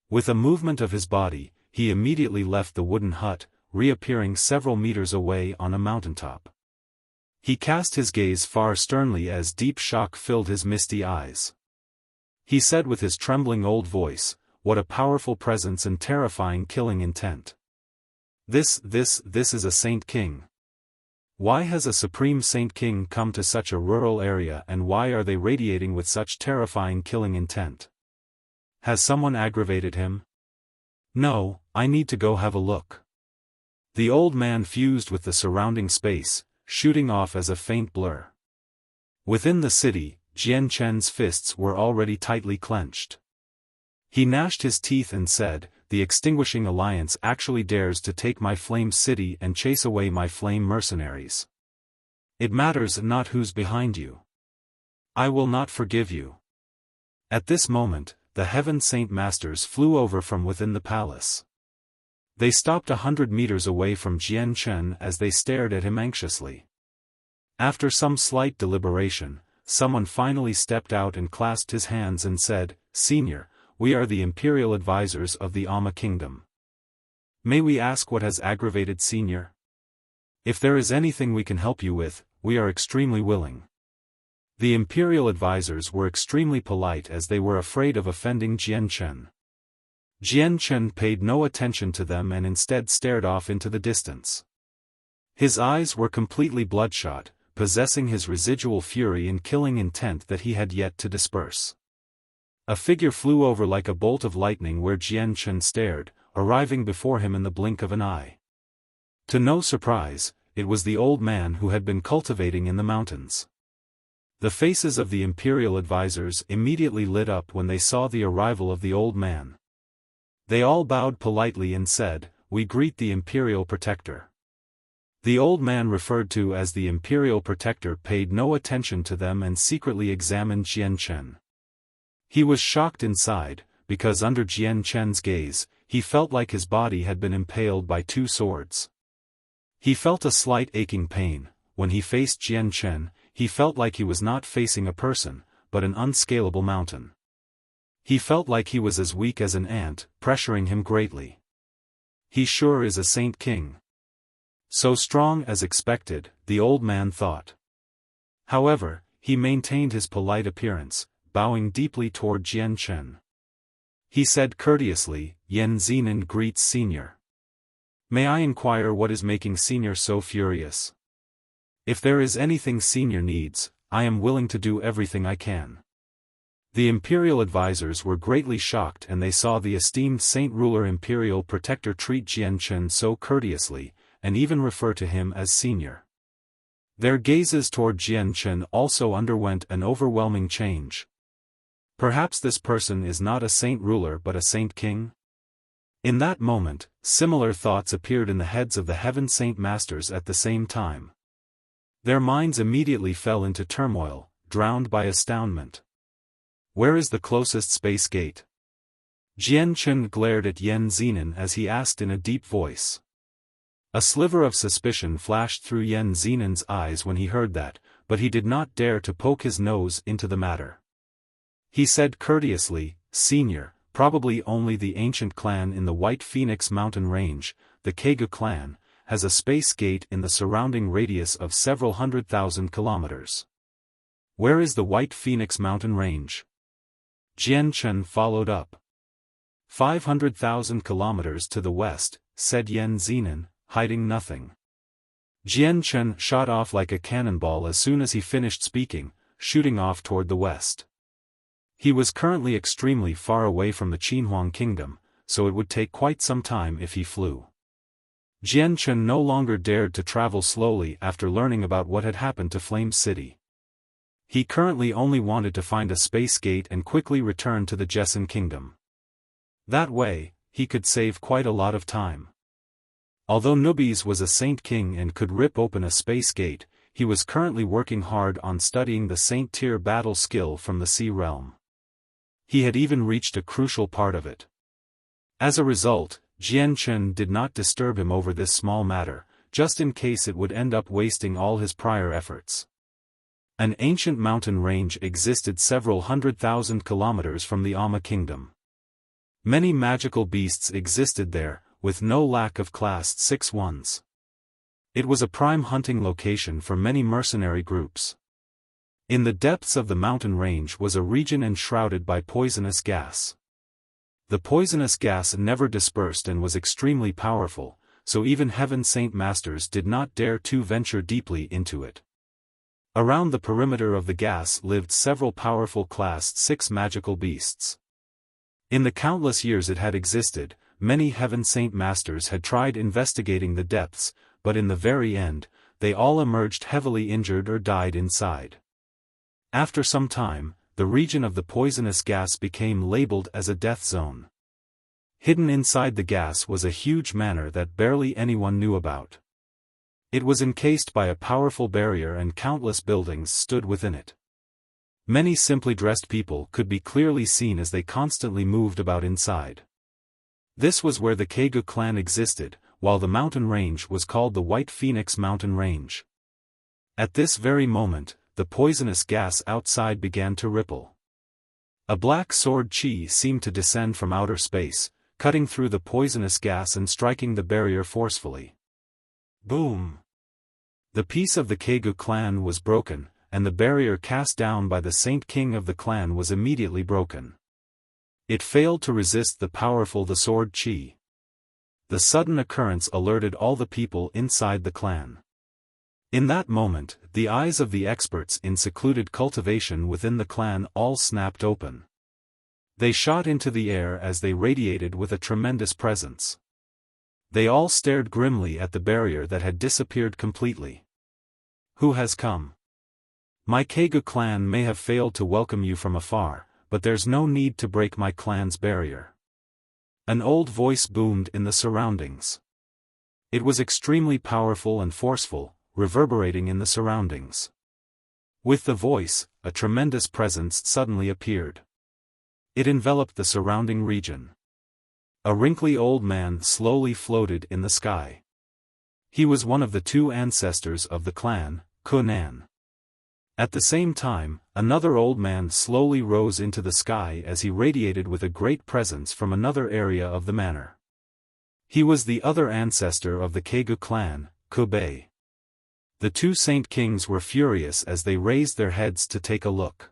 With a movement of his body, he immediately left the wooden hut, reappearing several meters away on a mountaintop. He cast his gaze far sternly as deep shock filled his misty eyes. He said with his trembling old voice, "What a powerful presence and terrifying killing intent. This is a saint king. Why has a supreme saint king come to such a rural area, and why are they radiating with such terrifying killing intent? Has someone aggravated him? No, I need to go have a look." The old man fused with the surrounding space, shooting off as a faint blur. Within the city, Jianchen's fists were already tightly clenched. He gnashed his teeth and said, "The Extinguishing Alliance actually dares to take my flame city and chase away my flame mercenaries. It matters not who's behind you. I will not forgive you." At this moment, the Heaven Saint Masters flew over from within the palace. They stopped 100 meters away from Jianchen as they stared at him anxiously. After some slight deliberation, someone finally stepped out and clasped his hands and said, "Senior, we are the imperial advisors of the Amma Kingdom. May we ask what has aggravated Senior? If there is anything we can help you with, we are extremely willing." The imperial advisors were extremely polite as they were afraid of offending Jianchen. Jianchen paid no attention to them and instead stared off into the distance. His eyes were completely bloodshot, possessing his residual fury and killing intent that he had yet to disperse. A figure flew over like a bolt of lightning where Jianchen stared, arriving before him in the blink of an eye. To no surprise, it was the old man who had been cultivating in the mountains. The faces of the imperial advisors immediately lit up when they saw the arrival of the old man. They all bowed politely and said, "We greet the imperial protector." The old man referred to as the imperial protector paid no attention to them and secretly examined Jianchen. He was shocked inside, because under Jianchen's gaze, he felt like his body had been impaled by two swords. He felt a slight aching pain. When he faced Jianchen, he felt like he was not facing a person, but an unscalable mountain. He felt like he was as weak as an ant, pressuring him greatly. He sure is a saint king. So strong as expected, the old man thought. However, he maintained his polite appearance, bowing deeply toward Jianchen. He said courteously, "Yen Zenin greets Senior. May I inquire what is making Senior so furious? If there is anything Senior needs, I am willing to do everything I can." The imperial advisors were greatly shocked and they saw the esteemed saint ruler imperial protector treat Jianchen so courteously, and even refer to him as Senior. Their gazes toward Jianchen also underwent an overwhelming change. Perhaps this person is not a saint ruler but a saint king? In that moment, similar thoughts appeared in the heads of the Heaven Saint Masters at the same time. Their minds immediately fell into turmoil, drowned by astoundment. Where is the closest space gate? Jian Chun glared at Yen Zinan as he asked in a deep voice. A sliver of suspicion flashed through Yen Zinan's eyes when he heard that, but he did not dare to poke his nose into the matter. He said courteously, "Senior, probably only the ancient clan in the White Phoenix mountain range, the Kegu clan, has a space gate in the surrounding radius of several 100,000 kilometers. Where is the White Phoenix mountain range?" Jian Chun followed up. 500,000 kilometers to the west, said Yen Zinan, hiding nothing. Jian Chun shot off like a cannonball as soon as he finished speaking, shooting off toward the west. He was currently extremely far away from the Qinhuang kingdom, so it would take quite some time if he flew. Jian Chun no longer dared to travel slowly after learning about what had happened to Flame City. He currently only wanted to find a space gate and quickly return to the Jessen kingdom. That way, he could save quite a lot of time. Although Nubis was a saint king and could rip open a space gate, he was currently working hard on studying the saint tier battle skill from the sea realm. He had even reached a crucial part of it. As a result, Jian Chun did not disturb him over this small matter, just in case it would end up wasting all his prior efforts. An ancient mountain range existed several 100,000 kilometers from the Amma kingdom. Many magical beasts existed there, with no lack of Class 6 ones. It was a prime hunting location for many mercenary groups. In the depths of the mountain range was a region enshrouded by poisonous gas. The poisonous gas never dispersed and was extremely powerful, so even Heaven Saint Masters did not dare to venture deeply into it. Around the perimeter of the gas lived several powerful Class 6 magical beasts. In the countless years it had existed, many Heaven Saint Masters had tried investigating the depths, but in the very end, they all emerged heavily injured or died inside. After some time, the region of the poisonous gas became labeled as a death zone. Hidden inside the gas was a huge manor that barely anyone knew about. It was encased by a powerful barrier and countless buildings stood within it. Many simply dressed people could be clearly seen as they constantly moved about inside. This was where the Kegu clan existed, while the mountain range was called the White Phoenix Mountain Range. At this very moment, the poisonous gas outside began to ripple. A black sword chi seemed to descend from outer space, cutting through the poisonous gas and striking the barrier forcefully. Boom! The peace of the Kegu clan was broken, and the barrier cast down by the Saint King of the clan was immediately broken. It failed to resist the powerful the sword chi. The sudden occurrence alerted all the people inside the clan. In that moment, the eyes of the experts in secluded cultivation within the clan all snapped open. They shot into the air as they radiated with a tremendous presence. They all stared grimly at the barrier that had disappeared completely. Who has come? My Kegu clan may have failed to welcome you from afar, but there's no need to break my clan's barrier. An old voice boomed in the surroundings. It was extremely powerful and forceful, reverberating in the surroundings. With the voice, a tremendous presence suddenly appeared. It enveloped the surrounding region. A wrinkly old man slowly floated in the sky. He was one of the two ancestors of the clan, Kunan. At the same time, another old man slowly rose into the sky as he radiated with a great presence from another area of the manor. He was the other ancestor of the Kegu clan, Kubei. The two saint kings were furious as they raised their heads to take a look.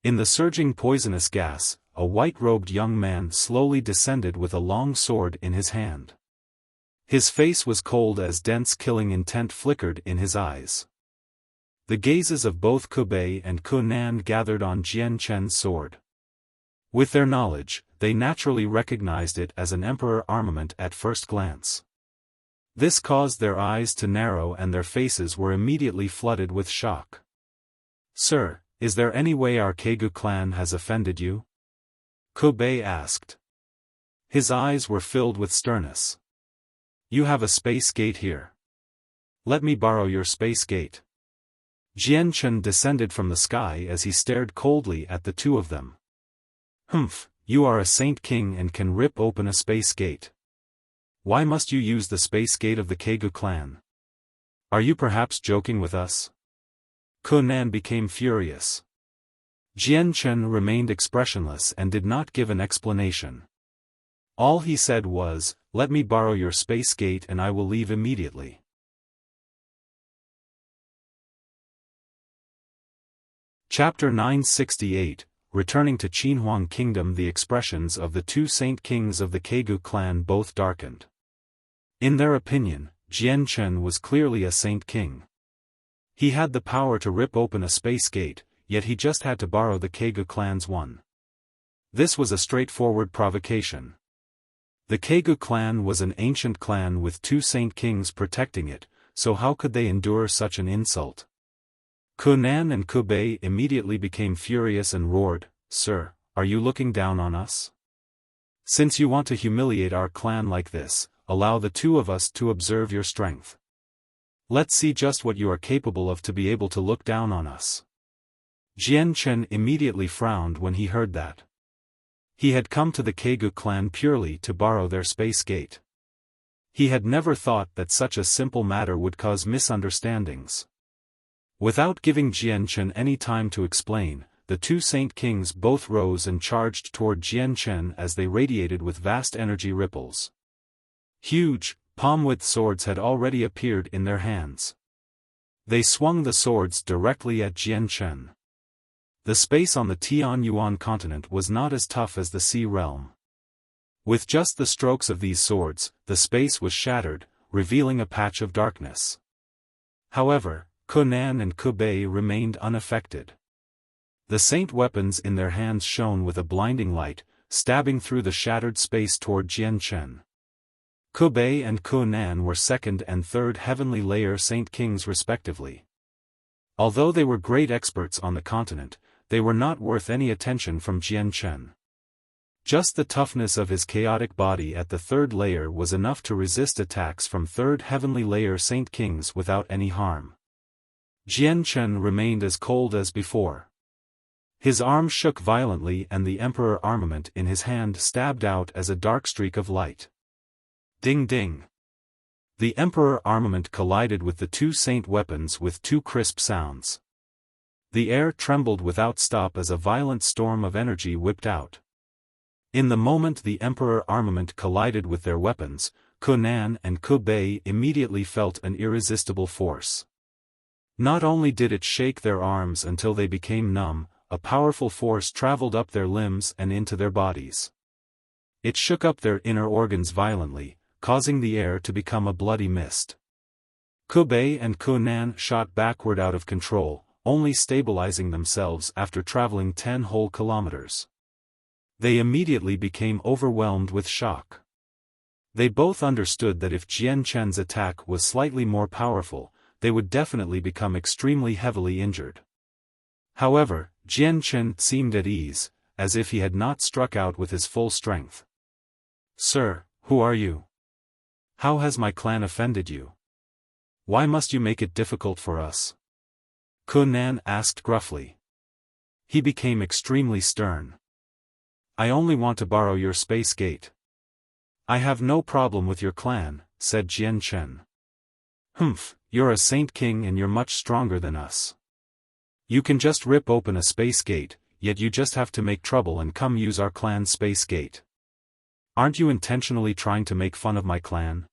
In the surging poisonous gas, a white-robed young man slowly descended with a long sword in his hand. His face was cold as dense killing intent flickered in his eyes. The gazes of both Kubei and Kunan gathered on Jian Chen's sword. With their knowledge, they naturally recognized it as an emperor armament at first glance. This caused their eyes to narrow and their faces were immediately flooded with shock. "Sir, is there any way our Kegu clan has offended you?" Kubei asked. His eyes were filled with sternness. You have a space gate here. Let me borrow your space gate. Jian Chen descended from the sky as he stared coldly at the two of them. Humph, you are a Saint King and can rip open a space gate. Why must you use the space gate of the Kegu clan? Are you perhaps joking with us? Conan became furious. Jian Chen remained expressionless and did not give an explanation. All he said was, "Let me borrow your space gate and I will leave immediately." Chapter 968, Returning to Qinhuang Kingdom. The expressions of the two Saint Kings of the Kegu clan both darkened. In their opinion, Jian Chen was clearly a Saint King. He had the power to rip open a space gate, yet he just had to borrow the Kegu clan's one. This was a straightforward provocation. The Kegu clan was an ancient clan with two Saint Kings protecting it, so how could they endure such an insult? Conan and Kubei immediately became furious and roared, "Sir, are you looking down on us? Since you want to humiliate our clan like this, allow the two of us to observe your strength. Let's see just what you are capable of to be able to look down on us." Jian Chen immediately frowned when he heard that. He had come to the Kegu clan purely to borrow their space gate. He had never thought that such a simple matter would cause misunderstandings. Without giving Jian Chen any time to explain, the two Saint Kings both rose and charged toward Jian Chen as they radiated with vast energy ripples. Huge, palm-width swords had already appeared in their hands. They swung the swords directly at Jian Chen. The space on the Tianyuan continent was not as tough as the Sea realm. With just the strokes of these swords, the space was shattered, revealing a patch of darkness. However, Conan and Kubei remained unaffected. The saint weapons in their hands shone with a blinding light, stabbing through the shattered space toward Jian Chen. Kubei and Conan were second and third heavenly layer Saint Kings respectively. Although they were great experts on the continent, they were not worth any attention from Jian Chen. Just the toughness of his chaotic body at the third layer was enough to resist attacks from third heavenly layer Saint Kings without any harm. Jian Chen remained as cold as before. His arm shook violently and the Emperor armament in his hand stabbed out as a dark streak of light. Ding ding! The Emperor armament collided with the two saint weapons with two crisp sounds. The air trembled without stop as a violent storm of energy whipped out. In the moment the Emperor armament collided with their weapons, Conan and Kubei immediately felt an irresistible force. Not only did it shake their arms until they became numb, a powerful force traveled up their limbs and into their bodies. It shook up their inner organs violently, causing the air to become a bloody mist. Kubei and Conan shot backward out of control, only stabilizing themselves after traveling 10 whole kilometers. They immediately became overwhelmed with shock. They both understood that if Jian Chen's attack was slightly more powerful, they would definitely become extremely heavily injured. However, Jian Chen seemed at ease, as if he had not struck out with his full strength. "Sir, who are you? How has my clan offended you? Why must you make it difficult for us?" Conan asked gruffly. He became extremely stern. "I only want to borrow your space gate." "I have no problem with your clan," said Jian Chen. "Humph, you're a Saint King and you're much stronger than us. You can just rip open a space gate, yet you just have to make trouble and come use our clan's space gate. Aren't you intentionally trying to make fun of my clan?"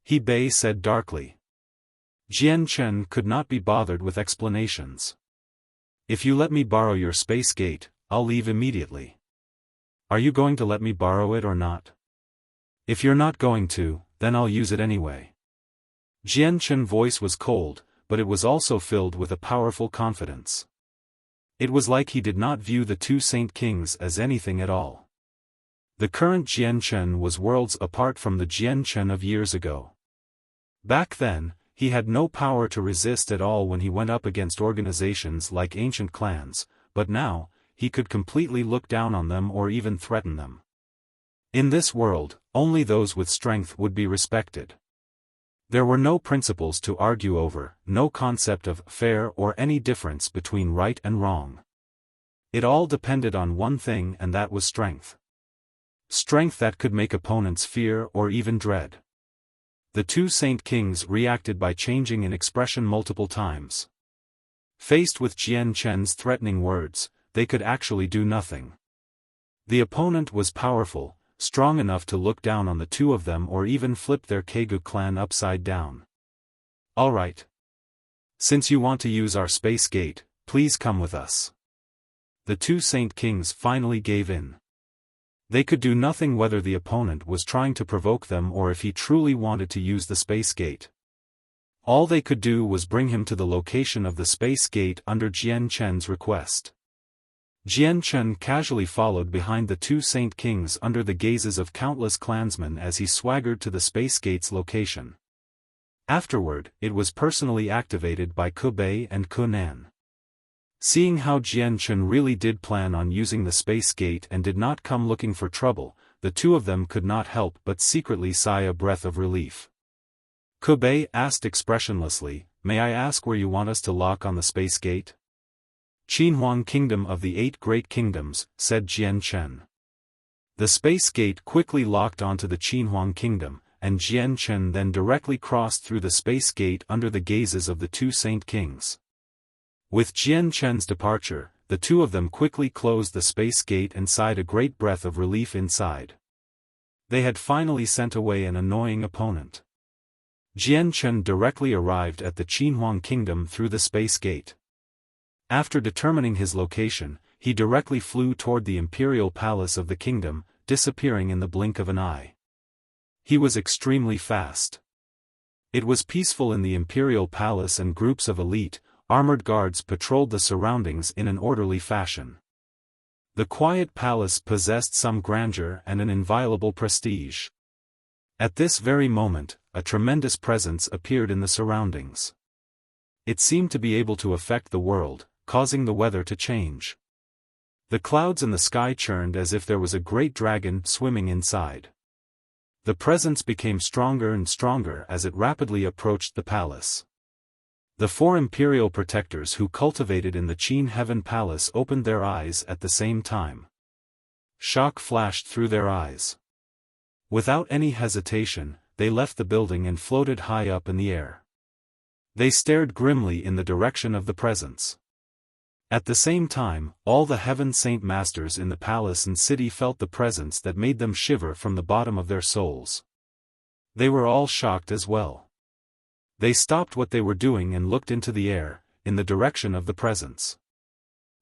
He Bei said darkly. Jian Chen could not be bothered with explanations. "If you let me borrow your space gate, I'll leave immediately. Are you going to let me borrow it or not? If you're not going to, then I'll use it anyway." Jian Chen's voice was cold, but it was also filled with a powerful confidence. It was like he did not view the two Saint Kings as anything at all. The current Jian Chen was worlds apart from the Jian Chen of years ago. Back then, he had no power to resist at all when he went up against organizations like ancient clans, but now, he could completely look down on them or even threaten them. In this world, only those with strength would be respected. There were no principles to argue over, no concept of fair or any difference between right and wrong. It all depended on one thing, and that was strength. Strength that could make opponents fear or even dread. The two Saint Kings reacted by changing in expression multiple times. Faced with Jian Chen's threatening words, they could actually do nothing. The opponent was powerful, strong enough to look down on the two of them or even flip their Kegu clan upside down. All right. Since you want to use our space gate, please come with us. The two Saint Kings finally gave in. They could do nothing whether the opponent was trying to provoke them or if he truly wanted to use the space gate. All they could do was bring him to the location of the space gate under Jian Chen's request. Jian Chen casually followed behind the two Saint Kings under the gazes of countless clansmen as he swaggered to the space gate's location. Afterward, it was personally activated by Ke Bei and Ke Nan. Seeing how Jian Chen really did plan on using the space gate and did not come looking for trouble, the two of them could not help but secretly sigh a breath of relief. Ke Bei asked expressionlessly, "May I ask where you want us to lock on the space gate?" "Qinhuang Kingdom of the Eight Great Kingdoms," said Jian Chen. The space gate quickly locked onto the Qinhuang Kingdom, and Jian Chen then directly crossed through the space gate under the gazes of the two Saint Kings. With Jian Chen's departure, the two of them quickly closed the space gate and sighed a great breath of relief inside. They had finally sent away an annoying opponent. Jian Chen directly arrived at the Qinhuang Kingdom through the space gate. After determining his location, he directly flew toward the imperial palace of the kingdom, disappearing in the blink of an eye. He was extremely fast. It was peaceful in the imperial palace and groups of elite, armored guards patrolled the surroundings in an orderly fashion. The quiet palace possessed some grandeur and an inviolable prestige. At this very moment, a tremendous presence appeared in the surroundings. It seemed to be able to affect the world, causing the weather to change. The clouds in the sky churned as if there was a great dragon swimming inside. The presence became stronger and stronger as it rapidly approached the palace. The four imperial protectors who cultivated in the Qin Heaven Palace opened their eyes at the same time. Shock flashed through their eyes. Without any hesitation, they left the building and floated high up in the air. They stared grimly in the direction of the presence. At the same time, all the Heaven Saint Masters in the palace and city felt the presence that made them shiver from the bottom of their souls. They were all shocked as well. They stopped what they were doing and looked into the air, in the direction of the presence.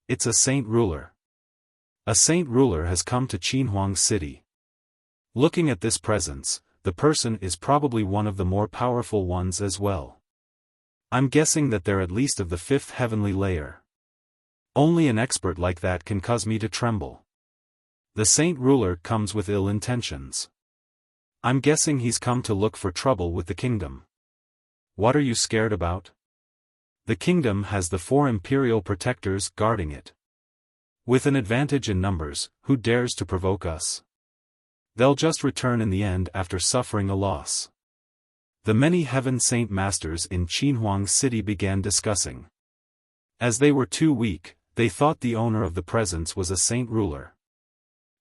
It's a saint ruler. A saint ruler has come to Qinhuang City. Looking at this presence, the person is probably one of the more powerful ones as well. I'm guessing that they're at least of the fifth heavenly layer. Only an expert like that can cause me to tremble. The saint ruler comes with ill intentions. I'm guessing he's come to look for trouble with the kingdom. What are you scared about? The kingdom has the four imperial protectors guarding it. With an advantage in numbers, who dares to provoke us? They'll just return in the end after suffering a loss. The many Heaven Saint Masters in Qinhuang City began discussing. As they were too weak, they thought the owner of the presence was a saint ruler.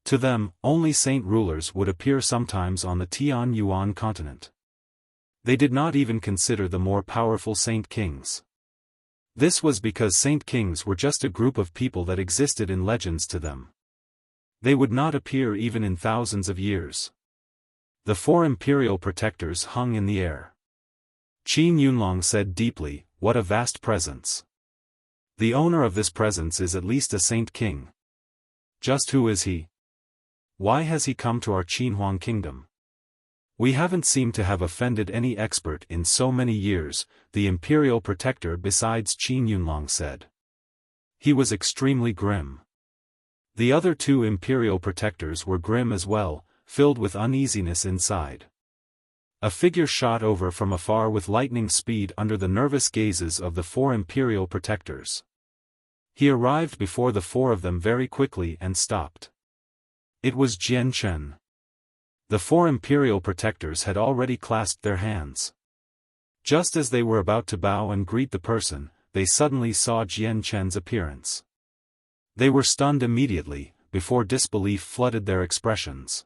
To them, only saint rulers would appear sometimes on the Tian Yuan continent. They did not even consider the more powerful Saint Kings. This was because Saint Kings were just a group of people that existed in legends to them. They would not appear even in thousands of years. The four imperial protectors hung in the air. Qin Yunlong said deeply, "What a vast presence. The owner of this presence is at least a Saint King. Just who is he? Why has he come to our Qinhuang Kingdom? We haven't seemed to have offended any expert in so many years," the imperial protector besides Qin Yunlong said. He was extremely grim. The other two imperial protectors were grim as well, filled with uneasiness inside. A figure shot over from afar with lightning speed under the nervous gazes of the four imperial protectors. He arrived before the four of them very quickly and stopped. It was Jian Chen. The four imperial protectors had already clasped their hands. Just as they were about to bow and greet the person, they suddenly saw Jian Chen's appearance. They were stunned immediately, before disbelief flooded their expressions.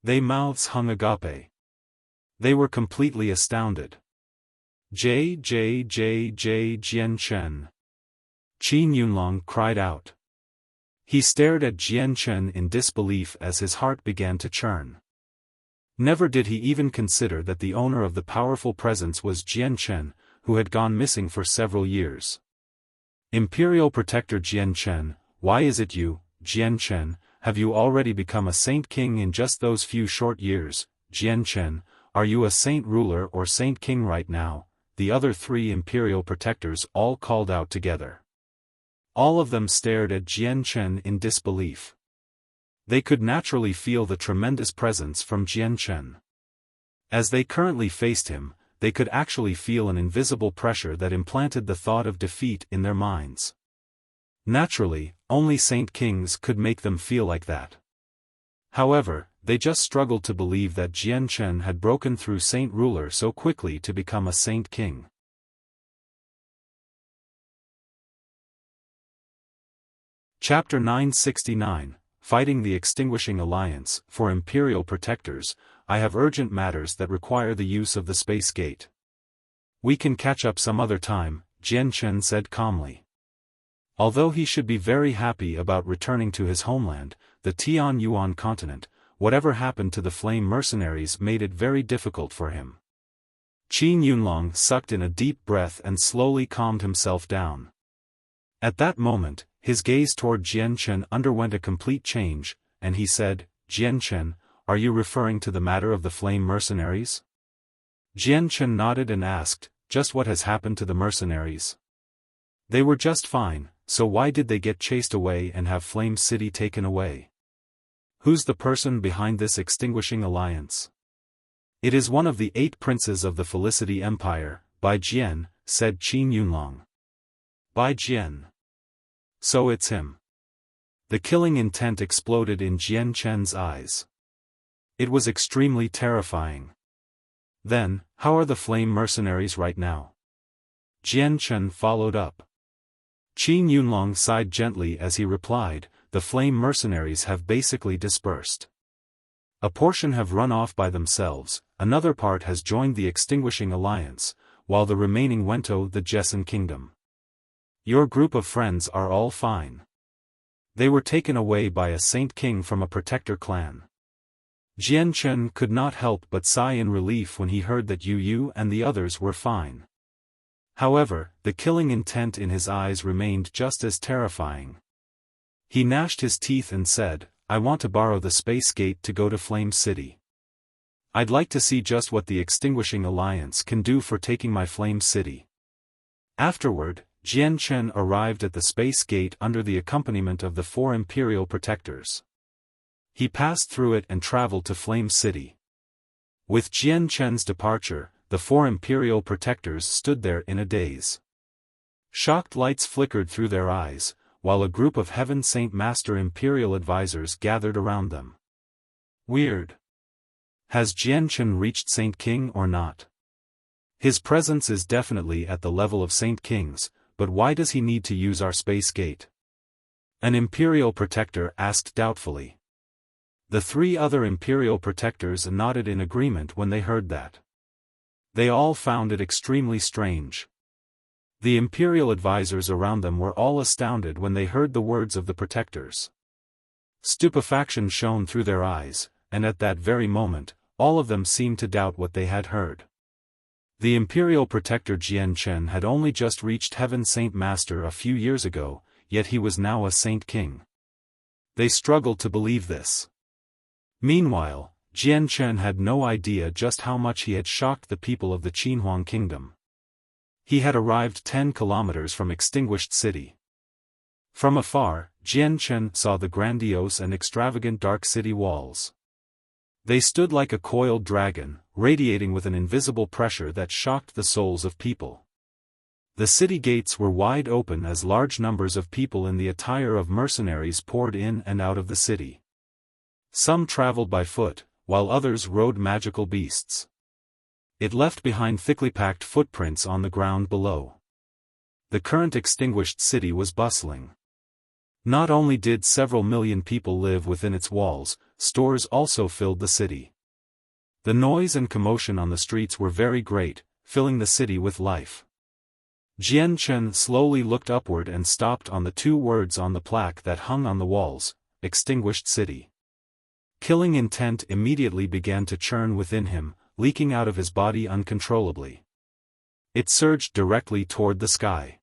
Their mouths hung agape. They were completely astounded. Jian Chen! Qin Yunlong cried out. He stared at Jian Chen in disbelief as his heart began to churn. Never did he even consider that the owner of the powerful presence was Jian Chen, who had gone missing for several years. Imperial Protector Jian Chen, why is it you, Jian Chen, have you already become a saint king in just those few short years? Jian Chen, are you a saint ruler or saint king right now? The other three imperial protectors all called out together. All of them stared at Jian Chen in disbelief. They could naturally feel the tremendous presence from Jian Chen. As they currently faced him, they could actually feel an invisible pressure that implanted the thought of defeat in their minds. Naturally, only saint kings could make them feel like that. However, they just struggled to believe that Jian Chen had broken through saint ruler so quickly to become a saint king. Chapter 969, Fighting the Extinguishing Alliance. For Imperial Protectors, I have urgent matters that require the use of the Space Gate. We can catch up some other time, Jian Chen said calmly. Although he should be very happy about returning to his homeland, the Tian Yuan continent, whatever happened to the flame mercenaries made it very difficult for him. Qin Yunlong sucked in a deep breath and slowly calmed himself down. At that moment, his gaze toward Jian Chen underwent a complete change, and he said, Jian Chen, are you referring to the matter of the flame mercenaries? Jian Chen nodded and asked, just what has happened to the mercenaries? They were just fine, so why did they get chased away and have Flame City taken away? Who's the person behind this extinguishing alliance? It is one of the 8 princes of the Felicity Empire, Bai Jian, said Qin Yunlong. Bai Jian. So it's him. The killing intent exploded in Jian Chen's eyes. It was extremely terrifying. Then, how are the flame mercenaries right now? Jian Chen followed up. Qin Yunlong sighed gently as he replied, the flame mercenaries have basically dispersed. A portion have run off by themselves, another part has joined the extinguishing alliance, while the remaining went to the Jessen kingdom. Your group of friends are all fine. They were taken away by a saint king from a protector clan. Jian Chen could not help but sigh in relief when he heard that Yu and the others were fine. However, the killing intent in his eyes remained just as terrifying. He gnashed his teeth and said, I want to borrow the Space Gate to go to Flame City. I'd like to see just what the Extinguishing Alliance can do for taking my Flame City. Afterward, Jian Chen arrived at the Space Gate under the accompaniment of the 4 Imperial Protectors. He passed through it and traveled to Flame City. With Jian Chen's departure, the 4 Imperial Protectors stood there in a daze. Shocked lights flickered through their eyes, while a group of Heaven Saint Master Imperial advisors gathered around them. Weird. Has Jian Chen reached Saint King or not? His presence is definitely at the level of Saint Kings, but why does he need to use our Space Gate? An Imperial Protector asked doubtfully. The 3 other Imperial Protectors nodded in agreement when they heard that. They all found it extremely strange. The Imperial advisors around them were all astounded when they heard the words of the Protectors. Stupefaction shone through their eyes, and at that very moment, all of them seemed to doubt what they had heard. The Imperial Protector Jian Chen had only just reached Heaven Saint Master a few years ago, yet he was now a Saint King. They struggled to believe this. Meanwhile, Jian Chen had no idea just how much he had shocked the people of the Qinhuang Kingdom. He had arrived 10 kilometers from Extinguished City. From afar, Jian Chen saw the grandiose and extravagant dark city walls. They stood like a coiled dragon, radiating with an invisible pressure that shocked the souls of people. The city gates were wide open as large numbers of people in the attire of mercenaries poured in and out of the city. Some traveled by foot, while others rode magical beasts. It left behind thickly packed footprints on the ground below. The current extinguished city was bustling. Not only did several million people live within its walls, stores also filled the city. The noise and commotion on the streets were very great, filling the city with life. Jian Chen slowly looked upward and stopped on the 2 words on the plaque that hung on the walls, "Extinguished City." Killing intent immediately began to churn within him, leaking out of his body uncontrollably. It surged directly toward the sky.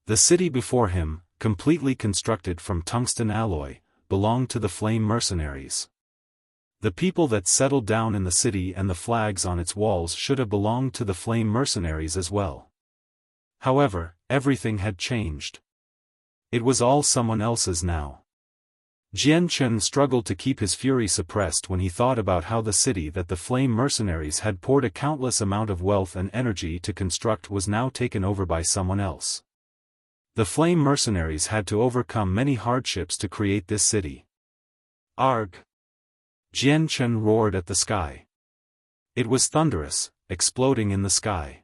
The city before him, completely constructed from tungsten alloy, belonged to the Flame Mercenaries. The people that settled down in the city and the flags on its walls should have belonged to the Flame Mercenaries as well. However, everything had changed. It was all someone else's now. Jian Chen struggled to keep his fury suppressed when he thought about how the city that the Flame Mercenaries had poured a countless amount of wealth and energy to construct was now taken over by someone else. The Flame Mercenaries had to overcome many hardships to create this city. Arg! Jian Chen roared at the sky. It was thunderous, exploding in the sky.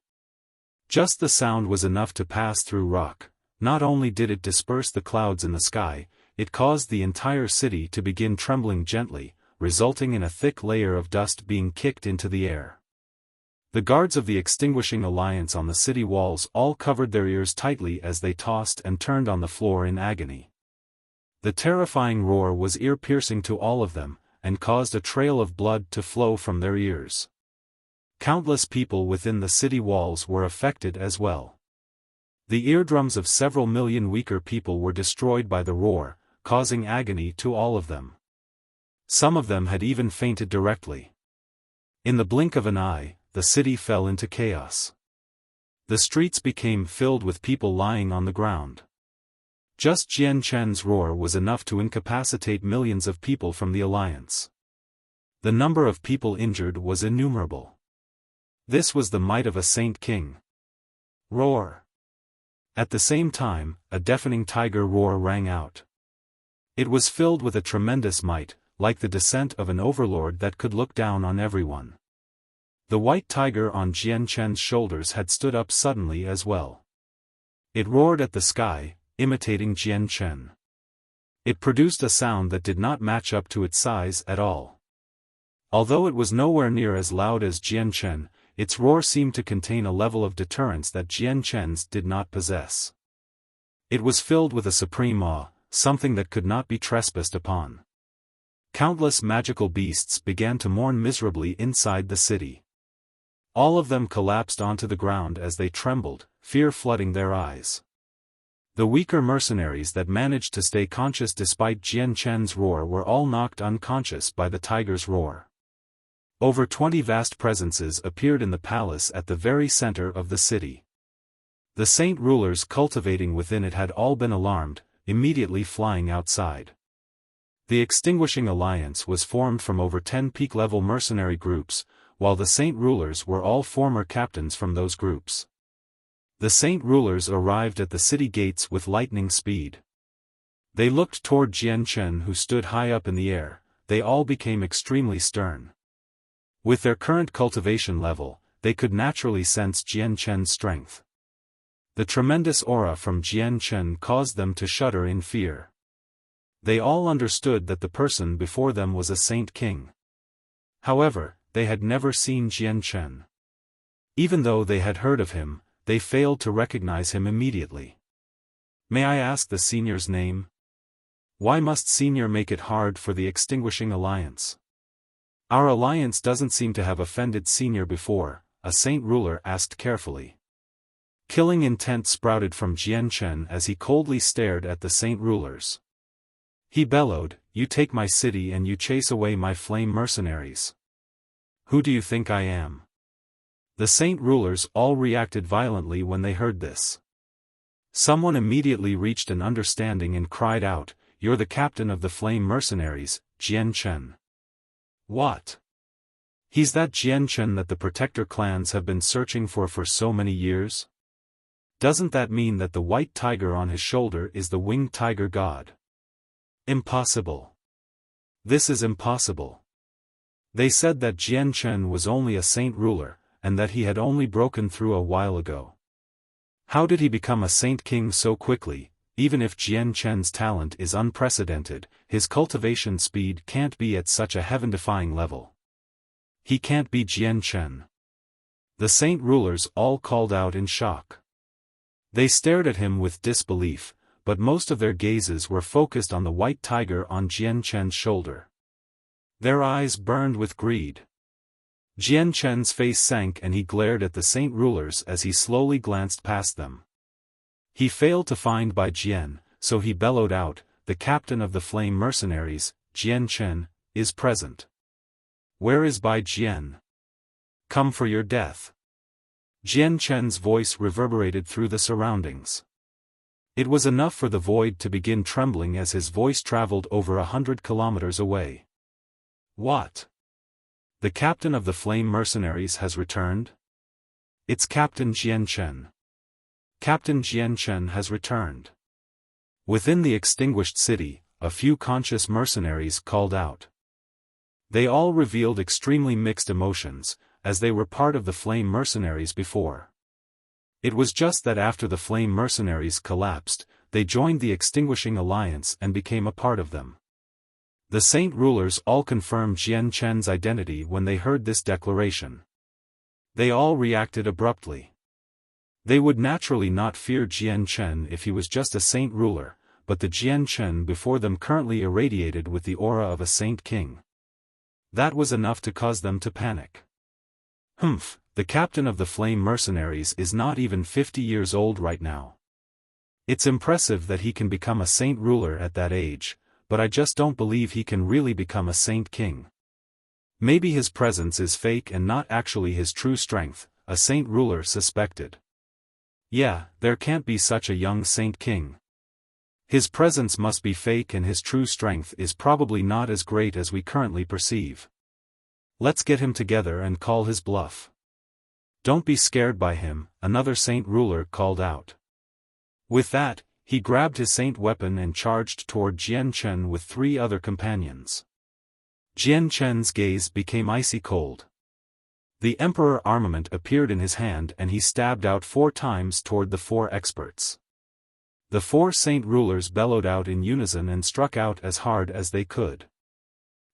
Just the sound was enough to pass through rock. Not only did it disperse the clouds in the sky, it caused the entire city to begin trembling gently, resulting in a thick layer of dust being kicked into the air. The guards of the Extinguishing Alliance on the city walls all covered their ears tightly as they tossed and turned on the floor in agony. The terrifying roar was ear-piercing to all of them, and caused a trail of blood to flow from their ears. Countless people within the city walls were affected as well. The eardrums of several million weaker people were destroyed by the roar, causing agony to all of them. Some of them had even fainted directly. In the blink of an eye, the city fell into chaos. The streets became filled with people lying on the ground. Just Jian Chen's roar was enough to incapacitate millions of people from the Alliance. The number of people injured was innumerable. This was the might of a Saint King. Roar! At the same time, a deafening tiger roar rang out. It was filled with a tremendous might, like the descent of an overlord that could look down on everyone. The white tiger on Jian Chen's shoulders had stood up suddenly as well. It roared at the sky, imitating Jian Chen. It produced a sound that did not match up to its size at all. Although it was nowhere near as loud as Jian Chen, its roar seemed to contain a level of deterrence that Jian Chen's did not possess. It was filled with a supreme awe, something that could not be trespassed upon. Countless magical beasts began to mourn miserably inside the city. All of them collapsed onto the ground as they trembled, fear flooding their eyes. The weaker mercenaries that managed to stay conscious despite Jian Chen's roar were all knocked unconscious by the tiger's roar. Over 20 vast presences appeared in the palace at the very center of the city. The saint rulers cultivating within it had all been alarmed, immediately flying outside. The Extinguishing Alliance was formed from over 10 peak-level mercenary groups, while the saint rulers were all former captains from those groups. The saint rulers arrived at the city gates with lightning speed. They looked toward Jian Chen who stood high up in the air. They all became extremely stern. With their current cultivation level, they could naturally sense Jian Chen's strength. The tremendous aura from Jian Chen caused them to shudder in fear. They all understood that the person before them was a Saint King. However, they had never seen Jian Chen. Even though they had heard of him, they failed to recognize him immediately. May I ask the senior's name? Why must senior make it hard for the Extinguishing Alliance? Our alliance doesn't seem to have offended senior before, a saint ruler asked carefully. Killing intent sprouted from Jian Chen as he coldly stared at the saint rulers. He bellowed, "You take my city and you chase away my flame mercenaries. Who do you think I am?" The saint rulers all reacted violently when they heard this. Someone immediately reached an understanding and cried out, "You're the captain of the flame mercenaries, Jian Chen." What? He's that Jian Chen that the Protector clans have been searching for so many years? Doesn't that mean that the white tiger on his shoulder is the winged tiger god? Impossible. This is impossible. They said that Jian Chen was only a saint ruler, and that he had only broken through a while ago. How did he become a saint king so quickly? Even if Jian Chen's talent is unprecedented, his cultivation speed can't be at such a heaven-defying level. He can't be Jian Chen. The saint rulers all called out in shock. They stared at him with disbelief, but most of their gazes were focused on the white tiger on Jian Chen's shoulder. Their eyes burned with greed. Jian Chen's face sank and he glared at the saint rulers as he slowly glanced past them. He failed to find Bai Jian, so he bellowed out, "The captain of the flame mercenaries, Jian Chen, is present. Where is Bai Jian? Come for your death." Jian Chen's voice reverberated through the surroundings. It was enough for the void to begin trembling as his voice traveled over 100 kilometers away. What? The captain of the flame mercenaries has returned? It's Captain Jian Chen. Captain Jian Chen has returned. Within the extinguished city, a few conscious mercenaries called out. They all revealed extremely mixed emotions, as they were part of the flame mercenaries before. It was just that after the flame mercenaries collapsed, they joined the extinguishing alliance and became a part of them. The saint rulers all confirmed Jian Chen's identity when they heard this declaration. They all reacted abruptly. They would naturally not fear Jian Chen if he was just a saint ruler, but the Jian Chen before them currently irradiated with the aura of a saint king. That was enough to cause them to panic. The captain of the flame mercenaries is not even 50 years old right now. It's impressive that he can become a saint ruler at that age, but I just don't believe he can really become a saint king. Maybe his presence is fake and not actually his true strength, a saint ruler suspected. Yeah, there can't be such a young saint king. His presence must be fake and his true strength is probably not as great as we currently perceive. Let's get him together and call his bluff. Don't be scared by him, another saint ruler called out. With that, he grabbed his saint weapon and charged toward Jian Chen with 3 other companions. Jian Chen's gaze became icy cold. The emperor armament appeared in his hand and he stabbed out 4 times toward the 4 experts. The 4 saint rulers bellowed out in unison and struck out as hard as they could.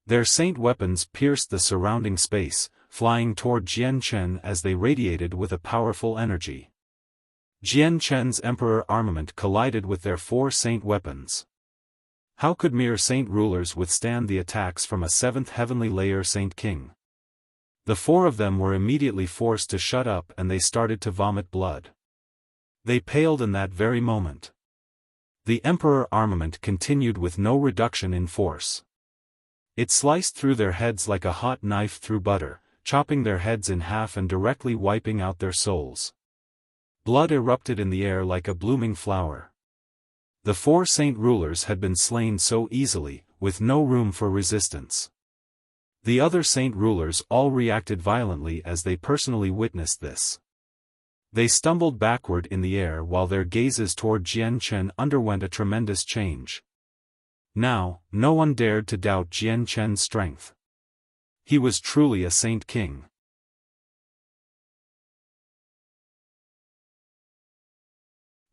Their saint weapons pierced the surrounding space, flying toward Jian Chen as they radiated with a powerful energy. Jian Chen's emperor armament collided with their 4 saint weapons. How could mere saint rulers withstand the attacks from a 7th heavenly layer saint king? The 4 of them were immediately forced to shut up and they started to vomit blood. They paled in that very moment. The emperor armament continued with no reduction in force. It sliced through their heads like a hot knife through butter, chopping their heads in half and directly wiping out their souls. Blood erupted in the air like a blooming flower. The 4 saint rulers had been slain so easily, with no room for resistance. The other saint rulers all reacted violently as they personally witnessed this. They stumbled backward in the air while their gazes toward Jian Chen underwent a tremendous change. Now, no one dared to doubt Jian Chen's strength. He was truly a saint king.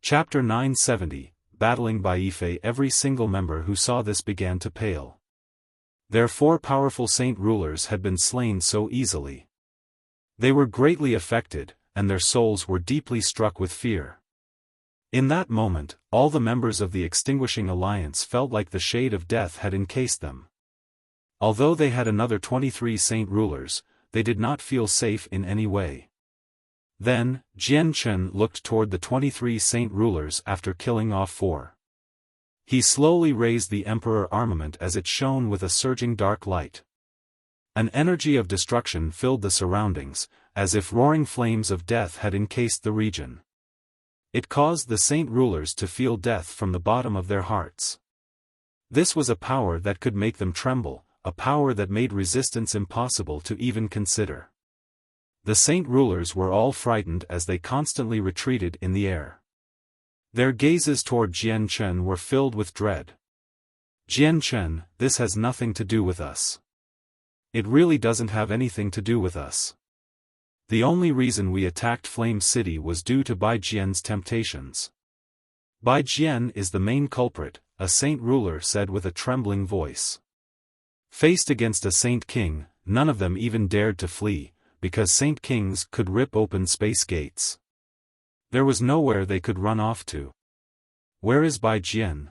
Chapter 970, Battling by Ife. Every single member who saw this began to pale. Their 4 powerful saint rulers had been slain so easily. They were greatly affected, and their souls were deeply struck with fear. In that moment, all the members of the extinguishing alliance felt like the shade of death had encased them. Although they had another 23 saint rulers, they did not feel safe in any way. Then, Jian Chen looked toward the 23 saint rulers after killing off 4. He slowly raised the emperor armament as it shone with a surging dark light. An energy of destruction filled the surroundings, as if roaring flames of death had encased the region. It caused the saint rulers to feel death from the bottom of their hearts. This was a power that could make them tremble, a power that made resistance impossible to even consider. The saint rulers were all frightened as they constantly retreated in the air. Their gazes toward Jian Chen were filled with dread. Jian Chen, this has nothing to do with us. It really doesn't have anything to do with us. The only reason we attacked Flame City was due to Bai Jian's temptations. Bai Jian is the main culprit, a saint ruler said with a trembling voice. Faced against a saint king, none of them even dared to flee, because saint kings could rip open space gates. There was nowhere they could run off to. Where is Bai Jian?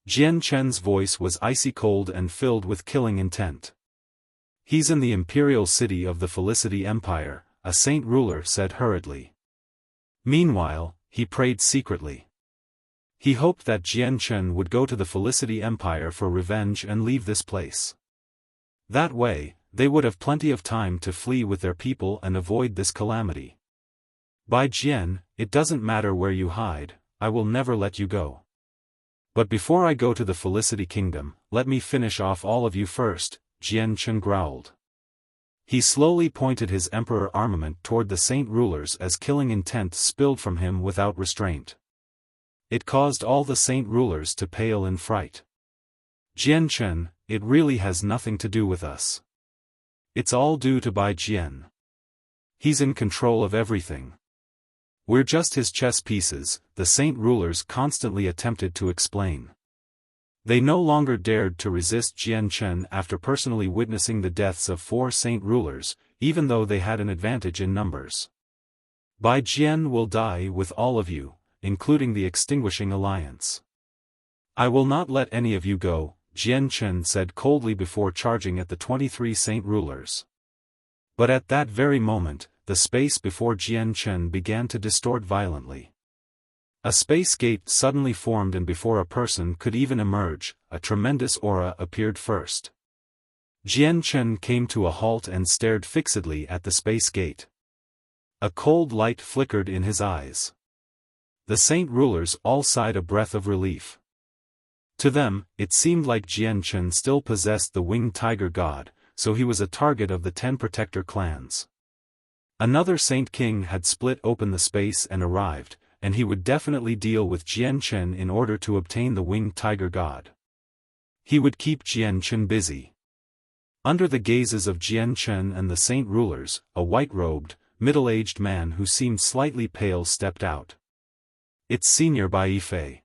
Jian Chen's voice was icy cold and filled with killing intent. He's in the imperial city of the Felicity Empire, a saint ruler said hurriedly. Meanwhile, he prayed secretly. He hoped that Jian Chen would go to the Felicity Empire for revenge and leave this place. That way, they would have plenty of time to flee with their people and avoid this calamity. Bai Jian, it doesn't matter where you hide, I will never let you go. But before I go to the Felicity Kingdom, let me finish off all of you first, Jian Chen growled. He slowly pointed his emperor armament toward the saint rulers as killing intent spilled from him without restraint. It caused all the saint rulers to pale in fright. Jian Chen, it really has nothing to do with us. It's all due to Bai Jian. He's in control of everything. We're just his chess pieces, the saint rulers constantly attempted to explain. They no longer dared to resist Jian Chen after personally witnessing the deaths of 4 saint rulers, even though they had an advantage in numbers. Bai Jian will die with all of you, including the Extinguishing Alliance. I will not let any of you go, Jian Chen said coldly before charging at the 23 saint rulers. But at that very moment, the space before Jian Chen began to distort violently. A space gate suddenly formed, and before a person could even emerge, a tremendous aura appeared first. Jian Chen came to a halt and stared fixedly at the space gate. A cold light flickered in his eyes. The saint rulers all sighed a breath of relief. To them, it seemed like Jian Chen still possessed the winged tiger god, so he was a target of the 10 protector clans. Another saint king had split open the space and arrived, and he would definitely deal with Jian Chen in order to obtain the winged tiger god. He would keep Jian Chen busy. Under the gazes of Jian Chen and the saint rulers, a white-robed, middle-aged man who seemed slightly pale stepped out. It's Senior Bai Yifei.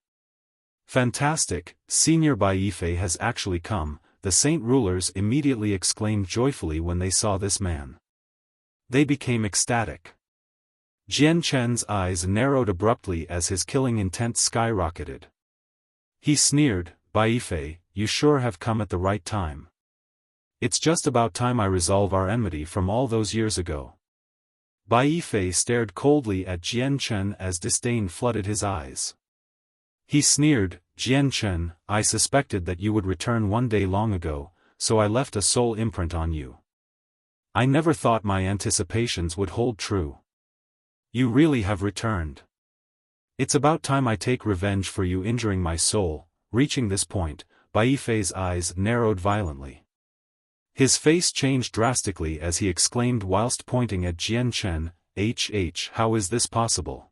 Fantastic, Senior Bai Yifei has actually come, the saint rulers immediately exclaimed joyfully when they saw this man. They became ecstatic. Jian Chen's eyes narrowed abruptly as his killing intent skyrocketed. He sneered, Bai Yifei, you sure have come at the right time. It's just about time I resolve our enmity from all those years ago. Bai Yifei stared coldly at Jian Chen as disdain flooded his eyes. He sneered, Jian Chen, I suspected that you would return one day long ago, so I left a soul imprint on you. I never thought my anticipations would hold true. You really have returned. It's about time I take revenge for you injuring my soul. Reaching this point, Bai Yifei's eyes narrowed violently. His face changed drastically as he exclaimed whilst pointing at Jian Chen, how is this possible?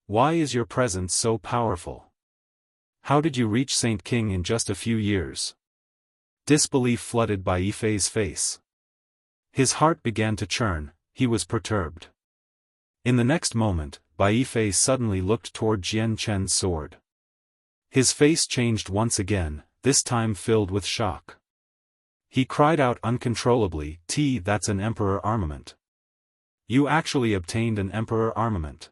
Why is your presence so powerful? How did you reach Saint King in just a few years? Disbelief flooded Bai Yifei's face. His heart began to churn, he was perturbed. In the next moment, Bai Yifei suddenly looked toward Jian Chen's sword. His face changed once again, this time filled with shock. He cried out uncontrollably, that's an emperor armament. You actually obtained an emperor armament.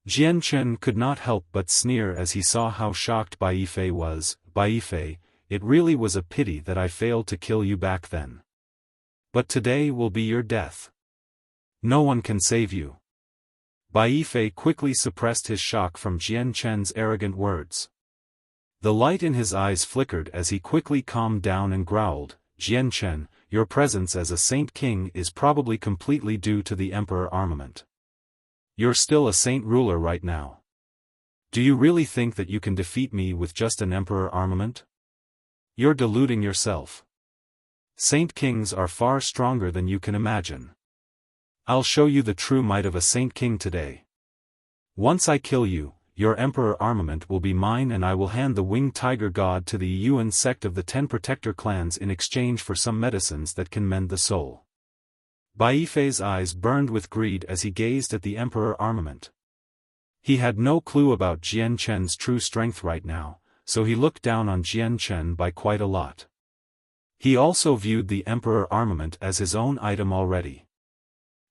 Jian Chen could not help but sneer as he saw how shocked Bai Yifei was. Bai Yifei, it really was a pity that I failed to kill you back then. But today will be your death. No one can save you. Bai Yifei quickly suppressed his shock from Jian Chen's arrogant words. The light in his eyes flickered as he quickly calmed down and growled, Jian Chen, your presence as a Saint King is probably completely due to the Emperor armament. You're still a Saint ruler right now. Do you really think that you can defeat me with just an Emperor armament? You're deluding yourself. Saint Kings are far stronger than you can imagine. I'll show you the true might of a Saint King today. Once I kill you, your Emperor armament will be mine, and I will hand the Winged Tiger God to the Yuan sect of the 10 Protector clans in exchange for some medicines that can mend the soul. Bai Yifei's eyes burned with greed as he gazed at the Emperor armament. He had no clue about Jian Chen's true strength right now, so he looked down on Jian Chen by quite a lot. He also viewed the Emperor armament as his own item already.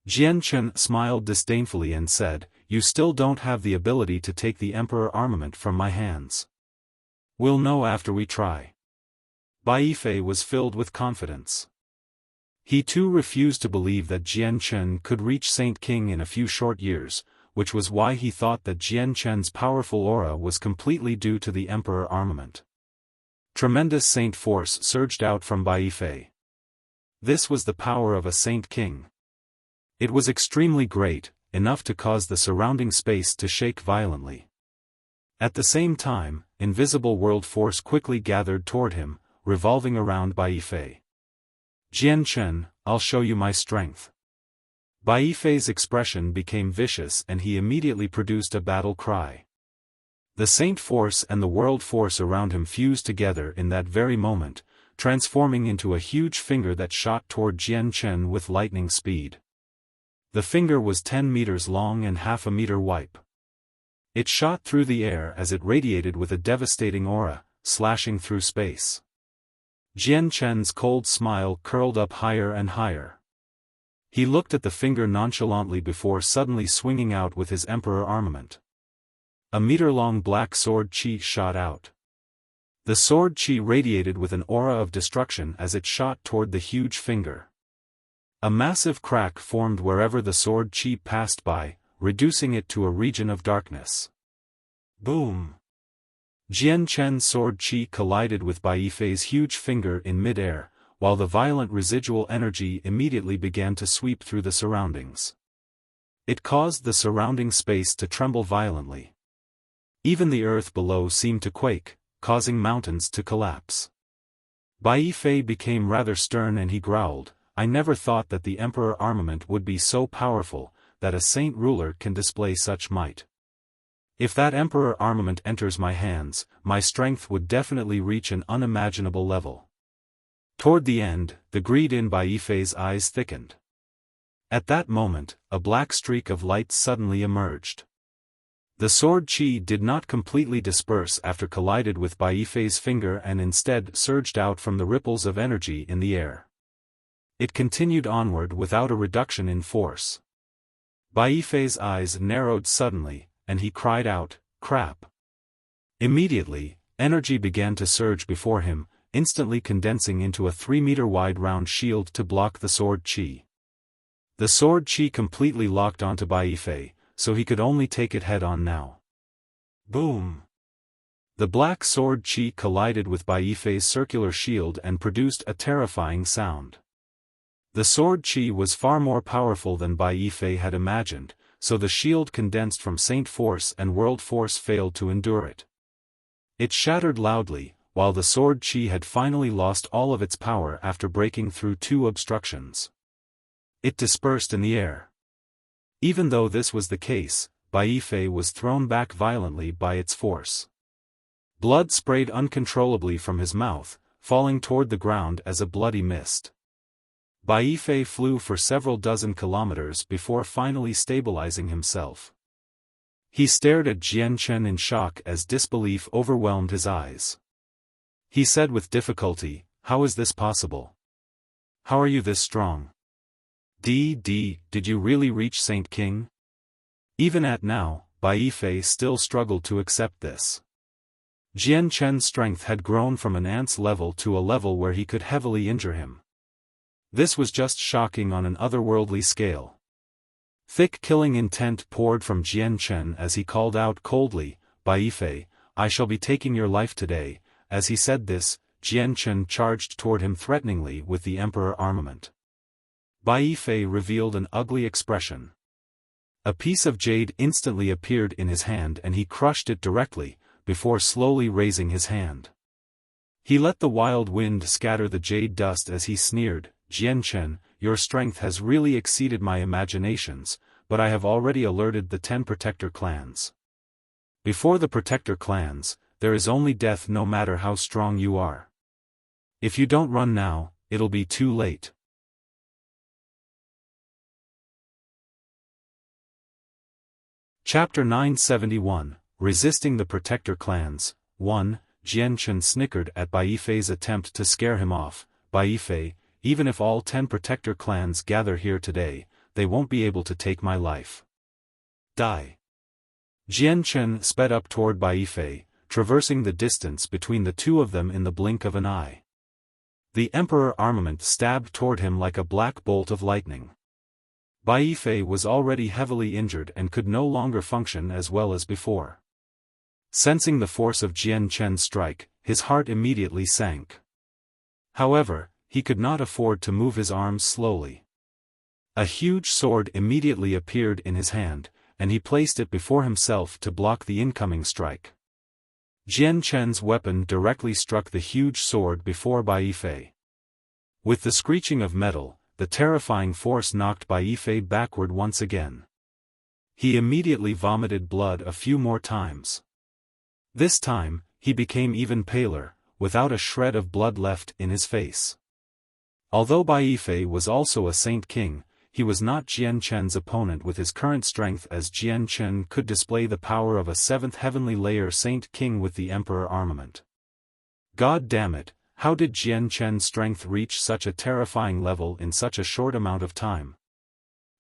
Jian Chen smiled disdainfully and said, "You still don't have the ability to take the Emperor armament from my hands. We'll know after we try." Bai Yifei was filled with confidence. He too refused to believe that Jian Chen could reach Saint King in a few short years, which was why he thought that Jian Chen's powerful aura was completely due to the Emperor armament. Tremendous saint force surged out from Bai Yifei. This was the power of a Saint King. It was extremely great, enough to cause the surrounding space to shake violently. At the same time, invisible world force quickly gathered toward him, revolving around Bai Yifei. "Jian Chen, I'll show you my strength." Bai Yifei's expression became vicious and he immediately produced a battle cry. The saint force and the world force around him fused together in that very moment, transforming into a huge finger that shot toward Jian Chen with lightning speed. The finger was 10 meters long and half a meter wide. It shot through the air as it radiated with a devastating aura, slashing through space. Jian Chen's cold smile curled up higher and higher. He looked at the finger nonchalantly before suddenly swinging out with his Emperor armament. A meter-long black sword chi shot out. The sword chi radiated with an aura of destruction as it shot toward the huge finger. A massive crack formed wherever the sword chi passed by, reducing it to a region of darkness. Boom! Jian Chen's sword chi collided with Bai Yifei's huge finger in mid-air, while the violent residual energy immediately began to sweep through the surroundings. It caused the surrounding space to tremble violently. Even the earth below seemed to quake, causing mountains to collapse. Bai Yifei became rather stern and he growled, "I never thought that the Emperor armament would be so powerful, that a saint ruler can display such might. If that Emperor armament enters my hands, my strength would definitely reach an unimaginable level." Toward the end, the greed in Bai Yifei's eyes thickened. At that moment, a black streak of light suddenly emerged. The sword chi did not completely disperse after collided with Bai Yifei's finger and instead surged out from the ripples of energy in the air. It continued onward without a reduction in force. Bai Yifei's eyes narrowed suddenly, and he cried out, "Crap!" Immediately, energy began to surge before him, instantly condensing into a 3-meter-wide round shield to block the sword chi. The sword chi completely locked onto Bai Yifei, so he could only take it head-on now. Boom! The black sword chi collided with Bai Yifei's circular shield and produced a terrifying sound. The sword chi was far more powerful than Bai Yifei had imagined, so the shield condensed from Saint Force and World Force failed to endure it. It shattered loudly, while the sword chi had finally lost all of its power after breaking through 2 obstructions. It dispersed in the air. Even though this was the case, Bai Yifei was thrown back violently by its force. Blood sprayed uncontrollably from his mouth, falling toward the ground as a bloody mist. Bai Yifei flew for several dozen kilometers before finally stabilizing himself. He stared at Jian Chen in shock as disbelief overwhelmed his eyes. He said with difficulty, "How is this possible? How are you this strong? Did you really reach Saint King?" Even at now, Bai Yifei still struggled to accept this. Jian Chen's strength had grown from an ant's level to a level where he could heavily injure him. This was just shocking on an otherworldly scale. Thick killing intent poured from Jian Chen as he called out coldly, "Bai Yifei, I shall be taking your life today." As he said this, Jian Chen charged toward him threateningly with the Emperor armament. Bai Yifei revealed an ugly expression. A piece of jade instantly appeared in his hand and he crushed it directly, before slowly raising his hand. He let the wild wind scatter the jade dust as he sneered, "Jian Chen, your strength has really exceeded my imaginations, but I have already alerted the 10 Protector clans. Before the protector clans, there is only death no matter how strong you are. If you don't run now, it'll be too late. Chapter 971, Resisting the Protector Clans. 1. Jian Chen snickered at Bai Yifei's attempt to scare him off. Bai Yifei, even if all 10 Protector clans gather here today, they won't be able to take my life. Die. Jian Chen sped up toward Bai Yifei, traversing the distance between the two of them in the blink of an eye. The Emperor armament stabbed toward him like a black bolt of lightning. Bai Yifei was already heavily injured and could no longer function as well as before. Sensing the force of Jian Chen's strike, his heart immediately sank. However, he could not afford to move his arms slowly. A huge sword immediately appeared in his hand, and he placed it before himself to block the incoming strike. Jian Chen's weapon directly struck the huge sword before Bai Yifei. With the screeching of metal, the terrifying force knocked Bai Yifei backward once again. He immediately vomited blood a few more times. This time, he became even paler, without a shred of blood left in his face. Although Bai Yifei was also a Saint King, he was not Jian Chen's opponent with his current strength, as Jian Chen could display the power of a 7th heavenly layer Saint King with the Emperor armament. God damn it, how did Jian Chen's strength reach such a terrifying level in such a short amount of time?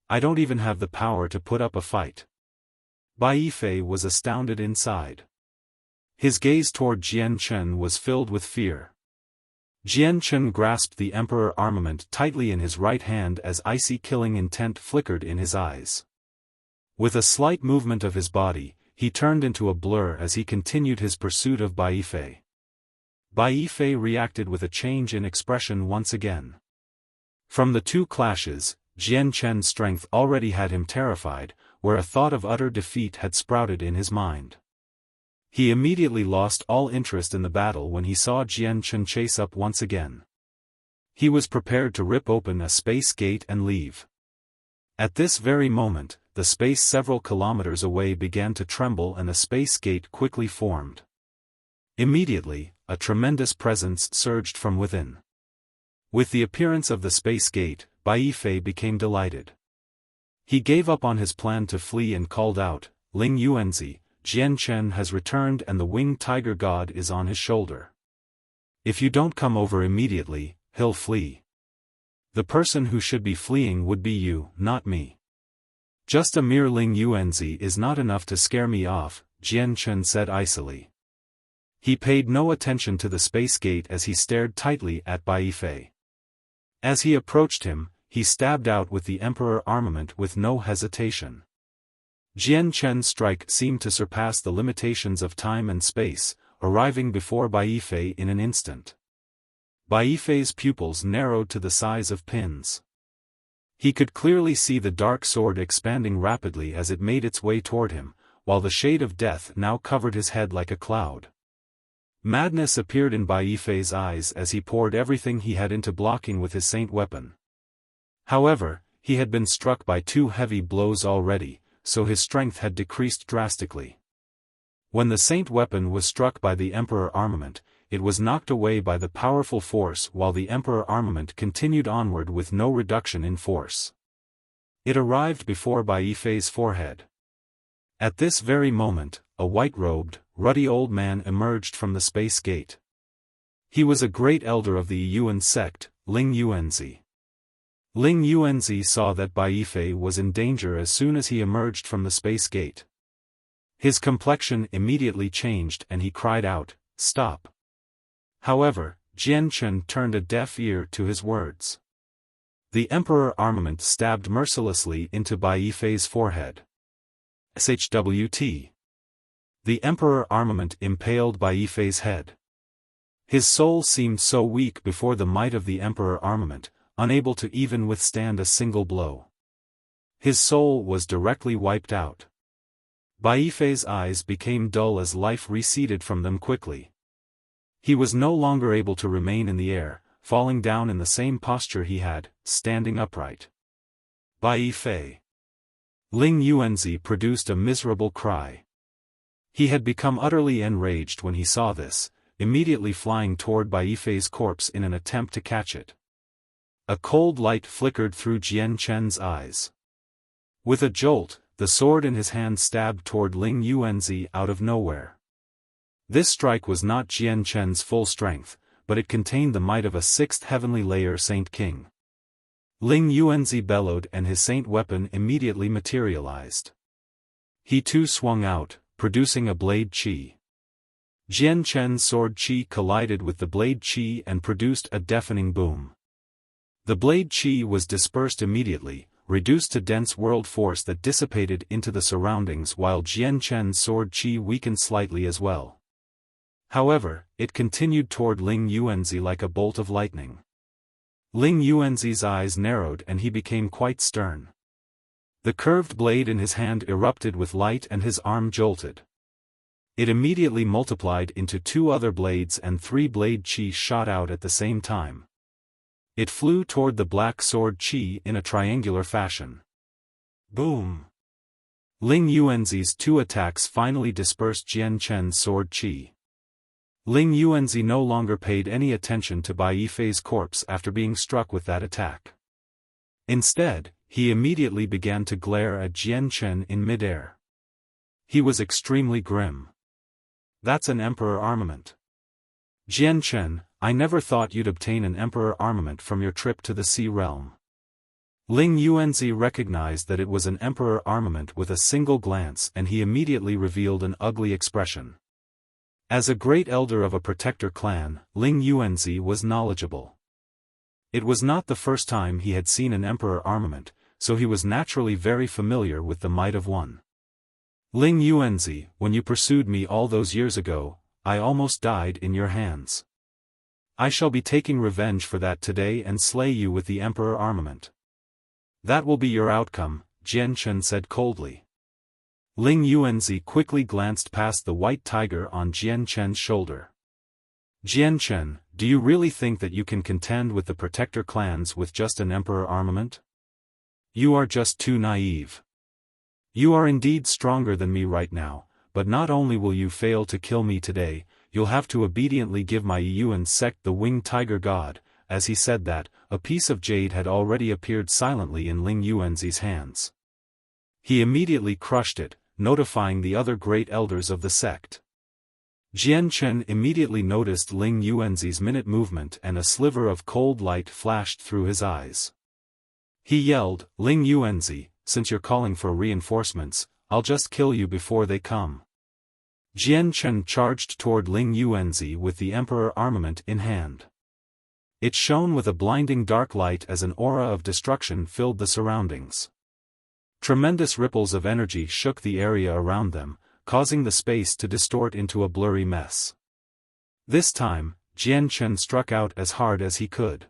I don't even have the power to put up a fight. Bai Yifei was astounded inside. His gaze toward Jian Chen was filled with fear. Jian Chen grasped the Emperor armament tightly in his right hand as icy killing intent flickered in his eyes. With a slight movement of his body, he turned into a blur as he continued his pursuit of Bai Yifei. Bai Yifei reacted with a change in expression once again. From the two clashes, Jian Chen's strength already had him terrified, where a thought of utter defeat had sprouted in his mind. He immediately lost all interest in the battle when he saw Jian Chen chase up once again. He was prepared to rip open a space gate and leave. At this very moment, the space several kilometers away began to tremble and a space gate quickly formed. Immediately, a tremendous presence surged from within. With the appearance of the space gate, Bai Yifei became delighted. He gave up on his plan to flee and called out, "Ling Yuanzi, Jian Chen has returned and the winged tiger god is on his shoulder. If you don't come over immediately, he'll flee. The person who should be fleeing would be you, not me. Just a mere Ling Yuanzi is not enough to scare me off," Jian Chen said icily. He paid no attention to the space gate as he stared tightly at Bai Yifei. As he approached him, he stabbed out with the Emperor armament with no hesitation. Jian Chen's strike seemed to surpass the limitations of time and space, arriving before Bai Yifei in an instant. Bai Yifei's pupils narrowed to the size of pins. He could clearly see the dark sword expanding rapidly as it made its way toward him, while the shade of death now covered his head like a cloud. Madness appeared in Bai Yifei's eyes as he poured everything he had into blocking with his saint weapon. However, he had been struck by 2 heavy blows already, so his strength had decreased drastically. When the saint weapon was struck by the Emperor armament, it was knocked away by the powerful force while the Emperor armament continued onward with no reduction in force. It arrived before Bai Yifei's forehead. At this very moment, a white-robed, ruddy old man emerged from the space gate. He was a great elder of the Yuan sect, Ling Yuanzi. Ling Yuanzi saw that Bai Yifei was in danger as soon as he emerged from the space gate. His complexion immediately changed and he cried out, "Stop!" However, Jian Chen turned a deaf ear to his words. The Emperor armament stabbed mercilessly into Bai Yifei's forehead. SHWT. The Emperor armament impaled Bai Yifei's head. His soul seemed so weak before the might of the Emperor armament, unable to even withstand a single blow. His soul was directly wiped out. Bai Yifei's eyes became dull as life receded from them quickly. He was no longer able to remain in the air, falling down in the same posture he had, standing upright. Bai Yifei. Ling Yuanzi produced a miserable cry. He had become utterly enraged when he saw this, immediately flying toward Bai Fei's corpse in an attempt to catch it. A cold light flickered through Jian Chen's eyes. With a jolt, the sword in his hand stabbed toward Ling Yuanzi out of nowhere. This strike was not Jian Chen's full strength, but it contained the might of a sixth heavenly layer Saint King. Ling Yuanzi bellowed and his saint weapon immediately materialized. He too swung out, producing a blade qi. Jian Chen's sword qi collided with the blade qi and produced a deafening boom. The blade qi was dispersed immediately, reduced to dense world force that dissipated into the surroundings, while Jian Chen's sword qi weakened slightly as well. However, it continued toward Ling Yuanzi like a bolt of lightning. Ling Yuanzi's eyes narrowed and he became quite stern. The curved blade in his hand erupted with light and his arm jolted. It immediately multiplied into 2 other blades and 3 blade qi shot out at the same time. It flew toward the black sword qi in a triangular fashion. Boom! Ling Yuanzi's 2 attacks finally dispersed Jian Chen's sword qi. Ling Yuanzi no longer paid any attention to Bai Fei's corpse after being struck with that attack. Instead, he immediately began to glare at Jian Chen in midair. He was extremely grim. That's an Emperor armament. Jian Chen, I never thought you'd obtain an Emperor armament from your trip to the Sea Realm. Ling Yuanzi recognized that it was an Emperor armament with a single glance, and he immediately revealed an ugly expression. As a great elder of a protector clan, Ling Yuanzi was knowledgeable. It was not the first time he had seen an Emperor armament, so he was naturally very familiar with the might of one. Ling Yuanzi, when you pursued me all those years ago, I almost died in your hands. I shall be taking revenge for that today and slay you with the Emperor armament. That will be your outcome, Jian Chen said coldly. Ling Yuanzi quickly glanced past the white tiger on Jian Chen's shoulder. Jian Chen, do you really think that you can contend with the protector clans with just an Emperor armament? You are just too naive. You are indeed stronger than me right now, but not only will you fail to kill me today, you'll have to obediently give my Yuan sect the winged tiger god. As he said that, a piece of jade had already appeared silently in Ling Yuanzi's hands. He immediately crushed it, notifying the other great elders of the sect. Jian Chen immediately noticed Ling Yuanzi's minute movement and a sliver of cold light flashed through his eyes. He yelled, Ling Yuanzi, since you're calling for reinforcements, I'll just kill you before they come. Jian Chen charged toward Ling Yuanzi with the Emperor armament in hand. It shone with a blinding dark light as an aura of destruction filled the surroundings. Tremendous ripples of energy shook the area around them, causing the space to distort into a blurry mess. This time, Jian Chen struck out as hard as he could.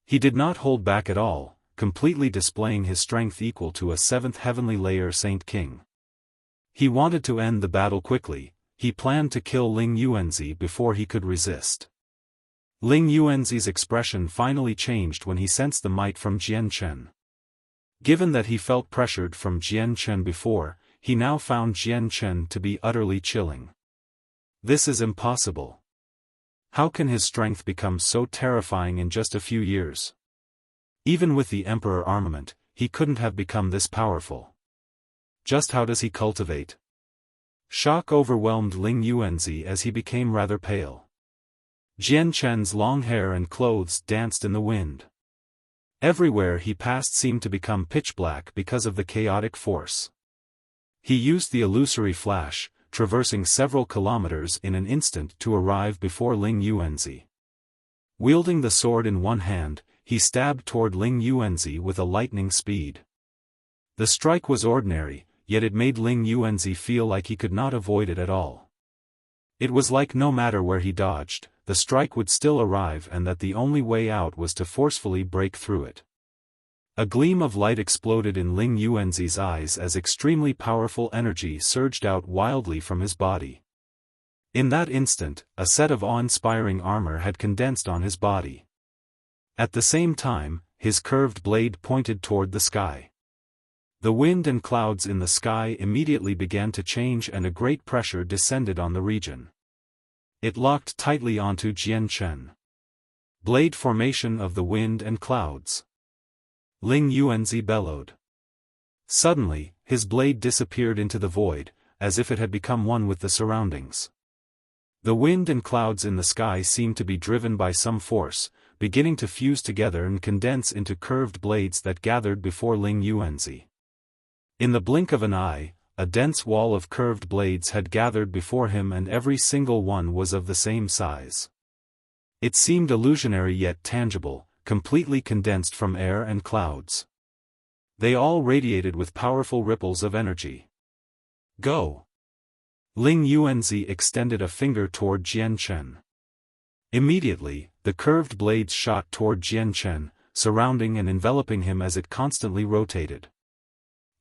He did not hold back at all, completely displaying his strength equal to a 7th heavenly layer Saint King. He wanted to end the battle quickly. He planned to kill Ling Yuanzi before he could resist. Ling Yuanzi's expression finally changed when he sensed the might from Jian Chen. Given that he felt pressured from Jian Chen before, he now found Jian Chen to be utterly chilling. This is impossible. How can his strength become so terrifying in just a few years? Even with the Emperor armament, he couldn't have become this powerful. Just how does he cultivate? Shock overwhelmed Ling Yuanzi as he became rather pale. Jian Chen's long hair and clothes danced in the wind. Everywhere he passed seemed to become pitch black because of the chaotic force. He used the illusory flash, traversing several kilometers in an instant to arrive before Ling Yuanzi. Wielding the sword in one hand, he stabbed toward Ling Yuanzi with a lightning speed. The strike was ordinary, yet it made Ling Yuanzi feel like he could not avoid it at all. It was like no matter where he dodged, the strike would still arrive and that the only way out was to forcefully break through it. A gleam of light exploded in Ling Yuanzi's eyes as extremely powerful energy surged out wildly from his body. In that instant, a set of awe-inspiring armor had condensed on his body. At the same time, his curved blade pointed toward the sky. The wind and clouds in the sky immediately began to change and a great pressure descended on the region. It locked tightly onto Jianchen. Blade formation of the wind and clouds. Ling Yuanzi bellowed. Suddenly, his blade disappeared into the void, as if it had become one with the surroundings. The wind and clouds in the sky seemed to be driven by some force, beginning to fuse together and condense into curved blades that gathered before Ling Yuanzi. In the blink of an eye, a dense wall of curved blades had gathered before him and every single one was of the same size. It seemed illusionary yet tangible, completely condensed from air and clouds. They all radiated with powerful ripples of energy. Go! Ling Yuanzi extended a finger toward Jianchen. Immediately, the curved blades shot toward Jianchen, surrounding and enveloping him as it constantly rotated.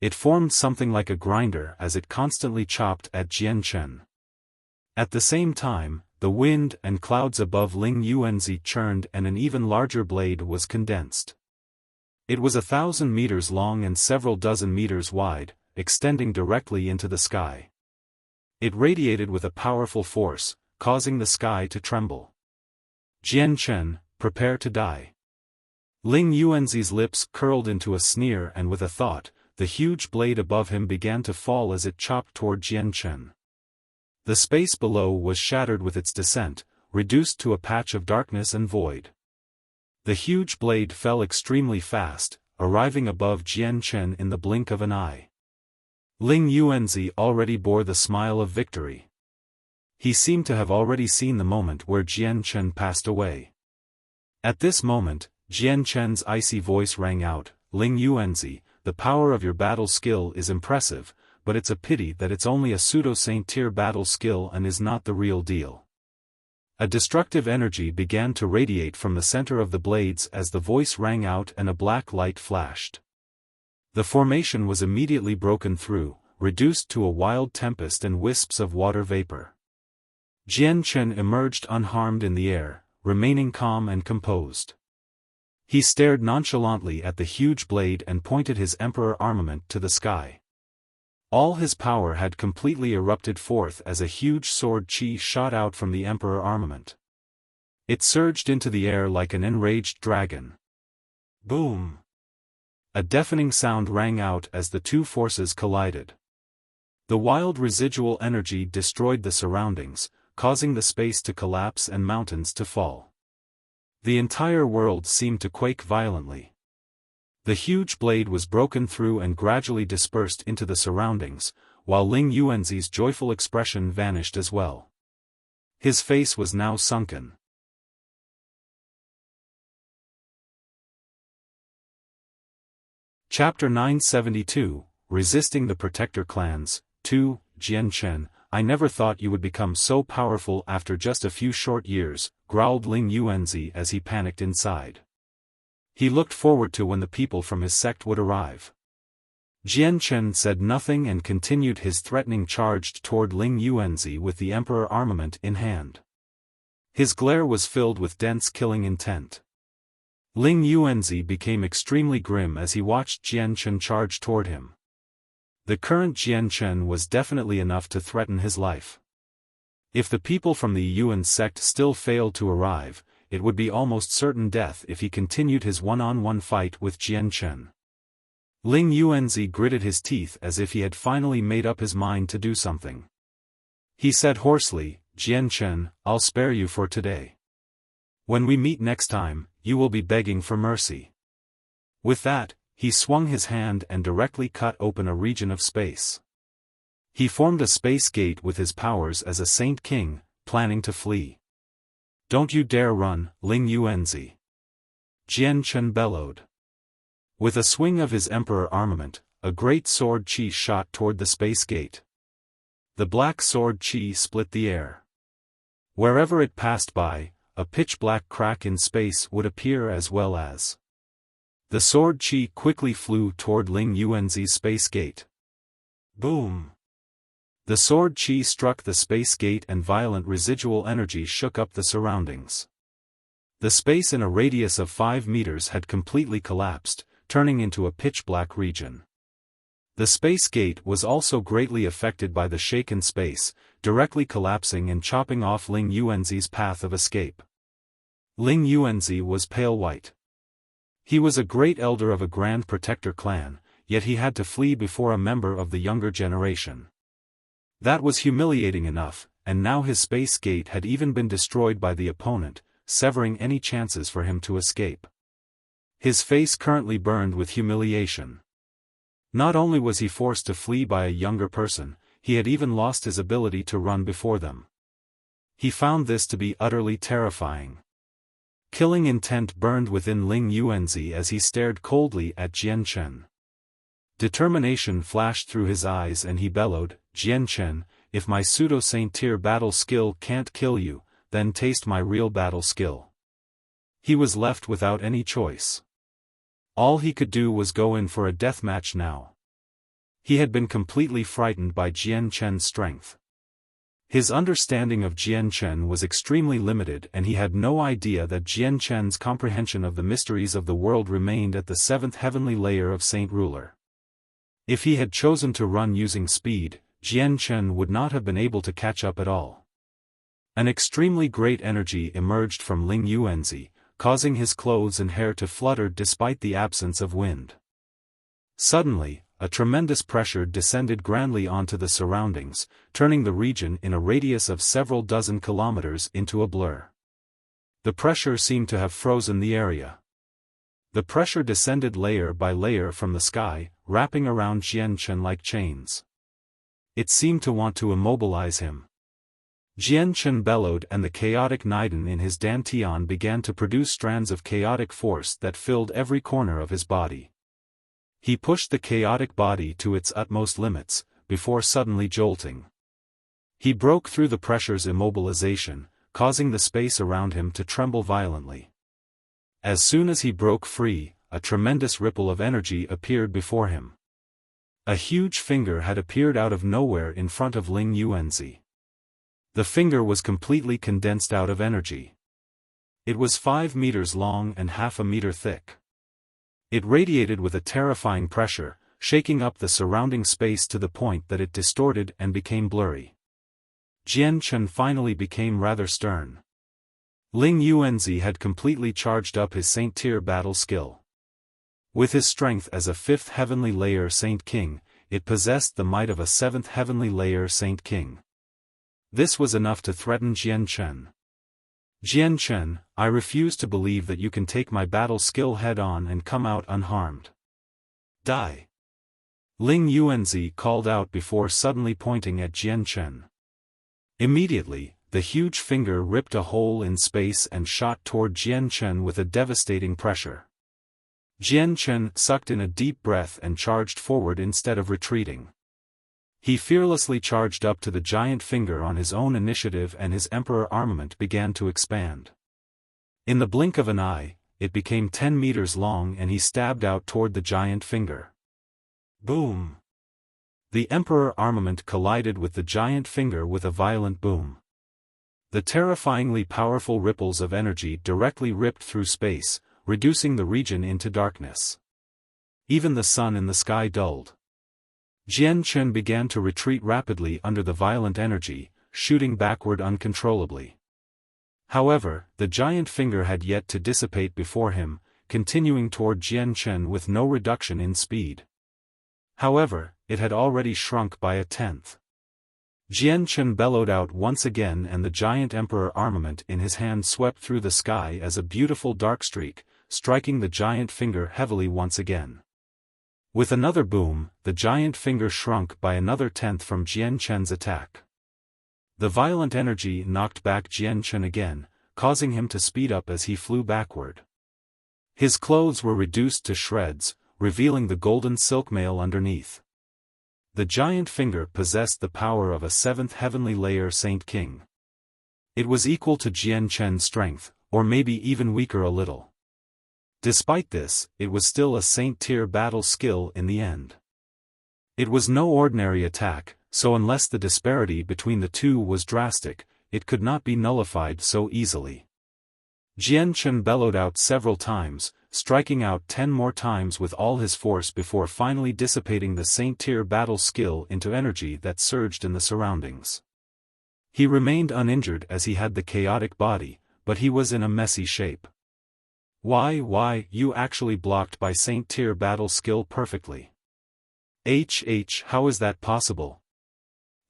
It formed something like a grinder as it constantly chopped at Jianchen. At the same time, the wind and clouds above Ling Yuanzi churned and an even larger blade was condensed. It was 1,000 meters long and several dozen meters wide, extending directly into the sky. It radiated with a powerful force, causing the sky to tremble. Jianchen, prepare to die. Ling Yuanzi's lips curled into a sneer and with a thought, the huge blade above him began to fall as it chopped toward Jianchen. The space below was shattered with its descent, reduced to a patch of darkness and void. The huge blade fell extremely fast, arriving above Jianchen in the blink of an eye. Ling Yuanzi already bore the smile of victory. He seemed to have already seen the moment where Jianchen passed away. At this moment, Jianchen's icy voice rang out, Ling Yuanzi, the power of your battle skill is impressive, but it's a pity that it's only a pseudo-saint-tier battle skill and is not the real deal. A destructive energy began to radiate from the center of the blades as the voice rang out and a black light flashed. The formation was immediately broken through, reduced to a wild tempest and wisps of water vapor. Jianchen emerged unharmed in the air, remaining calm and composed. He stared nonchalantly at the huge blade and pointed his emperor armament to the sky. All his power had completely erupted forth as a huge sword chi shot out from the emperor armament. It surged into the air like an enraged dragon. Boom! A deafening sound rang out as the two forces collided. The wild residual energy destroyed the surroundings, causing the space to collapse and mountains to fall. The entire world seemed to quake violently. The huge blade was broken through and gradually dispersed into the surroundings, while Ling Yuanzi's joyful expression vanished as well. His face was now sunken. Chapter 972, Resisting the Protector Clans, 2, Jianchen, I never thought you would become so powerful after just a few short years, growled Ling Yuanzi as he panicked inside. He looked forward to when the people from his sect would arrive. Jianchen said nothing and continued his threatening charge toward Ling Yuanzi with the emperor armament in hand. His glare was filled with dense killing intent. Ling Yuanzi became extremely grim as he watched Jianchen charge toward him. The current Jianchen was definitely enough to threaten his life. If the people from the Yuan sect still failed to arrive, it would be almost certain death if he continued his one-on-one fight with Jianchen. Ling Yuanzi gritted his teeth as if he had finally made up his mind to do something. He said hoarsely, Jianchen, I'll spare you for today. When we meet next time, you will be begging for mercy. With that, he swung his hand and directly cut open a region of space. He formed a space gate with his powers as a Saint King, planning to flee. Don't you dare run, Ling Yuanzi. Jianchen bellowed. With a swing of his emperor armament, a great sword chi shot toward the space gate. The black sword chi split the air. Wherever it passed by, a pitch-black crack in space would appear as well as. The sword chi quickly flew toward Ling Yuanzi's space gate. Boom! The sword chi struck the space gate and violent residual energy shook up the surroundings. The space in a radius of 5 meters had completely collapsed, turning into a pitch-black region. The space gate was also greatly affected by the shaken space, directly collapsing and chopping off Ling Yuanzi's path of escape. Ling Yuanzi was pale white. He was a great elder of a Grand Protector clan, yet he had to flee before a member of the younger generation. That was humiliating enough, and now his space gate had even been destroyed by the opponent, severing any chances for him to escape. His face currently burned with humiliation. Not only was he forced to flee by a younger person, he had even lost his ability to run before them. He found this to be utterly terrifying. Killing intent burned within Ling Yuanzi as he stared coldly at Jian Chen. Determination flashed through his eyes and he bellowed, "Jian Chen, if my pseudo-saint-tier battle skill can't kill you, then taste my real battle skill." He was left without any choice. All he could do was go in for a deathmatch now. He had been completely frightened by Jian Chen's strength. His understanding of Jian Chen was extremely limited and he had no idea that Jian Chen's comprehension of the mysteries of the world remained at the 7th heavenly layer of Saint Ruler. If he had chosen to run using speed, Jian Chen would not have been able to catch up at all. An extremely great energy emerged from Ling Yuanzi, causing his clothes and hair to flutter despite the absence of wind. Suddenly, a tremendous pressure descended grandly onto the surroundings, turning the region in a radius of several dozen kilometers into a blur. The pressure seemed to have frozen the area. The pressure descended layer by layer from the sky, wrapping around Jian Chen like chains. It seemed to want to immobilize him. Jian Chen bellowed and the chaotic Niden in his dantian began to produce strands of chaotic force that filled every corner of his body. He pushed the chaotic body to its utmost limits, before suddenly jolting. He broke through the pressure's immobilization, causing the space around him to tremble violently. As soon as he broke free, a tremendous ripple of energy appeared before him. A huge finger had appeared out of nowhere in front of Ling Yuanzi. The finger was completely condensed out of energy. It was 5 meters long and half a meter thick. It radiated with a terrifying pressure, shaking up the surrounding space to the point that it distorted and became blurry. Jian Chen finally became rather stern. Ling Yuanzi had completely charged up his Saint-tier battle skill. With his strength as a 5th heavenly layer Saint King, it possessed the might of a 7th heavenly layer Saint King. This was enough to threaten Jian Chen. "Jian Chen, I refuse to believe that you can take my battle skill head-on and come out unharmed. Die!" Ling Yuanzi called out before suddenly pointing at Jian Chen. Immediately, the huge finger ripped a hole in space and shot toward Jian Chen with a devastating pressure. Jian Chen sucked in a deep breath and charged forward instead of retreating. He fearlessly charged up to the giant finger on his own initiative and his emperor armament began to expand. In the blink of an eye, it became 10 meters long and he stabbed out toward the giant finger. Boom! The emperor armament collided with the giant finger with a violent boom. The terrifyingly powerful ripples of energy directly ripped through space, reducing the region into darkness. Even the sun in the sky dulled. Jian Chen began to retreat rapidly under the violent energy, shooting backward uncontrollably. However, the giant finger had yet to dissipate before him, continuing toward Jian Chen with no reduction in speed. However, it had already shrunk by 1/10. Jian Chen bellowed out once again and the giant emperor armament in his hand swept through the sky as a beautiful dark streak, striking the giant finger heavily once again. With another boom, the giant finger shrunk by another 1/10 from Jian Chen's attack. The violent energy knocked back Jian Chen again, causing him to speed up as he flew backward. His clothes were reduced to shreds, revealing the golden silk mail underneath. The giant finger possessed the power of a 7th heavenly layer Saint King. It was equal to Jian Chen's strength, or maybe even weaker a little. Despite this, it was still a Saint-tier battle skill in the end. It was no ordinary attack, so unless the disparity between the two was drastic, it could not be nullified so easily. Jian Chen bellowed out several times, striking out 10 more times with all his force before finally dissipating the Saint-Tier battle skill into energy that surged in the surroundings. He remained uninjured as he had the chaotic body, but he was in a messy shape. Why, you actually blocked by Saint-Tier battle skill perfectly. How is that possible?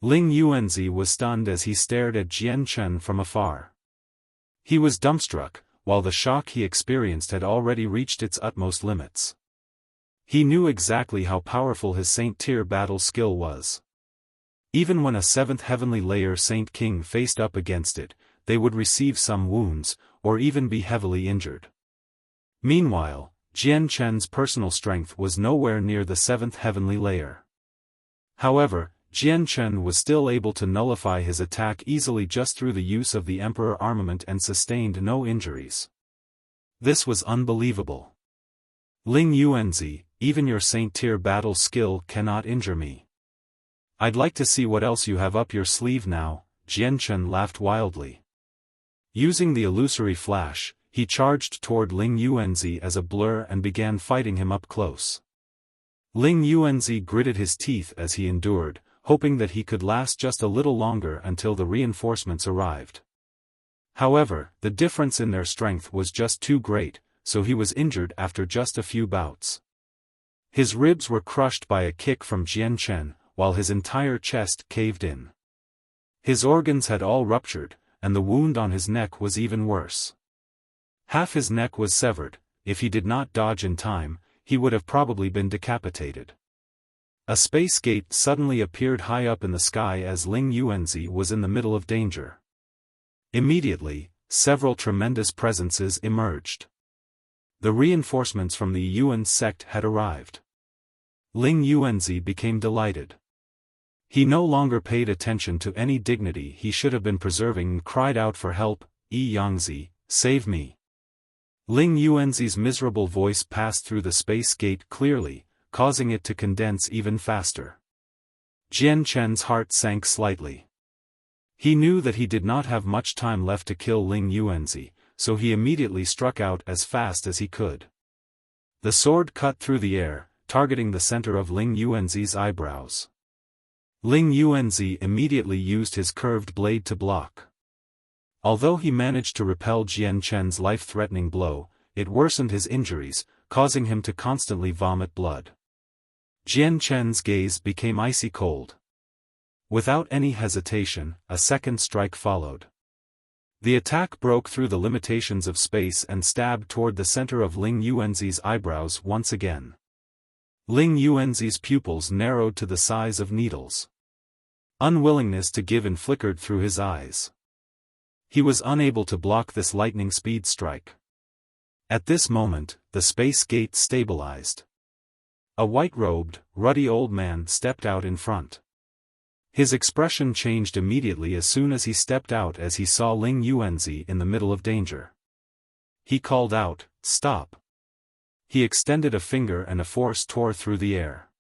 Ling Yuanzi was stunned as he stared at Jian Chen from afar. He was dumbstruck, while the shock he experienced had already reached its utmost limits. He knew exactly how powerful his Saint-Tier battle skill was. Even when a 7th heavenly layer Saint King faced up against it, they would receive some wounds, or even be heavily injured. Meanwhile, Jian Chen's personal strength was nowhere near the 7th heavenly layer. However, Jian Chen was still able to nullify his attack easily just through the use of the Emperor armament and sustained no injuries. This was unbelievable. Ling Yuanzi, even your Saint-Tier battle skill cannot injure me. I'd like to see what else you have up your sleeve now, Jian Chen laughed wildly. Using the illusory flash, he charged toward Ling Yuanzi as a blur and began fighting him up close. Ling Yuanzi gritted his teeth as he endured, hoping that he could last just a little longer until the reinforcements arrived. However, the difference in their strength was just too great, so he was injured after just a few bouts. His ribs were crushed by a kick from Jian Chen, while his entire chest caved in. His organs had all ruptured, and the wound on his neck was even worse. Half his neck was severed. If he did not dodge in time, he would have probably been decapitated. A space gate suddenly appeared high up in the sky as Ling Yuanzi was in the middle of danger. Immediately, several tremendous presences emerged. The reinforcements from the Yuan sect had arrived. Ling Yuanzi became delighted. He no longer paid attention to any dignity he should have been preserving and cried out for help, Yangzi, save me. Ling Yuanzi's miserable voice passed through the space gate clearly, causing it to condense even faster. Jian Chen's heart sank slightly. He knew that he did not have much time left to kill Ling Yuanzi, so he immediately struck out as fast as he could. The sword cut through the air, targeting the center of Ling Yuanzi's eyebrows. Ling Yuanzi immediately used his curved blade to block. Although he managed to repel Jian Chen's life-threatening blow, it worsened his injuries, causing him to constantly vomit blood. Jian Chen's gaze became icy cold. Without any hesitation, a second strike followed. The attack broke through the limitations of space and stabbed toward the center of Ling Yuanzi's eyebrows once again. Ling Yuanzi's pupils narrowed to the size of needles. Unwillingness to give in flickered through his eyes. He was unable to block this lightning speed strike. At this moment, the space gate stabilized. A white-robed, ruddy old man stepped out in front. His expression changed immediately as soon as he stepped out as he saw Ling Yuanzi in the middle of danger. He called out, "Stop!" He extended a finger and a force tore through the air.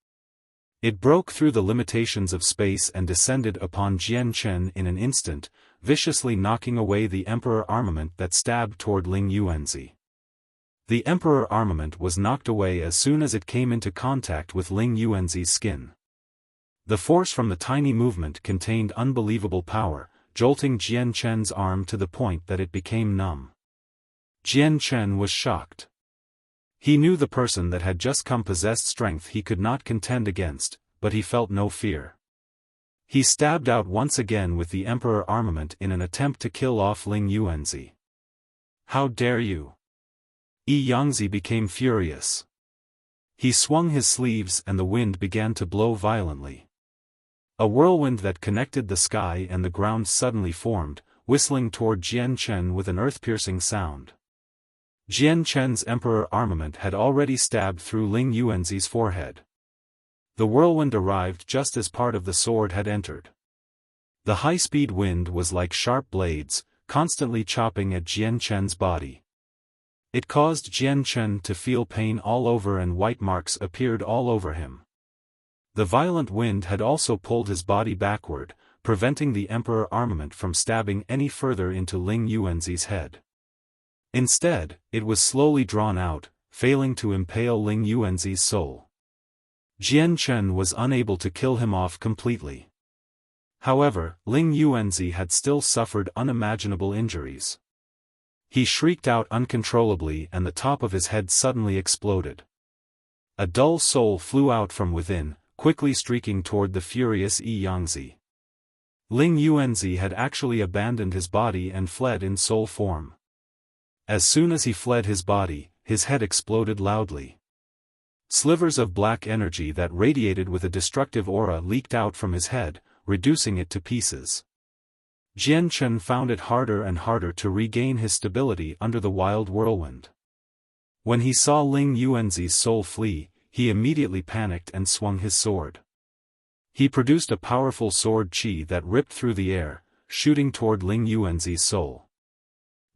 It broke through the limitations of space and descended upon Jian Chen in an instant, viciously knocking away the Emperor armament that stabbed toward Ling Yuanzi. The Emperor armament was knocked away as soon as it came into contact with Ling Yuanzi's skin. The force from the tiny movement contained unbelievable power, jolting Jian Chen's arm to the point that it became numb. Jian Chen was shocked. He knew the person that had just come possessed strength he could not contend against, but he felt no fear. He stabbed out once again with the Emperor armament in an attempt to kill off Ling Yuanzi. "How dare you!" Yangzi became furious. He swung his sleeves and the wind began to blow violently. A whirlwind that connected the sky and the ground suddenly formed, whistling toward Jian Chen with an earth-piercing sound. Jian Chen's Emperor armament had already stabbed through Ling Yuanzi's forehead. The whirlwind arrived just as part of the sword had entered. The high-speed wind was like sharp blades, constantly chopping at Jian Chen's body. It caused Jian Chen to feel pain all over and white marks appeared all over him. The violent wind had also pulled his body backward, preventing the Emperor armament from stabbing any further into Ling Yuanzi's head. Instead, it was slowly drawn out, failing to impale Ling Yuanzi's soul. Jian Chen was unable to kill him off completely. However, Ling Yuanzi had still suffered unimaginable injuries. He shrieked out uncontrollably and the top of his head suddenly exploded. A dull soul flew out from within, quickly streaking toward the furious Yi Yangzi. Ling Yuanzi had actually abandoned his body and fled in soul form. As soon as he fled his body, his head exploded loudly. Slivers of black energy that radiated with a destructive aura leaked out from his head, reducing it to pieces. Jian Chen found it harder and harder to regain his stability under the wild whirlwind. When he saw Ling Yuanzi's soul flee, he immediately panicked and swung his sword. He produced a powerful sword qi that ripped through the air, shooting toward Ling Yuanzi's soul.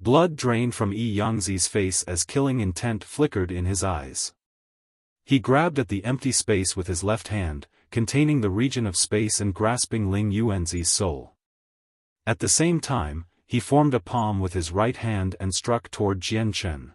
Blood drained from Yi Yangzi's face as killing intent flickered in his eyes. He grabbed at the empty space with his left hand, containing the region of space and grasping Ling Yuanzi's soul. At the same time, he formed a palm with his right hand and struck toward Jian Chen.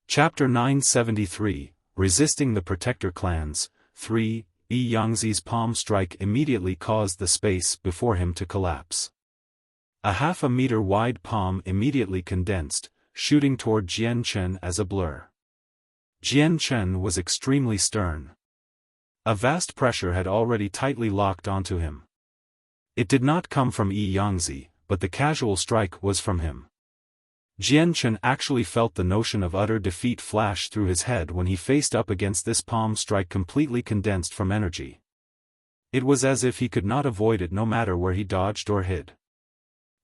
Chapter 973, Resisting the Protector Clans, 3, Yi Yangzi's palm strike immediately caused the space before him to collapse. A half-a-meter-wide palm immediately condensed, shooting toward Jian Chen as a blur. Jian Chen was extremely stern. A vast pressure had already tightly locked onto him. It did not come from Yi Yangzi, but the casual strike was from him. Jian Chen actually felt the notion of utter defeat flash through his head when he faced up against this palm strike completely condensed from energy. It was as if he could not avoid it no matter where he dodged or hid.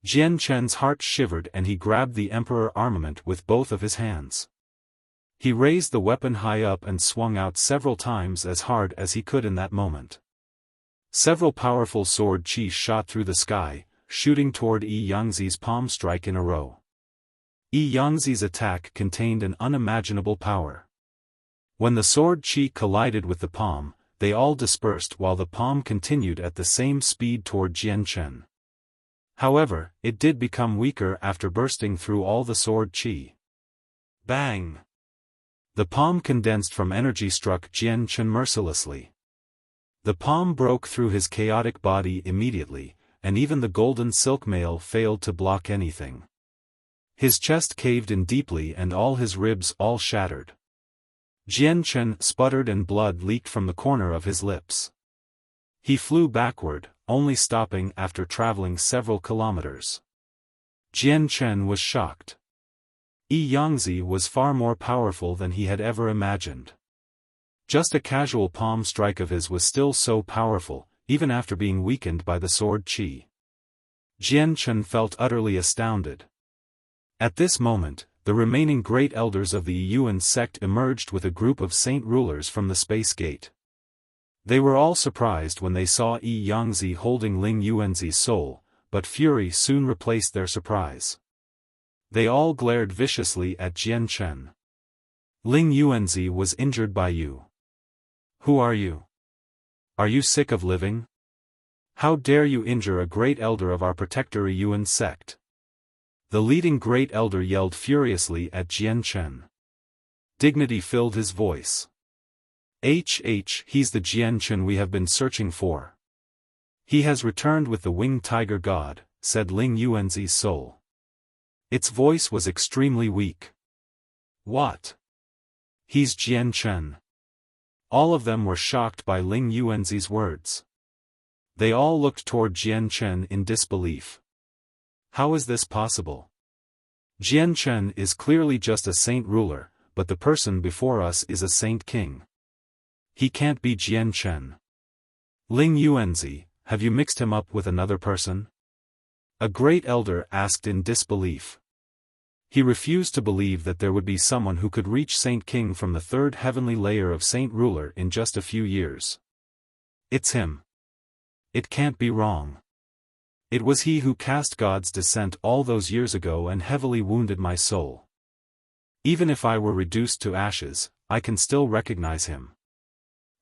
Jian Chen's heart shivered and he grabbed the emperor armament with both of his hands. He raised the weapon high up and swung out several times as hard as he could in that moment. Several powerful sword qi shot through the sky, shooting toward Yi Yangzi's palm strike in a row. Yi Yangzi's attack contained an unimaginable power. When the sword qi collided with the palm, they all dispersed while the palm continued at the same speed toward Jian Chen. However, it did become weaker after bursting through all the sword qi. Bang! The palm condensed from energy struck Jian Chen mercilessly. The palm broke through his chaotic body immediately, and even the golden silk mail failed to block anything. His chest caved in deeply and all his ribs all shattered. Jian Chen sputtered and blood leaked from the corner of his lips. He flew backward, only stopping after traveling several kilometers. Jian Chen was shocked. Yi Yangzi was far more powerful than he had ever imagined. Just a casual palm strike of his was still so powerful, even after being weakened by the sword qi. Jian Chen felt utterly astounded. At this moment, the remaining great elders of the Yuan sect emerged with a group of saint rulers from the space gate. They were all surprised when they saw Yi Yangzi holding Ling Yuanzi's soul, but fury soon replaced their surprise. They all glared viciously at Jian Chen. Ling Yuanzi was injured by you. Who are you? Are you sick of living? How dare you injure a great elder of our protector Yuan sect? The leading great elder yelled furiously at Jian Chen. Dignity filled his voice. He's the Jian Chen we have been searching for. He has returned with the winged tiger god, said Ling Yuanzi's soul. Its voice was extremely weak. What? He's Jian Chen. All of them were shocked by Ling Yuanzi's words. They all looked toward Jian Chen in disbelief. How is this possible? Jian Chen is clearly just a saint ruler, but the person before us is a saint king. He can't be Jian Chen. Ling Yuanzi, have you mixed him up with another person? A great elder asked in disbelief. He refused to believe that there would be someone who could reach Saint King from the third heavenly layer of Saint Ruler in just a few years. It's him. It can't be wrong. It was he who cast God's descent all those years ago and heavily wounded my soul. Even if I were reduced to ashes, I can still recognize him.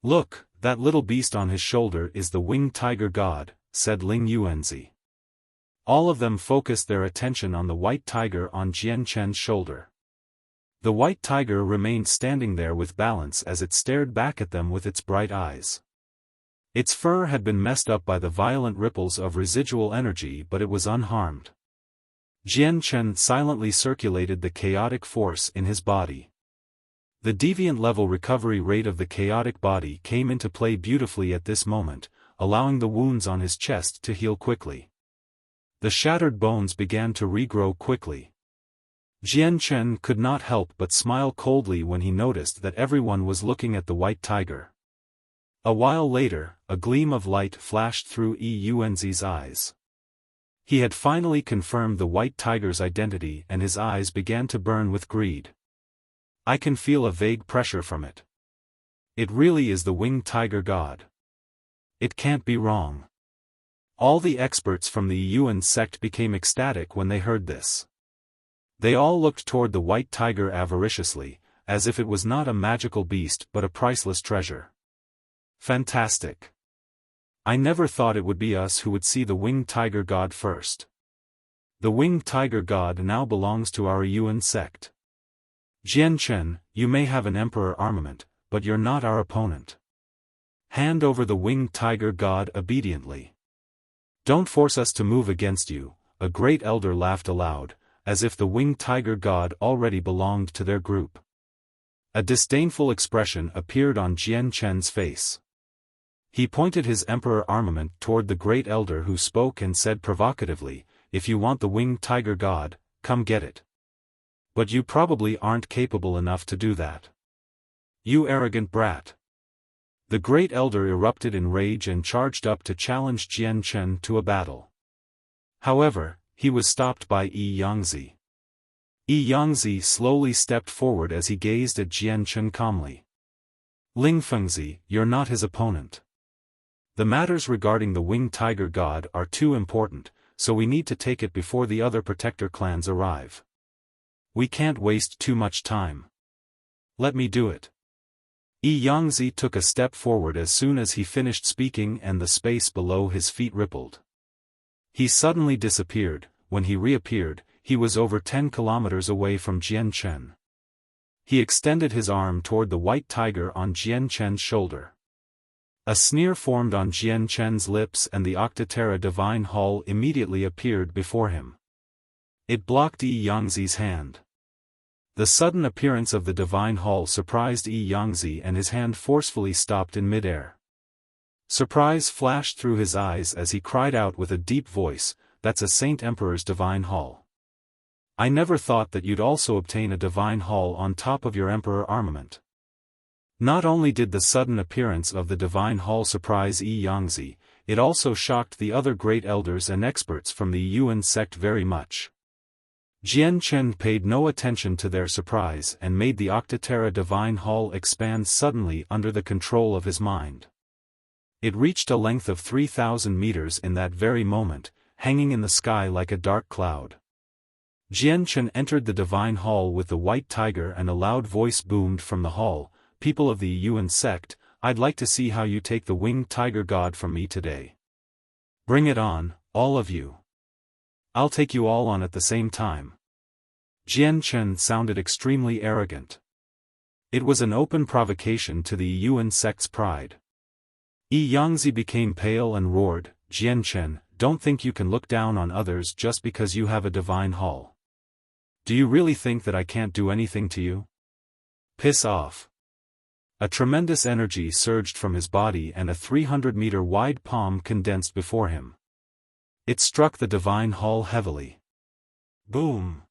Look, that little beast on his shoulder is the winged tiger god, said Ling Yuanzi. All of them focused their attention on the white tiger on Jian Chen's shoulder. The white tiger remained standing there with balance as it stared back at them with its bright eyes. Its fur had been messed up by the violent ripples of residual energy, but it was unharmed. Jian Chen silently circulated the chaotic force in his body. The deviant level recovery rate of the chaotic body came into play beautifully at this moment, allowing the wounds on his chest to heal quickly. The shattered bones began to regrow quickly. Jian Chen could not help but smile coldly when he noticed that everyone was looking at the white tiger. A while later, a gleam of light flashed through Yuanzi's eyes. He had finally confirmed the white tiger's identity and his eyes began to burn with greed. I can feel a vague pressure from it. It really is the winged tiger god. It can't be wrong. All the experts from the Yuan sect became ecstatic when they heard this. They all looked toward the white tiger avariciously, as if it was not a magical beast but a priceless treasure. Fantastic. I never thought it would be us who would see the winged tiger god first. The winged tiger god now belongs to our Yuan sect. Jian Chen, you may have an emperor armament, but you're not our opponent. Hand over the winged tiger god obediently. Don't force us to move against you, a great elder laughed aloud, as if the winged tiger god already belonged to their group. A disdainful expression appeared on Jian Chen's face. He pointed his emperor armament toward the great elder who spoke and said provocatively, if you want the winged tiger god, come get it. But you probably aren't capable enough to do that. You arrogant brat. The great elder erupted in rage and charged up to challenge Jian Chen to a battle. However, he was stopped by Yangzi. Yangzi slowly stepped forward as he gazed at Jian Chen calmly. Ling Fengzi, you're not his opponent. The matters regarding the winged tiger god are too important, so we need to take it before the other protector clans arrive. We can't waste too much time. Let me do it. Yangzi took a step forward as soon as he finished speaking and the space below his feet rippled. He suddenly disappeared. When he reappeared, he was over 10 kilometers away from Jian Chen. He extended his arm toward the white tiger on Jian Chen's shoulder. A sneer formed on Jian Chen's lips and the Octaterra Divine Hall immediately appeared before him. It blocked Yangzi's hand. The sudden appearance of the Divine Hall surprised Yangzi and his hand forcefully stopped in midair. Surprise flashed through his eyes as he cried out with a deep voice, that's a Saint Emperor's Divine Hall. I never thought that you'd also obtain a Divine Hall on top of your Emperor armament. Not only did the sudden appearance of the Divine Hall surprise Yangzi, it also shocked the other great elders and experts from the Yuan sect very much. Jian Chen paid no attention to their surprise and made the Octaterra Divine Hall expand suddenly under the control of his mind. It reached a length of 3,000 meters in that very moment, hanging in the sky like a dark cloud. Jian Chen entered the Divine Hall with the white tiger and a loud voice boomed from the hall, people of the Yuan sect, I'd like to see how you take the winged tiger god from me today. Bring it on, all of you. I'll take you all on at the same time. Jian Chen sounded extremely arrogant. It was an open provocation to the Yuan sect's pride. Yangzi became pale and roared, Jian Chen, don't think you can look down on others just because you have a divine hall. Do you really think that I can't do anything to you? Piss off. A tremendous energy surged from his body and a 300-meter wide palm condensed before him. It struck the Divine Hall heavily. Boom!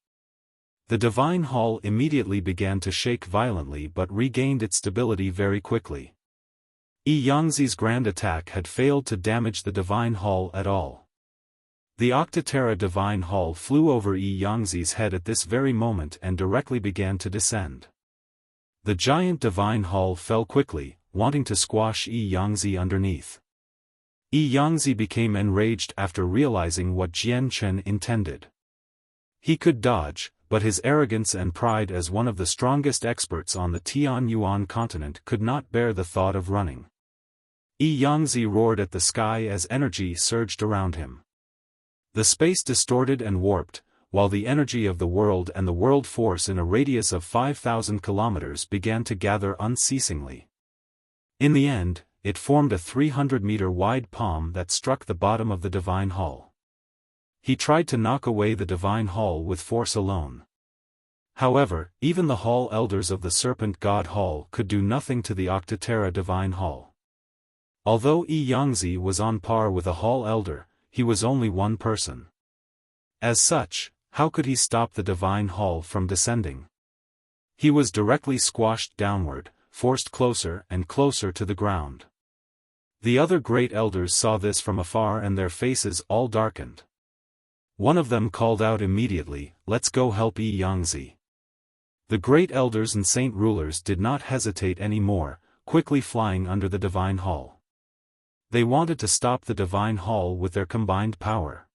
The Divine Hall immediately began to shake violently but regained its stability very quickly. Yangzi's grand attack had failed to damage the Divine Hall at all. The Octaterra Divine Hall flew over Yangzi's head at this very moment and directly began to descend. The giant Divine Hall fell quickly, wanting to squash Yangzi underneath. Yangzi became enraged after realizing what Jian Chen intended. He could dodge, but his arrogance and pride as one of the strongest experts on the Tianyuan continent could not bear the thought of running. Yi Yangzi roared at the sky as energy surged around him. The space distorted and warped, while the energy of the world and the world force in a radius of 5,000 kilometers began to gather unceasingly. In the end, it formed a 300-meter-wide palm that struck the bottom of the divine hall. He tried to knock away the divine hall with force alone. However, even the hall elders of the Serpent God Hall could do nothing to the Octaterra divine hall. Although Yi Yangzi was on par with a hall elder, he was only one person. As such, how could he stop the divine hall from descending? He was directly squashed downward, forced closer and closer to the ground. The other great elders saw this from afar and their faces all darkened. One of them called out immediately, "Let's go help Yi Yangzi." The great elders and saint rulers did not hesitate any more, quickly flying under the divine hall. They wanted to stop the divine hall with their combined power.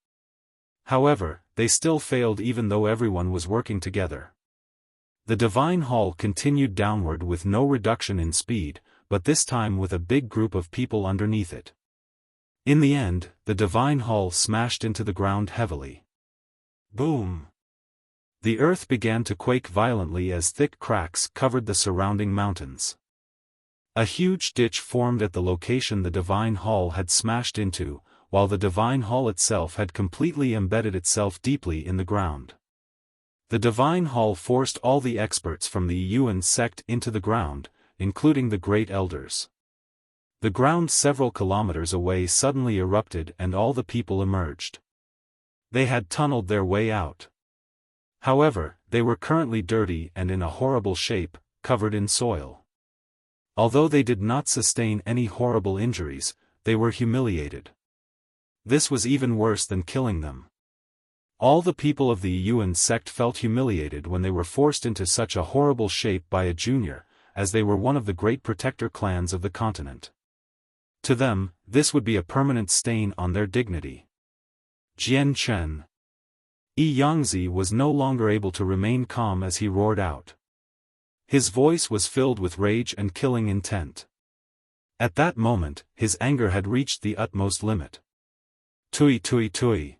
However, they still failed even though everyone was working together. The divine hall continued downward with no reduction in speed, but this time with a big group of people underneath it. In the end, the divine hall smashed into the ground heavily. Boom! The earth began to quake violently as thick cracks covered the surrounding mountains. A huge ditch formed at the location the divine hall had smashed into, while the divine hall itself had completely embedded itself deeply in the ground. The divine hall forced all the experts from the Yuan sect into the ground, including the great elders. The ground several kilometers away suddenly erupted and all the people emerged. They had tunneled their way out. However, they were currently dirty and in a horrible shape, covered in soil. Although they did not sustain any horrible injuries, they were humiliated. This was even worse than killing them. All the people of the Yuan sect felt humiliated when they were forced into such a horrible shape by a junior, as they were one of the great protector clans of the continent. To them, this would be a permanent stain on their dignity. Jian Chen. Yi Yangzi was no longer able to remain calm as he roared out. His voice was filled with rage and killing intent. At that moment, his anger had reached the utmost limit. Tui tui tui.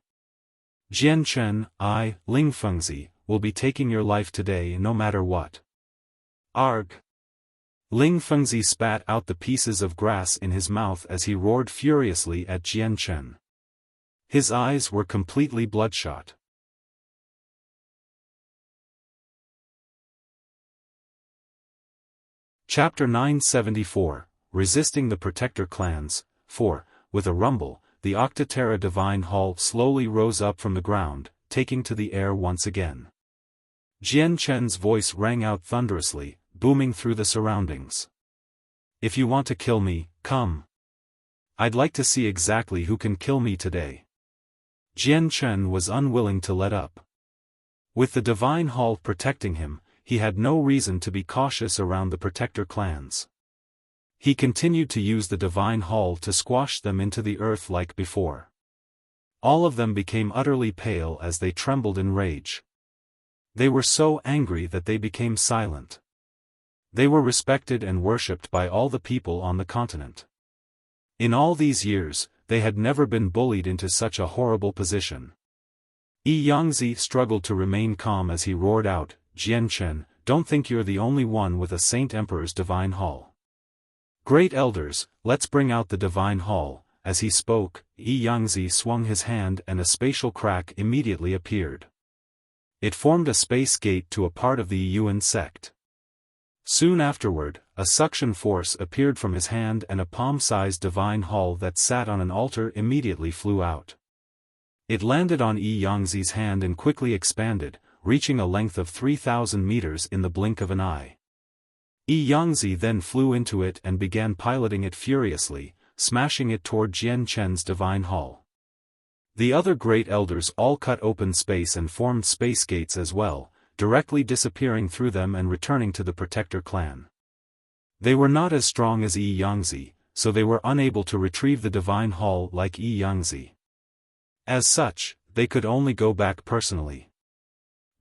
Jian Chen, I, Ling Fengzi, will be taking your life today no matter what. Arg! Ling Fengzi spat out the pieces of grass in his mouth as he roared furiously at Jian Chen. His eyes were completely bloodshot. Chapter 974, Resisting the Protector Clans, 4. With a rumble, the Octaterra Divine Hall slowly rose up from the ground, taking to the air once again. Jian Chen's voice rang out thunderously, booming through the surroundings. If you want to kill me, come. I'd like to see exactly who can kill me today. Jian Chen was unwilling to let up. With the Divine Hall protecting him, he had no reason to be cautious around the Protector clans. He continued to use the Divine Hall to squash them into the earth like before. All of them became utterly pale as they trembled in rage. They were so angry that they became silent. They were respected and worshipped by all the people on the continent. In all these years, they had never been bullied into such a horrible position. Yi Yangzi struggled to remain calm as he roared out, Jian Chen, don't think you're the only one with a Saint Emperor's Divine Hall. Great elders, let's bring out the Divine Hall. As he spoke, Yi Yangzi swung his hand and a spatial crack immediately appeared. It formed a space gate to a part of the Yuan sect. Soon afterward, a suction force appeared from his hand and a palm-sized Divine Hall that sat on an altar immediately flew out. It landed on Yi Yangzi's hand and quickly expanded, reaching a length of 3,000 meters in the blink of an eye. Yi Yangzi then flew into it and began piloting it furiously, smashing it toward Jian Chen's Divine Hall. The other great elders all cut open space and formed space gates as well, directly disappearing through them and returning to the Protector clan. They were not as strong as Yi Yangzi, so they were unable to retrieve the Divine Hall like Yi Yangzi. As such, they could only go back personally.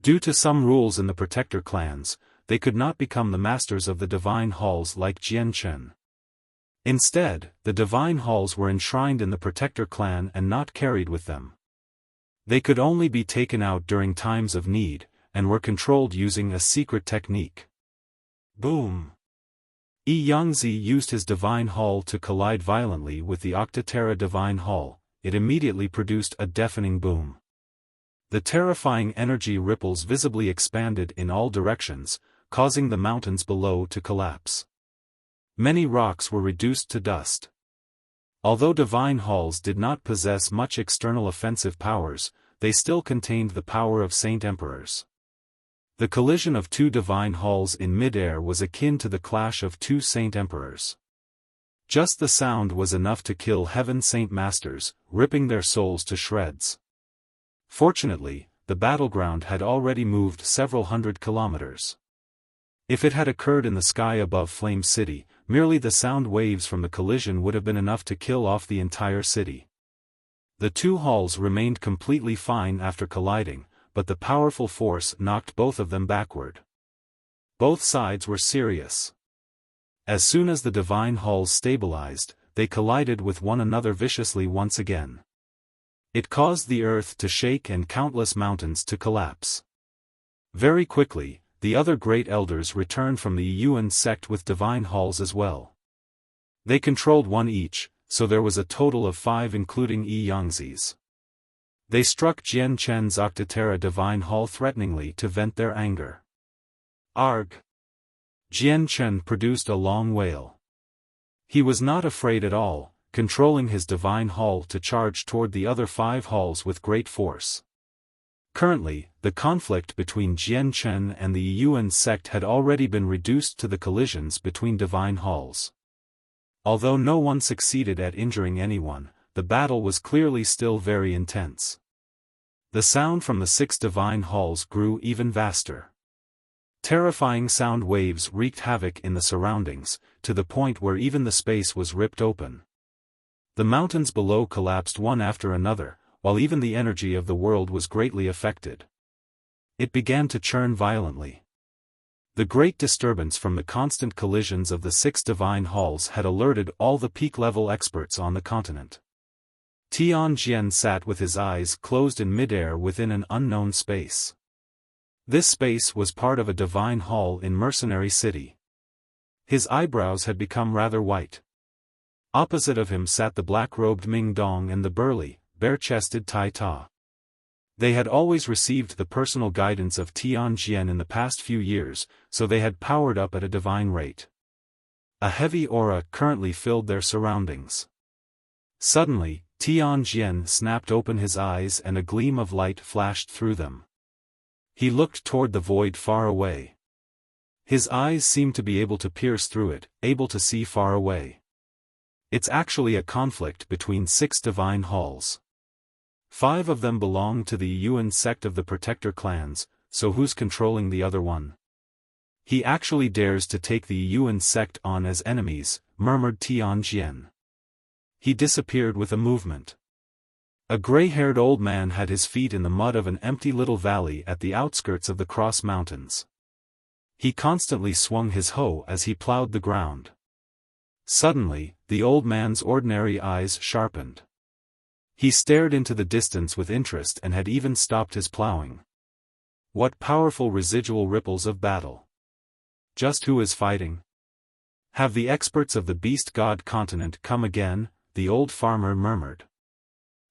Due to some rules in the Protector clans, they could not become the masters of the Divine Halls like Jian Chen. Instead, the divine halls were enshrined in the Protector clan and not carried with them. They could only be taken out during times of need, and were controlled using a secret technique. Boom! Yangzi used his divine hall to collide violently with the Octaterra divine hall. It immediately produced a deafening boom. The terrifying energy ripples visibly expanded in all directions, causing the mountains below to collapse. Many rocks were reduced to dust. Although divine halls did not possess much external offensive powers, they still contained the power of saint emperors. The collision of two divine halls in mid-air was akin to the clash of two saint emperors. Just the sound was enough to kill heaven saint masters, ripping their souls to shreds. Fortunately, the battleground had already moved several hundred kilometers. If it had occurred in the sky above Flame City, merely the sound waves from the collision would have been enough to kill off the entire city. The two halls remained completely fine after colliding, but the powerful force knocked both of them backward. Both sides were serious. As soon as the divine halls stabilized, they collided with one another viciously once again. It caused the earth to shake and countless mountains to collapse. Very quickly, the other great elders returned from the Yuan sect with divine halls as well. They controlled one each, so there was a total of 5 including Yangzi's. They struck Jian Chen's Octaterra divine hall threateningly to vent their anger. Arg! Jian Chen produced a long wail. He was not afraid at all, controlling his divine hall to charge toward the other 5 halls with great force. Currently, the conflict between Jian Chen and the Yuan sect had already been reduced to the collisions between divine halls. Although no one succeeded at injuring anyone, the battle was clearly still very intense. The sound from the 6 divine halls grew even vaster. Terrifying sound waves wreaked havoc in the surroundings, to the point where even the space was ripped open. The mountains below collapsed one after another, while even the energy of the world was greatly affected. It began to churn violently. The great disturbance from the constant collisions of the 6 divine halls had alerted all the peak-level experts on the continent. Tianjian sat with his eyes closed in midair within an unknown space. This space was part of a divine hall in Mercenary City. His eyebrows had become rather white. Opposite of him sat the black-robed Ming Dong and the burly, bare-chested Tai Ta. They had always received the personal guidance of Tianjian in the past few years, so they had powered up at a divine rate. A heavy aura currently filled their surroundings. Suddenly, Tianjian snapped open his eyes and a gleam of light flashed through them. He looked toward the void far away. His eyes seemed to be able to pierce through it, able to see far away. It's actually a conflict between 6 divine halls. 5 of them belong to the Yuan sect of the Protector clans, so who's controlling the other one? He actually dares to take the Yuan sect on as enemies, murmured Tianjian. He disappeared with a movement. A gray-haired old man had his feet in the mud of an empty little valley at the outskirts of the Cross Mountains. He constantly swung his hoe as he plowed the ground. Suddenly, the old man's ordinary eyes sharpened. He stared into the distance with interest and had even stopped his plowing. What powerful residual ripples of battle! Just who is fighting? Have the experts of the Beast God continent come again? The old farmer murmured.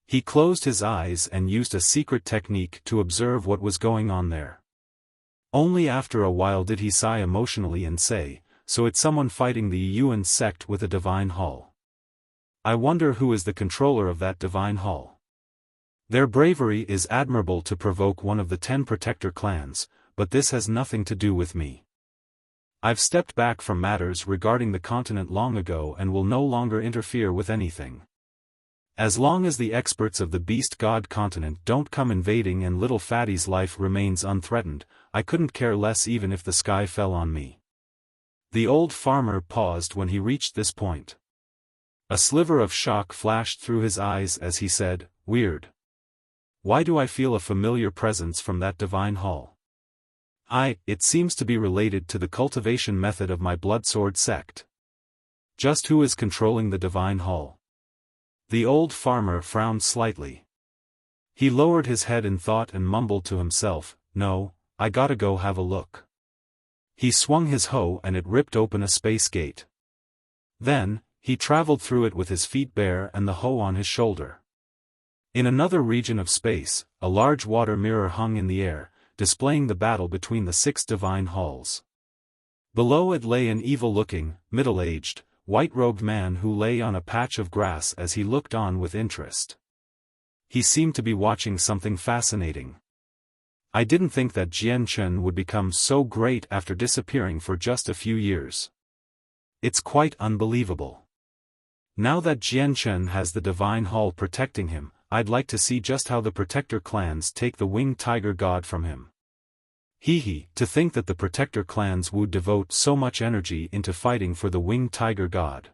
He closed his eyes and used a secret technique to observe what was going on there. Only after a while did he sigh emotionally and say, "So it's someone fighting the Yuan sect with a divine hall. I wonder who is the controller of that divine hall. Their bravery is admirable to provoke one of the 10 Protector clans, but this has nothing to do with me. I've stepped back from matters regarding the continent long ago and will no longer interfere with anything. As long as the experts of the Beast God continent don't come invading and little Fatty's life remains unthreatened, I couldn't care less even if the sky fell on me." The old farmer paused when he reached this point. A sliver of shock flashed through his eyes as he said, "Weird. Why do I feel a familiar presence from that divine hall? It seems to be related to the cultivation method of my bloodsword sect." Just who is controlling the divine hall? The old farmer frowned slightly. He lowered his head in thought and mumbled to himself, "No, I gotta go have a look." He swung his hoe and it ripped open a space gate. Then, he traveled through it with his feet bare and the hoe on his shoulder. In another region of space, a large water mirror hung in the air, displaying the battle between the 6 divine halls. Below it lay an evil-looking, middle-aged, white-robed man who lay on a patch of grass as he looked on with interest. He seemed to be watching something fascinating. I didn't think that Jian Chen would become so great after disappearing for just a few years. It's quite unbelievable. Now that Jian Chen has the divine hall protecting him, I'd like to see just how the Protector clans take the winged tiger god from him. To think that the Protector clans would devote so much energy into fighting for the winged tiger god.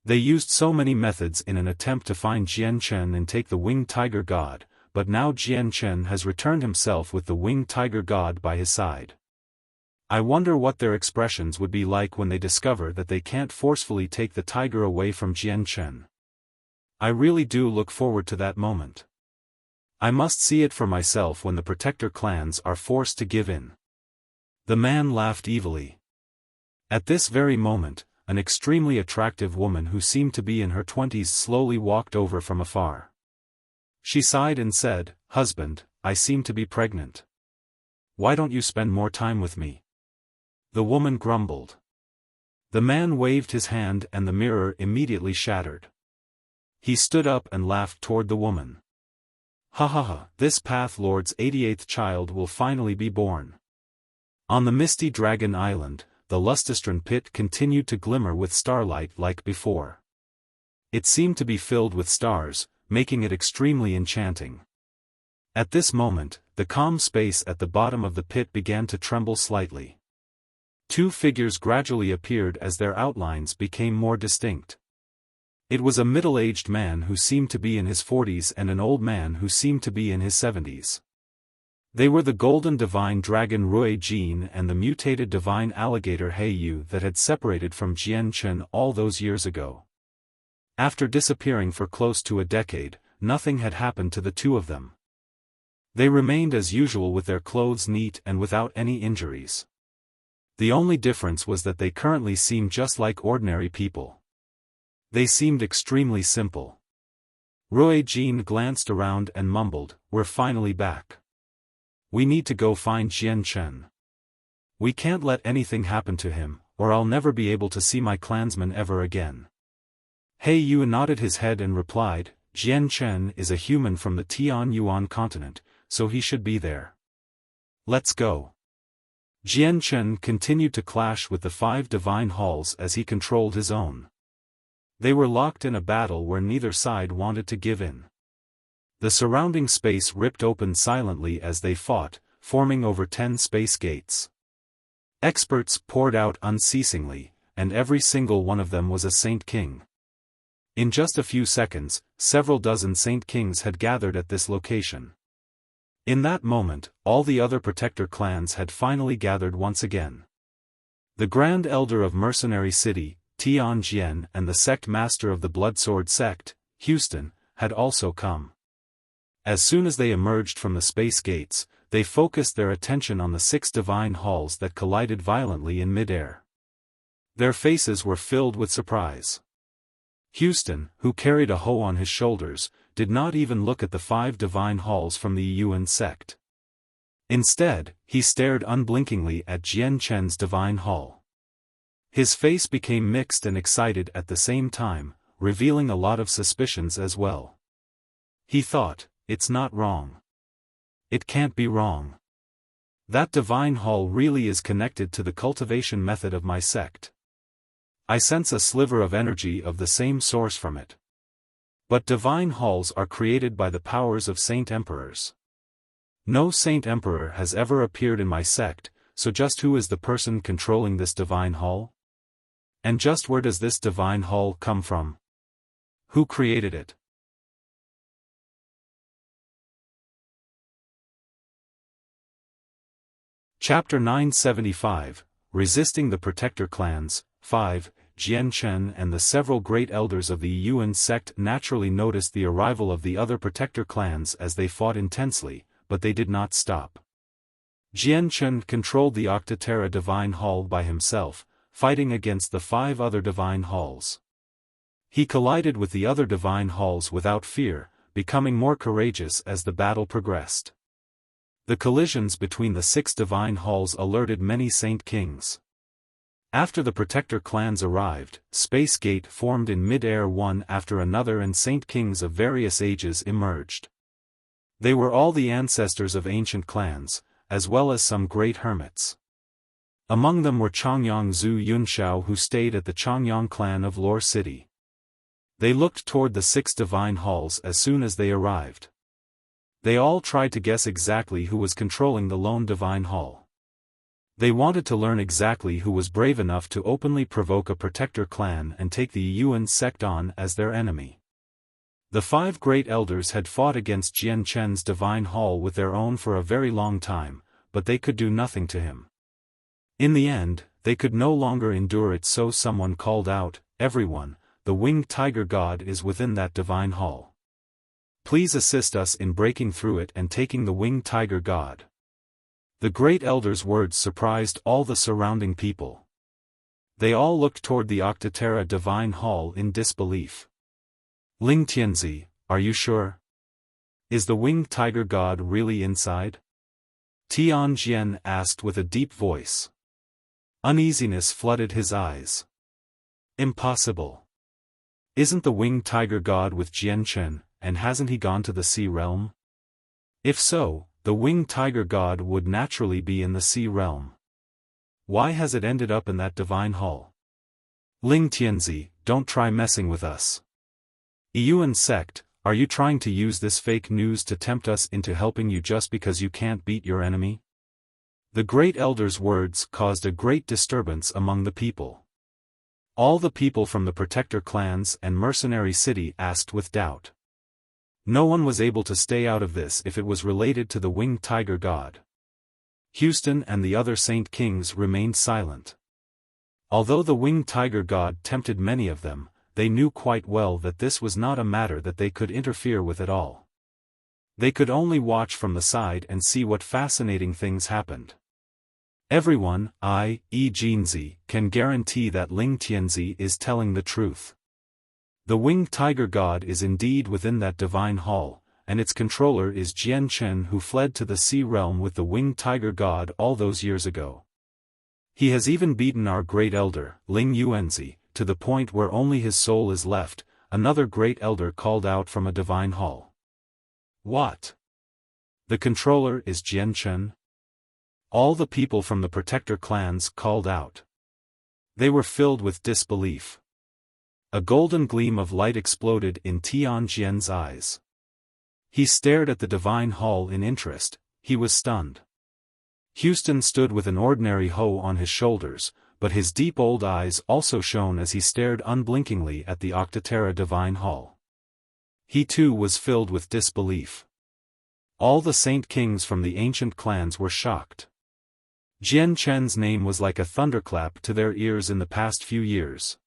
They used so many methods in an attempt to find Jian Chen and take the winged tiger god, but now Jian Chen has returned himself with the winged tiger god by his side. I wonder what their expressions would be like when they discover that they can't forcefully take the tiger away from Jian Chen. I really do look forward to that moment. I must see it for myself when the Protector clans are forced to give in. The man laughed evilly. At this very moment, an extremely attractive woman who seemed to be in her 20s slowly walked over from afar. She sighed and said, "Husband, I seem to be pregnant. Why don't you spend more time with me?" The woman grumbled. The man waved his hand and the mirror immediately shattered. He stood up and laughed toward the woman. "Ha ha ha, this Path Lord's 88th child will finally be born." On the misty Dragon Island, the Lustestron pit continued to glimmer with starlight like before. It seemed to be filled with stars, making it extremely enchanting. At this moment, the calm space at the bottom of the pit began to tremble slightly. 2 figures gradually appeared as their outlines became more distinct. It was a middle-aged man who seemed to be in his 40s and an old man who seemed to be in his 70s. They were the golden divine dragon Rui Jin and the mutated divine alligator He Yu that had separated from Jian Chen all those years ago. After disappearing for close to a decade, nothing had happened to the 2 of them. They remained as usual with their clothes neat and without any injuries. The only difference was that they currently seemed just like ordinary people. They seemed extremely simple. Rui Jin glanced around and mumbled, "We're finally back. We need to go find Jian Chen. We can't let anything happen to him, or I'll never be able to see my clansmen ever again." He Yu nodded his head and replied, "Jian Chen is a human from the Tian Yuan continent, so he should be there. Let's go." Jian Chen continued to clash with the 5 divine halls as he controlled his own. They were locked in a battle where neither side wanted to give in. The surrounding space ripped open silently as they fought, forming over 10 space gates. Experts poured out unceasingly, and every single one of them was a Saint King. In just a few seconds, several dozen Saint Kings had gathered at this location. In that moment, all the other Protector clans had finally gathered once again. The Grand Elder of Mercenary City, Tian Jian, and the Sect Master of the Bloodsword Sect, Houston, had also come. As soon as they emerged from the space gates, they focused their attention on the 6 divine halls that collided violently in midair. Their faces were filled with surprise. Houston, who carried a hoe on his shoulders, did not even look at the 5 divine halls from the Yuan sect. Instead, he stared unblinkingly at Jian Chen's divine hall. His face became mixed and excited at the same time, revealing a lot of suspicions as well. He thought, "It's not wrong. It can't be wrong. That divine hall really is connected to the cultivation method of my sect. I sense a sliver of energy of the same source from it. But divine halls are created by the powers of Saint Emperors. No Saint Emperor has ever appeared in my sect, so just who is the person controlling this divine hall? And just where does this divine hall come from? Who created it?" Chapter 975, Resisting the Protector Clans, 5. Jian Chen and the several great elders of the Yuan sect naturally noticed the arrival of the other protector clans as they fought intensely, but they did not stop. Jian Chen controlled the Octaterra Divine Hall by himself, fighting against the 5 other Divine Halls. He collided with the other Divine Halls without fear, becoming more courageous as the battle progressed. The collisions between the 6 Divine Halls alerted many Saint Kings. After the Protector clans arrived, Space Gate formed in mid-air one after another and Saint Kings of various ages emerged. They were all the ancestors of ancient clans, as well as some great hermits. Among them were Chongyang Zhu Yunshao who stayed at the Chongyang clan of Lore City. They looked toward the 6 Divine Halls as soon as they arrived. They all tried to guess exactly who was controlling the lone Divine Hall. They wanted to learn exactly who was brave enough to openly provoke a Protector clan and take the Yuan sect on as their enemy. The 5 great elders had fought against Jian Chen's Divine Hall with their own for a very long time, but they could do nothing to him. In the end, they could no longer endure it, so someone called out, "Everyone, the winged tiger god is within that Divine Hall. Please assist us in breaking through it and taking the winged tiger god." The great elder's words surprised all the surrounding people. They all looked toward the Octaterra Divine Hall in disbelief. "Ling Tianzi, are you sure? Is the winged tiger god really inside?" Tian Jian asked with a deep voice. Uneasiness flooded his eyes. "Impossible. Isn't the winged tiger god with Jian Chen, and hasn't he gone to the Sea Realm? If so, the winged tiger god would naturally be in the Sea Realm. Why has it ended up in that Divine Hall? Ling Tianzi, don't try messing with us. Yuan sect, are you trying to use this fake news to tempt us into helping you just because you can't beat your enemy?" The great elder's words caused a great disturbance among the people. All the people from the Protector clans and Mercenary City asked with doubt. No one was able to stay out of this if it was related to the winged tiger god. Houston and the other Saint Kings remained silent. Although the winged tiger god tempted many of them, they knew quite well that this was not a matter that they could interfere with at all. They could only watch from the side and see what fascinating things happened. Everyone, Jinzi, can guarantee that Ling Tianzi is telling the truth. The winged tiger god is indeed within that Divine Hall, and its controller is Jian Chen who fled to the Sea Realm with the winged tiger god all those years ago. He has even beaten our great elder, Ling Yuanzi, to the point where only his soul is left, another great elder called out from a Divine Hall. What? The controller is Jian Chen? All the people from the Protector clans called out. They were filled with disbelief. A golden gleam of light exploded in Tian Jian's eyes. He stared at the Divine Hall in interest. He was stunned. Houston stood with an ordinary hoe on his shoulders, but his deep old eyes also shone as he stared unblinkingly at the Octaterra Divine Hall. He too was filled with disbelief. All the Saint Kings from the ancient clans were shocked. Jian Chen's name was like a thunderclap to their ears in the past few years.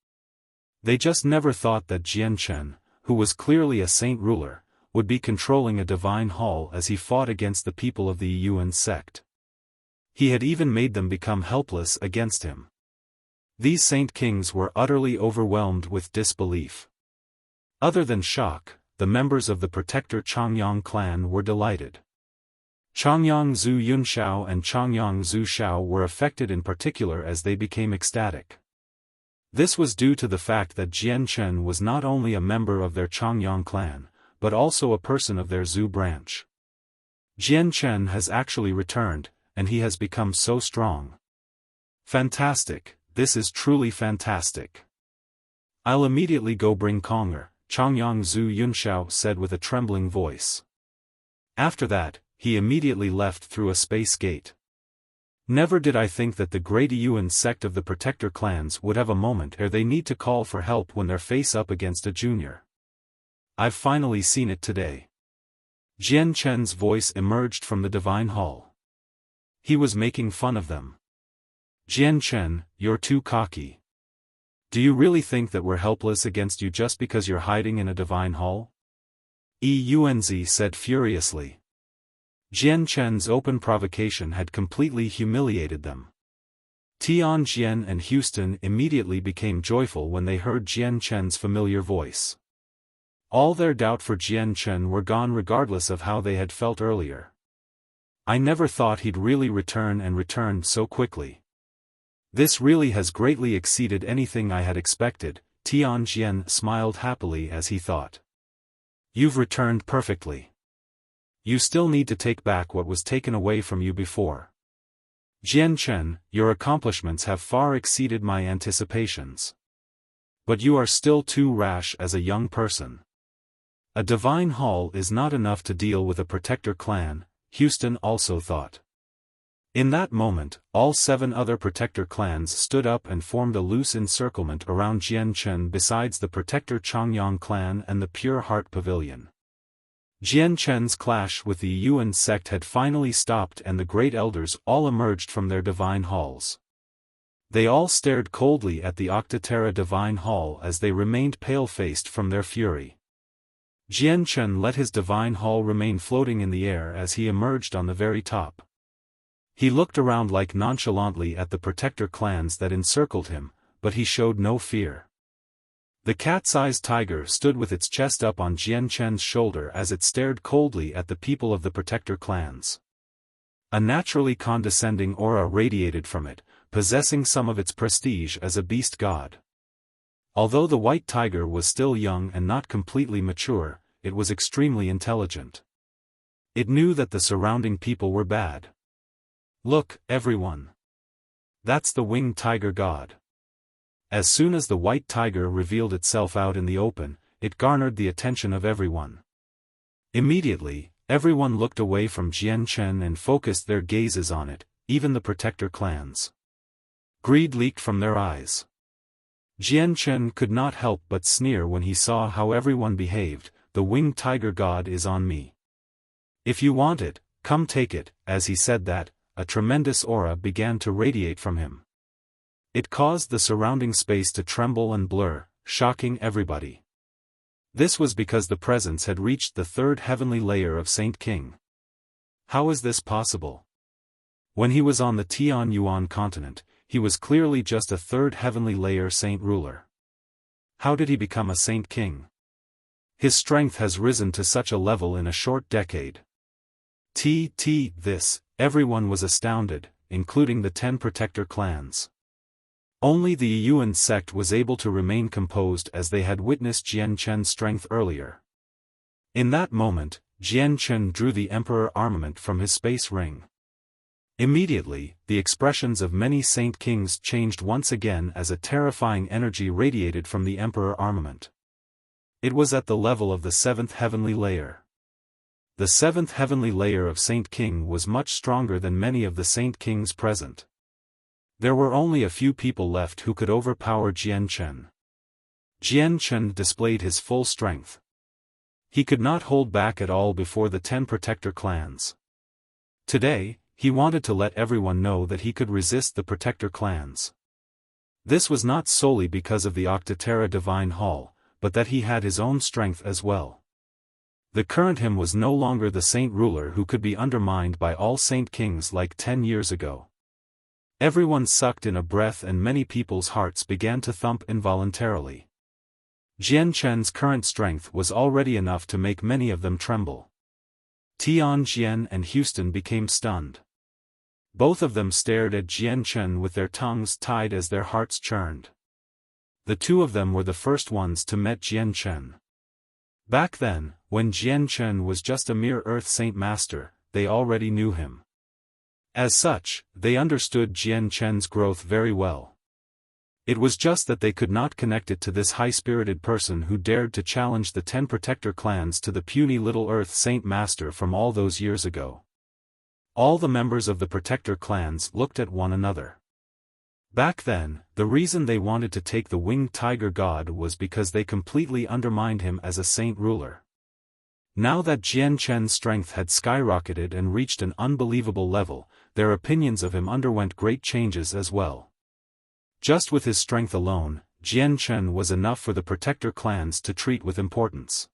They just never thought that Jian Chen, who was clearly a saint ruler, would be controlling a Divine Hall as he fought against the people of the Yuan sect. He had even made them become helpless against him. These Saint Kings were utterly overwhelmed with disbelief. Other than shock, the members of the Protector Chongyang clan were delighted. Chongyang Zhu Yunshao and Chongyang Zhu Shao were affected in particular as they became ecstatic. This was due to the fact that Jian Chen was not only a member of their Chongyang clan, but also a person of their Zhu branch. Jian Chen has actually returned, and he has become so strong. Fantastic, this is truly fantastic. I'll immediately go bring Conger, Chongyang Zhu Yunshao said with a trembling voice. After that, he immediately left through a space gate. Never did I think that the great Yuan sect of the Protector clans would have a moment ere they need to call for help when they're face up against a junior. I've finally seen it today. Jian Chen's voice emerged from the Divine Hall. He was making fun of them. Jian Chen, you're too cocky. Do you really think that we're helpless against you just because you're hiding in a divine hall? Eunzi said furiously. Jian Chen's open provocation had completely humiliated them. Tianjin and Houston immediately became joyful when they heard Jian Chen's familiar voice. All their doubt for Jian Chen were gone regardless of how they had felt earlier. I never thought he'd really return and returned so quickly. This really has greatly exceeded anything I had expected, Tianjin smiled happily as he thought. You've returned perfectly. You still need to take back what was taken away from you before. Jian Chen, your accomplishments have far exceeded my anticipations. But you are still too rash as a young person. A divine hall is not enough to deal with a protector clan, Houston also thought. In that moment, all 7 other protector clans stood up and formed a loose encirclement around Jian Chen besides the protector Changyang clan and the Pure Heart Pavilion. Jian Chen's clash with the Yuan sect had finally stopped and the great elders all emerged from their divine halls. They all stared coldly at the Octaterra divine hall as they remained pale-faced from their fury. Jian Chen let his divine hall remain floating in the air as he emerged on the very top. He looked around like nonchalantly at the protector clans that encircled him, but he showed no fear. The cat-sized tiger stood with its chest up on Jian Chen's shoulder as it stared coldly at the people of the protector clans. A naturally condescending aura radiated from it, possessing some of its prestige as a beast god. Although the white tiger was still young and not completely mature, it was extremely intelligent. It knew that the surrounding people were bad. Look, everyone. That's the winged tiger god. As soon as the white tiger revealed itself out in the open, it garnered the attention of everyone. Immediately, everyone looked away from Jian Chen and focused their gazes on it, even the protector clans. Greed leaked from their eyes. Jian Chen could not help but sneer when he saw how everyone behaved. The winged tiger god is on me. If you want it, come take it. As he said that, a tremendous aura began to radiate from him. It caused the surrounding space to tremble and blur, shocking everybody. This was because the presence had reached the 3rd heavenly layer of Saint King. How is this possible? When he was on the Tianyuan continent, he was clearly just a 3rd heavenly layer saint ruler. How did he become a Saint King? His strength has risen to such a level in a short decade. Everyone was astounded, including the 10 protector clans. Only the Yuan sect was able to remain composed as they had witnessed Jian Chen's strength earlier. In that moment, Jian Chen drew the Emperor armament from his space ring. Immediately, the expressions of many Saint Kings changed once again as a terrifying energy radiated from the Emperor armament. It was at the level of the 7th heavenly layer. The 7th heavenly layer of Saint King was much stronger than many of the Saint Kings present. There were only a few people left who could overpower Jian Chen. Jian Chen displayed his full strength. He could not hold back at all before the 10 protector clans. Today, he wanted to let everyone know that he could resist the protector clans. This was not solely because of the Octaterra Divine Hall, but that he had his own strength as well. The current him was no longer the saint ruler who could be undermined by all Saint Kings like 10 years ago. Everyone sucked in a breath and many people's hearts began to thump involuntarily. Jian Chen's current strength was already enough to make many of them tremble. Tianjin and Houston became stunned. Both of them stared at Jian Chen with their tongues tied as their hearts churned. The 2 of them were the first ones to meet Jian Chen. Back then, when Jian Chen was just a mere Earth Saint Master, they already knew him. As such, they understood Jian Chen's growth very well. It was just that they could not connect it to this high-spirited person who dared to challenge the 10 protector clans to the puny little Earth Saint Master from all those years ago. All the members of the protector clans looked at one another. Back then, the reason they wanted to take the winged tiger god was because they completely undermined him as a saint ruler. Now that Jian Chen's strength had skyrocketed and reached an unbelievable level, their opinions of him underwent great changes as well. Just with his strength alone, Jian Chen was enough for the protector clans to treat with importance.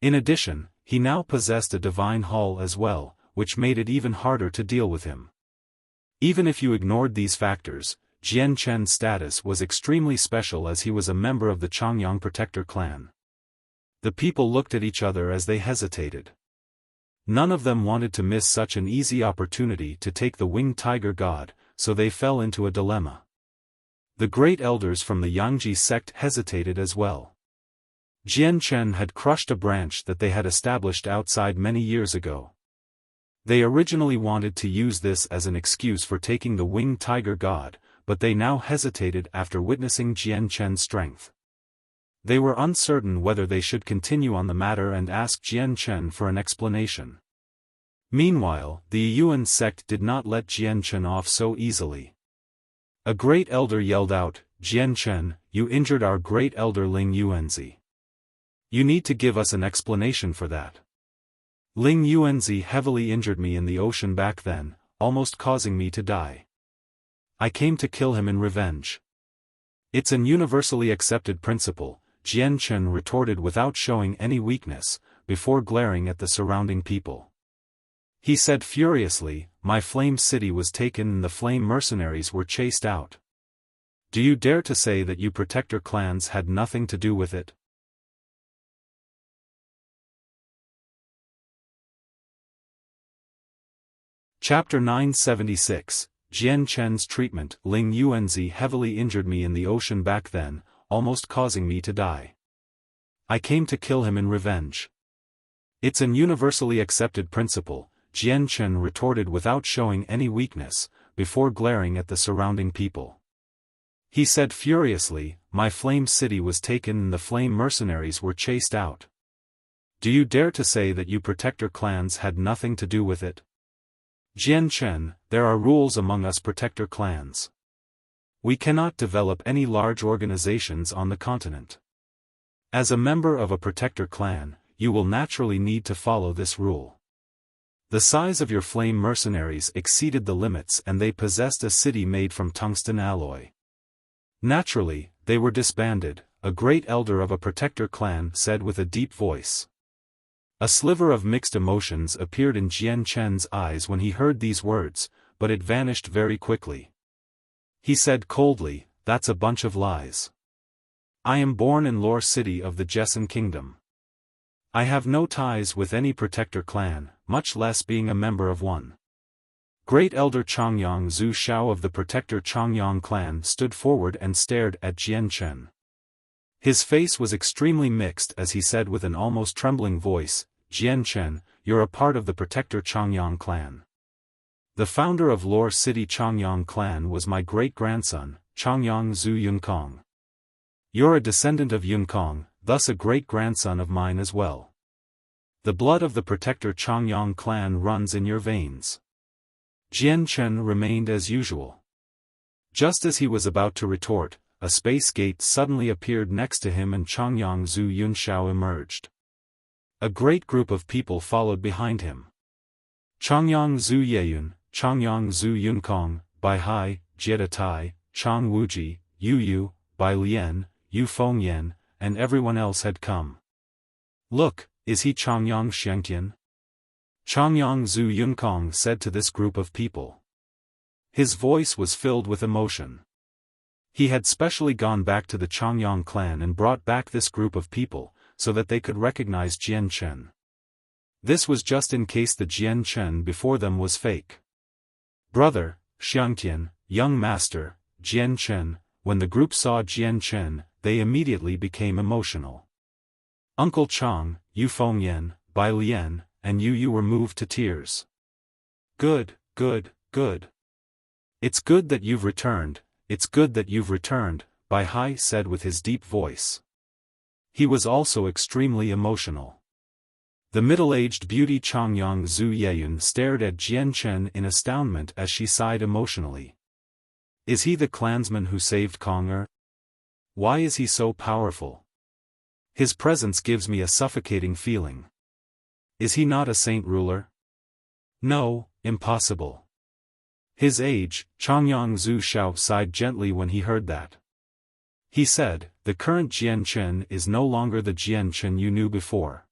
In addition, he now possessed a divine hall as well, which made it even harder to deal with him. Even if you ignored these factors, Jian Chen's status was extremely special as he was a member of the Changyang protector clan. The people looked at each other as they hesitated. None of them wanted to miss such an easy opportunity to take the winged tiger god, so they fell into a dilemma. The great elders from the Yangji sect hesitated as well. Jian Chen had crushed a branch that they had established outside many years ago. They originally wanted to use this as an excuse for taking the winged tiger god, but they now hesitated after witnessing Jian Chen's strength. They were uncertain whether they should continue on the matter and ask Jian Chen for an explanation. Meanwhile, the Yuan sect did not let Jian Chen off so easily. A great elder yelled out, "Jian Chen, you injured our great elder Ling Yuanzi. You need to give us an explanation for that. Ling Yuanzi heavily injured me in the ocean back then, almost causing me to die. I came to kill him in revenge." "It's an universally accepted principle," Jian Chen retorted without showing any weakness, before glaring at the surrounding people. He said furiously, "My flame city was taken and the flame mercenaries were chased out. Do you dare to say that you protector clans had nothing to do with it?" Chapter 976, Jian Chen's treatment. Ling Yuanzi heavily injured me in the ocean back then, almost causing me to die. I came to kill him in revenge. It's an universally accepted principle, Jian Chen retorted without showing any weakness, before glaring at the surrounding people. He said furiously, "My flame city was taken and the flame mercenaries were chased out. Do you dare to say that you protector clans had nothing to do with it?" "Jian Chen, there are rules among us protector clans. We cannot develop any large organizations on the continent. As a member of a protector clan, you will naturally need to follow this rule. The size of your flame mercenaries exceeded the limits and they possessed a city made from tungsten alloy. Naturally, they were disbanded," a great elder of a protector clan said with a deep voice. A sliver of mixed emotions appeared in Jian Chen's eyes when he heard these words, but it vanished very quickly. He said coldly, "That's a bunch of lies. I am born in Lore City of the Jessen Kingdom. I have no ties with any protector clan, much less being a member of one." Great Elder Changyang Zhu Xiao of the protector Changyang clan stood forward and stared at Jian Chen. His face was extremely mixed as he said with an almost trembling voice, "Jian Chen, you're a part of the protector Changyang clan. The founder of Lore City Changyang clan was my great-grandson, Changyang Zhu Yunkong. You're a descendant of Yunkong, thus a great-grandson of mine as well. The blood of the protector Changyang clan runs in your veins." Jian Chen remained as usual. Just as he was about to retort, a space gate suddenly appeared next to him and Changyang Zhu Yunxiao emerged. A great group of people followed behind him. Changyang Zhu Yeyun, Changyang Zhu Yunkong, Bai Hai, Jie Tai, Chang Wuji, Yu Yu, Bai Lian, Yu Fengyan, and everyone else had come. "Look, is he Changyang Xiangtian?" Changyang Zhu Yunkong said to this group of people. His voice was filled with emotion. He had specially gone back to the Changyang clan and brought back this group of people, so that they could recognize Jian Chen. This was just in case the Jian Chen before them was fake. "Brother, Xiangtian, young master, Jian Chen," when the group saw Jian Chen, they immediately became emotional. Uncle Chang, Yu Fengyan, Bai Lian, and Yu Yu were moved to tears. "Good, good, good. It's good that you've returned, it's good that you've returned," Bai Hai said with his deep voice. He was also extremely emotional. The middle-aged beauty Changyang Zhu Yeyun stared at Jian Chen in astoundment as she sighed emotionally. "Is he the clansman who saved Kong'er? Why is he so powerful? His presence gives me a suffocating feeling. Is he not a saint ruler? No, impossible. His age," Changyang Zhu Xiao sighed gently when he heard that. He said, the current Jian Chen is no longer the Jian Chen you knew before.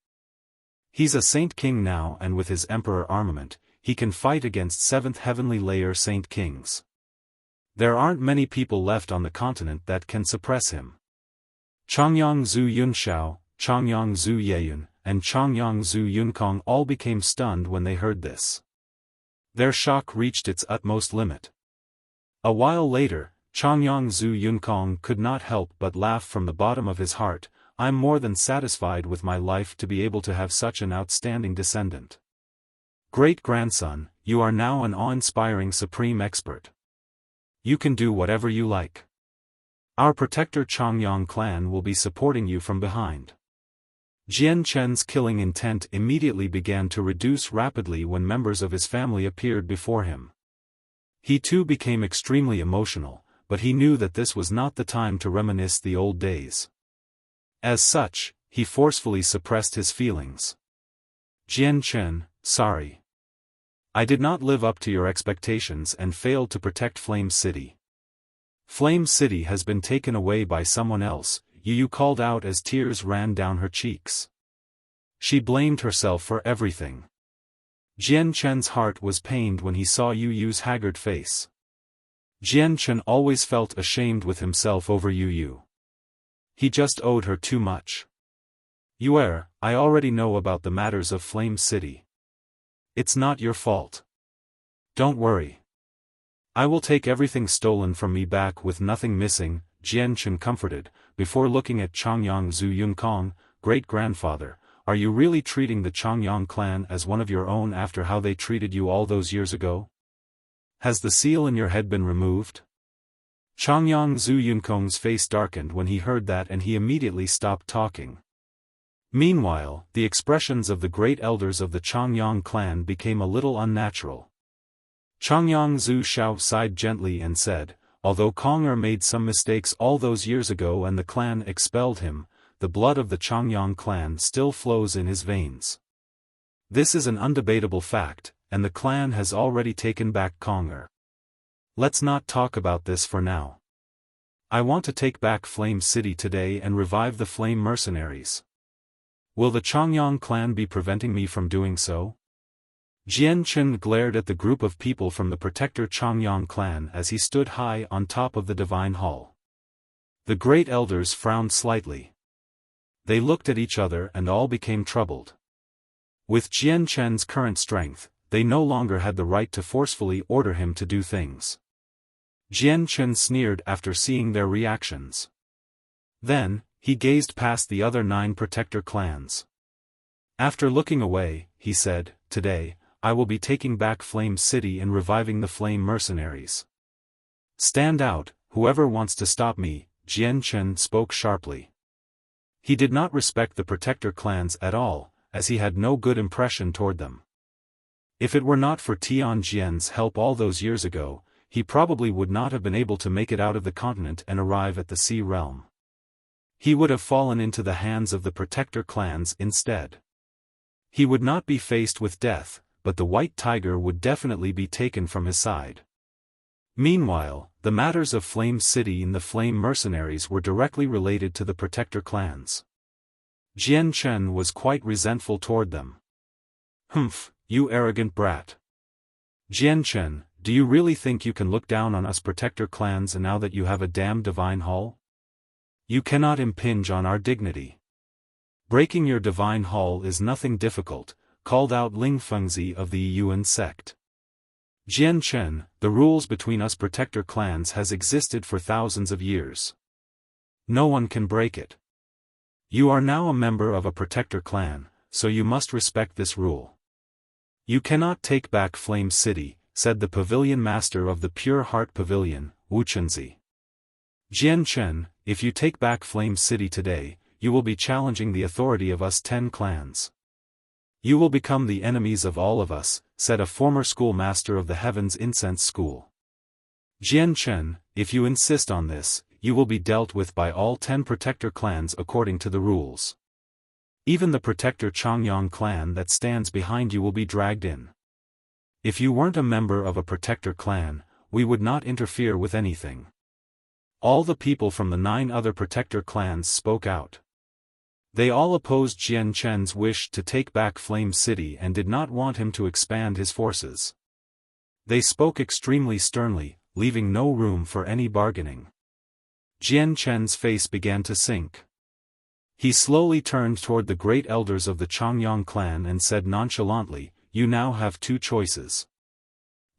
He's a Saint King now, and with his Emperor armament, he can fight against 7th Heavenly Layer Saint Kings. There aren't many people left on the continent that can suppress him. Changyang Zhu Yunxiao, Changyang Zhu Yeyun, and Changyang Zhu Yunkong all became stunned when they heard this. Their shock reached its utmost limit. A while later, Changyang Zhu Yunkong could not help but laugh from the bottom of his heart. I'm more than satisfied with my life to be able to have such an outstanding descendant. Great-grandson, you are now an awe-inspiring supreme expert. You can do whatever you like. Our protector Changyang clan will be supporting you from behind. Jian Chen's killing intent immediately began to reduce rapidly when members of his family appeared before him. He too became extremely emotional, but he knew that this was not the time to reminisce the old days. As such, he forcefully suppressed his feelings. Jian Chen, sorry. I did not live up to your expectations and failed to protect Flame City. Flame City has been taken away by someone else, Yu called out as tears ran down her cheeks. She blamed herself for everything. Jian Chen's heart was pained when he saw Yu's haggard face. Jian Chen always felt ashamed with himself over Yu. He just owed her too much. I already know about the matters of Flame City. It's not your fault. Don't worry. I will take everything stolen from me back with nothing missing, Jian Chen comforted, before looking at Changyang Zhu Yunkong. Great-grandfather, are you really treating the Changyang clan as one of your own after how they treated you all those years ago? Has the seal in your head been removed? Changyang Zhu Yunkong's face darkened when he heard that, and he immediately stopped talking. Meanwhile, the expressions of the great elders of the Changyang clan became a little unnatural. Changyang Zhu Xiao sighed gently and said, although Kong'er made some mistakes all those years ago and the clan expelled him, the blood of the Changyang clan still flows in his veins. This is an undebatable fact, and the clan has already taken back Kong'er. Let's not talk about this for now. I want to take back Flame City today and revive the Flame Mercenaries. Will the Changyang clan be preventing me from doing so? Jian Chen glared at the group of people from the protector Changyang clan as he stood high on top of the divine hall. The great elders frowned slightly. They looked at each other and all became troubled. With Jian Chen's current strength, they no longer had the right to forcefully order him to do things. Jian Chen sneered after seeing their reactions. Then, he gazed past the other 9 protector clans. After looking away, he said, today, I will be taking back Flame City and reviving the Flame Mercenaries. Stand out, whoever wants to stop me, Jian Chen spoke sharply. He did not respect the protector clans at all, as he had no good impression toward them. If it were not for Tian Jian's help all those years ago, he probably would not have been able to make it out of the continent and arrive at the Sea Realm. He would have fallen into the hands of the protector clans instead. He would not be faced with death, but the White Tiger would definitely be taken from his side. Meanwhile, the matters of Flame City and the Flame Mercenaries were directly related to the protector clans. Jian Chen was quite resentful toward them. Humph, you arrogant brat. Jian Chen, do you really think you can look down on us protector clans now that you have a damned divine hall? You cannot impinge on our dignity. Breaking your divine hall is nothing difficult, called out Ling Fengzi of the Yuan sect. Jian Chen, the rules between us protector clans has existed for thousands of years. No one can break it. You are now a member of a protector clan, so you must respect this rule. You cannot take back Flame City, said the pavilion master of the Pure Heart Pavilion, Wuchenzi. Jian Chen, if you take back Flame City today, you will be challenging the authority of us 10 clans. You will become the enemies of all of us, said a former schoolmaster of the Heaven's Incense School. Jian Chen, if you insist on this, you will be dealt with by all 10 protector clans according to the rules. Even the protector Changyang clan that stands behind you will be dragged in. If you weren't a member of a protector clan, we would not interfere with anything. All the people from the 9 other protector clans spoke out. They all opposed Jian Chen's wish to take back Flame City and did not want him to expand his forces. They spoke extremely sternly, leaving no room for any bargaining. Jian Chen's face began to sink. He slowly turned toward the great elders of the Changyang clan and said nonchalantly, "You now have 2 choices.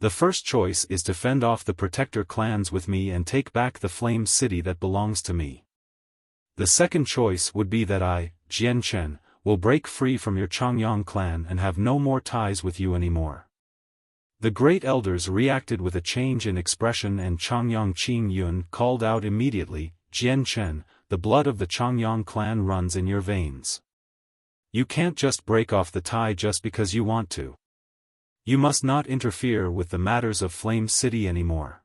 The first choice is to fend off the protector clans with me and take back the Flame City that belongs to me. The second choice would be that I, Jian Chen, will break free from your Changyang clan and have no more ties with you anymore." The great elders reacted with a change in expression, and Changyang Qing Yun called out immediately, "Jian Chen, the blood of the Changyang clan runs in your veins. You can't just break off the tie just because you want to. You must not interfere with the matters of Flame City anymore.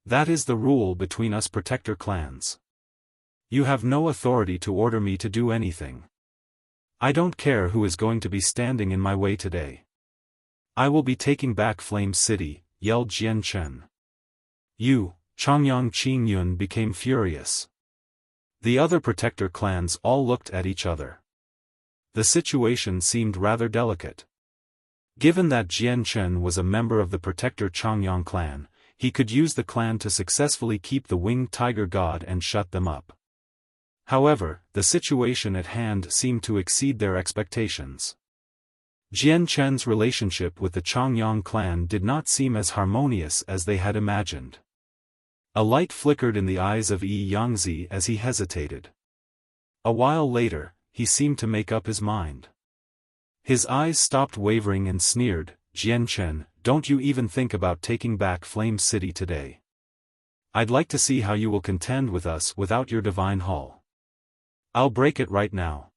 That is the rule between us protector clans. You have no authority to order me to do anything. I don't care who is going to be standing in my way today. I will be taking back Flame City," yelled Jian Chen. Changyang Qing Yun became furious. The other protector clans all looked at each other. The situation seemed rather delicate. Given that Jian Chen was a member of the protector Changyang clan, he could use the clan to successfully keep the winged tiger god and shut them up. However, the situation at hand seemed to exceed their expectations. Jian Chen's relationship with the Changyang clan did not seem as harmonious as they had imagined. A light flickered in the eyes of Yi Yangzi as he hesitated. A while later, he seemed to make up his mind. His eyes stopped wavering and sneered, "Jian Chen, don't you even think about taking back Flame City today. I'd like to see how you will contend with us without your divine hall. I'll break it right now.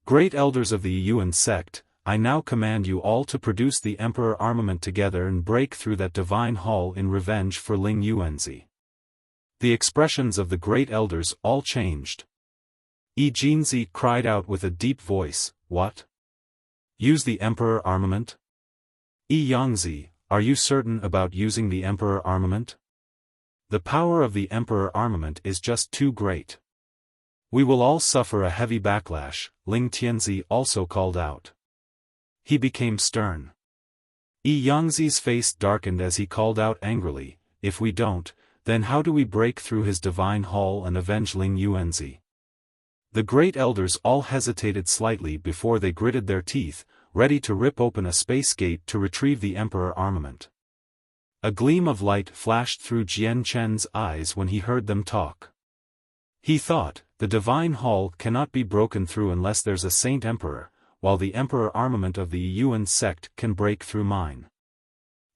Great elders of the Yuan sect, I now command you all to produce the Emperor armament together and break through that divine hall in revenge for Ling Yuanzi." The expressions of the great elders all changed. Yi Jinzi cried out with a deep voice, "What? Use the Emperor armament? Yi Yangzi, are you certain about using the Emperor armament? The power of the Emperor armament is just too great. We will all suffer a heavy backlash," Ling Tianzi also called out. He became stern. Yi Yangzi's face darkened as he called out angrily, "If we don't, then how do we break through his divine hall and avenge Ling Yuanzi?" The great elders all hesitated slightly before they gritted their teeth, ready to rip open a space gate to retrieve the Emperor armament. A gleam of light flashed through Jian Chen's eyes when he heard them talk. He thought, the divine hall cannot be broken through unless there's a Saint Emperor, while the Emperor armament of the Yuan sect can break through mine.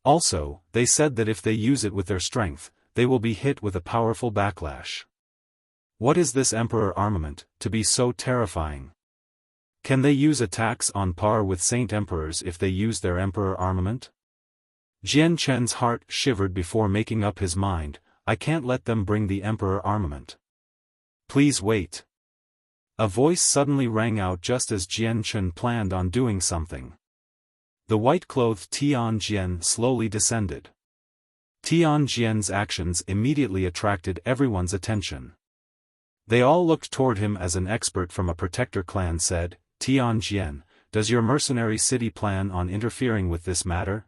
Also, they said that if they use it with their strength, they will be hit with a powerful backlash. What is this Emperor armament, to be so terrifying? Can they use attacks on par with Saint Emperors if they use their Emperor armament? Jian Chen's heart shivered before making up his mind, "I can't let them bring the Emperor armament. Please wait." A voice suddenly rang out just as Jian Chen planned on doing something. The white-clothed Tian Jian slowly descended. Tian Jian's actions immediately attracted everyone's attention. They all looked toward him as an expert from a protector clan said, "Tian Jian, does your mercenary city plan on interfering with this matter?"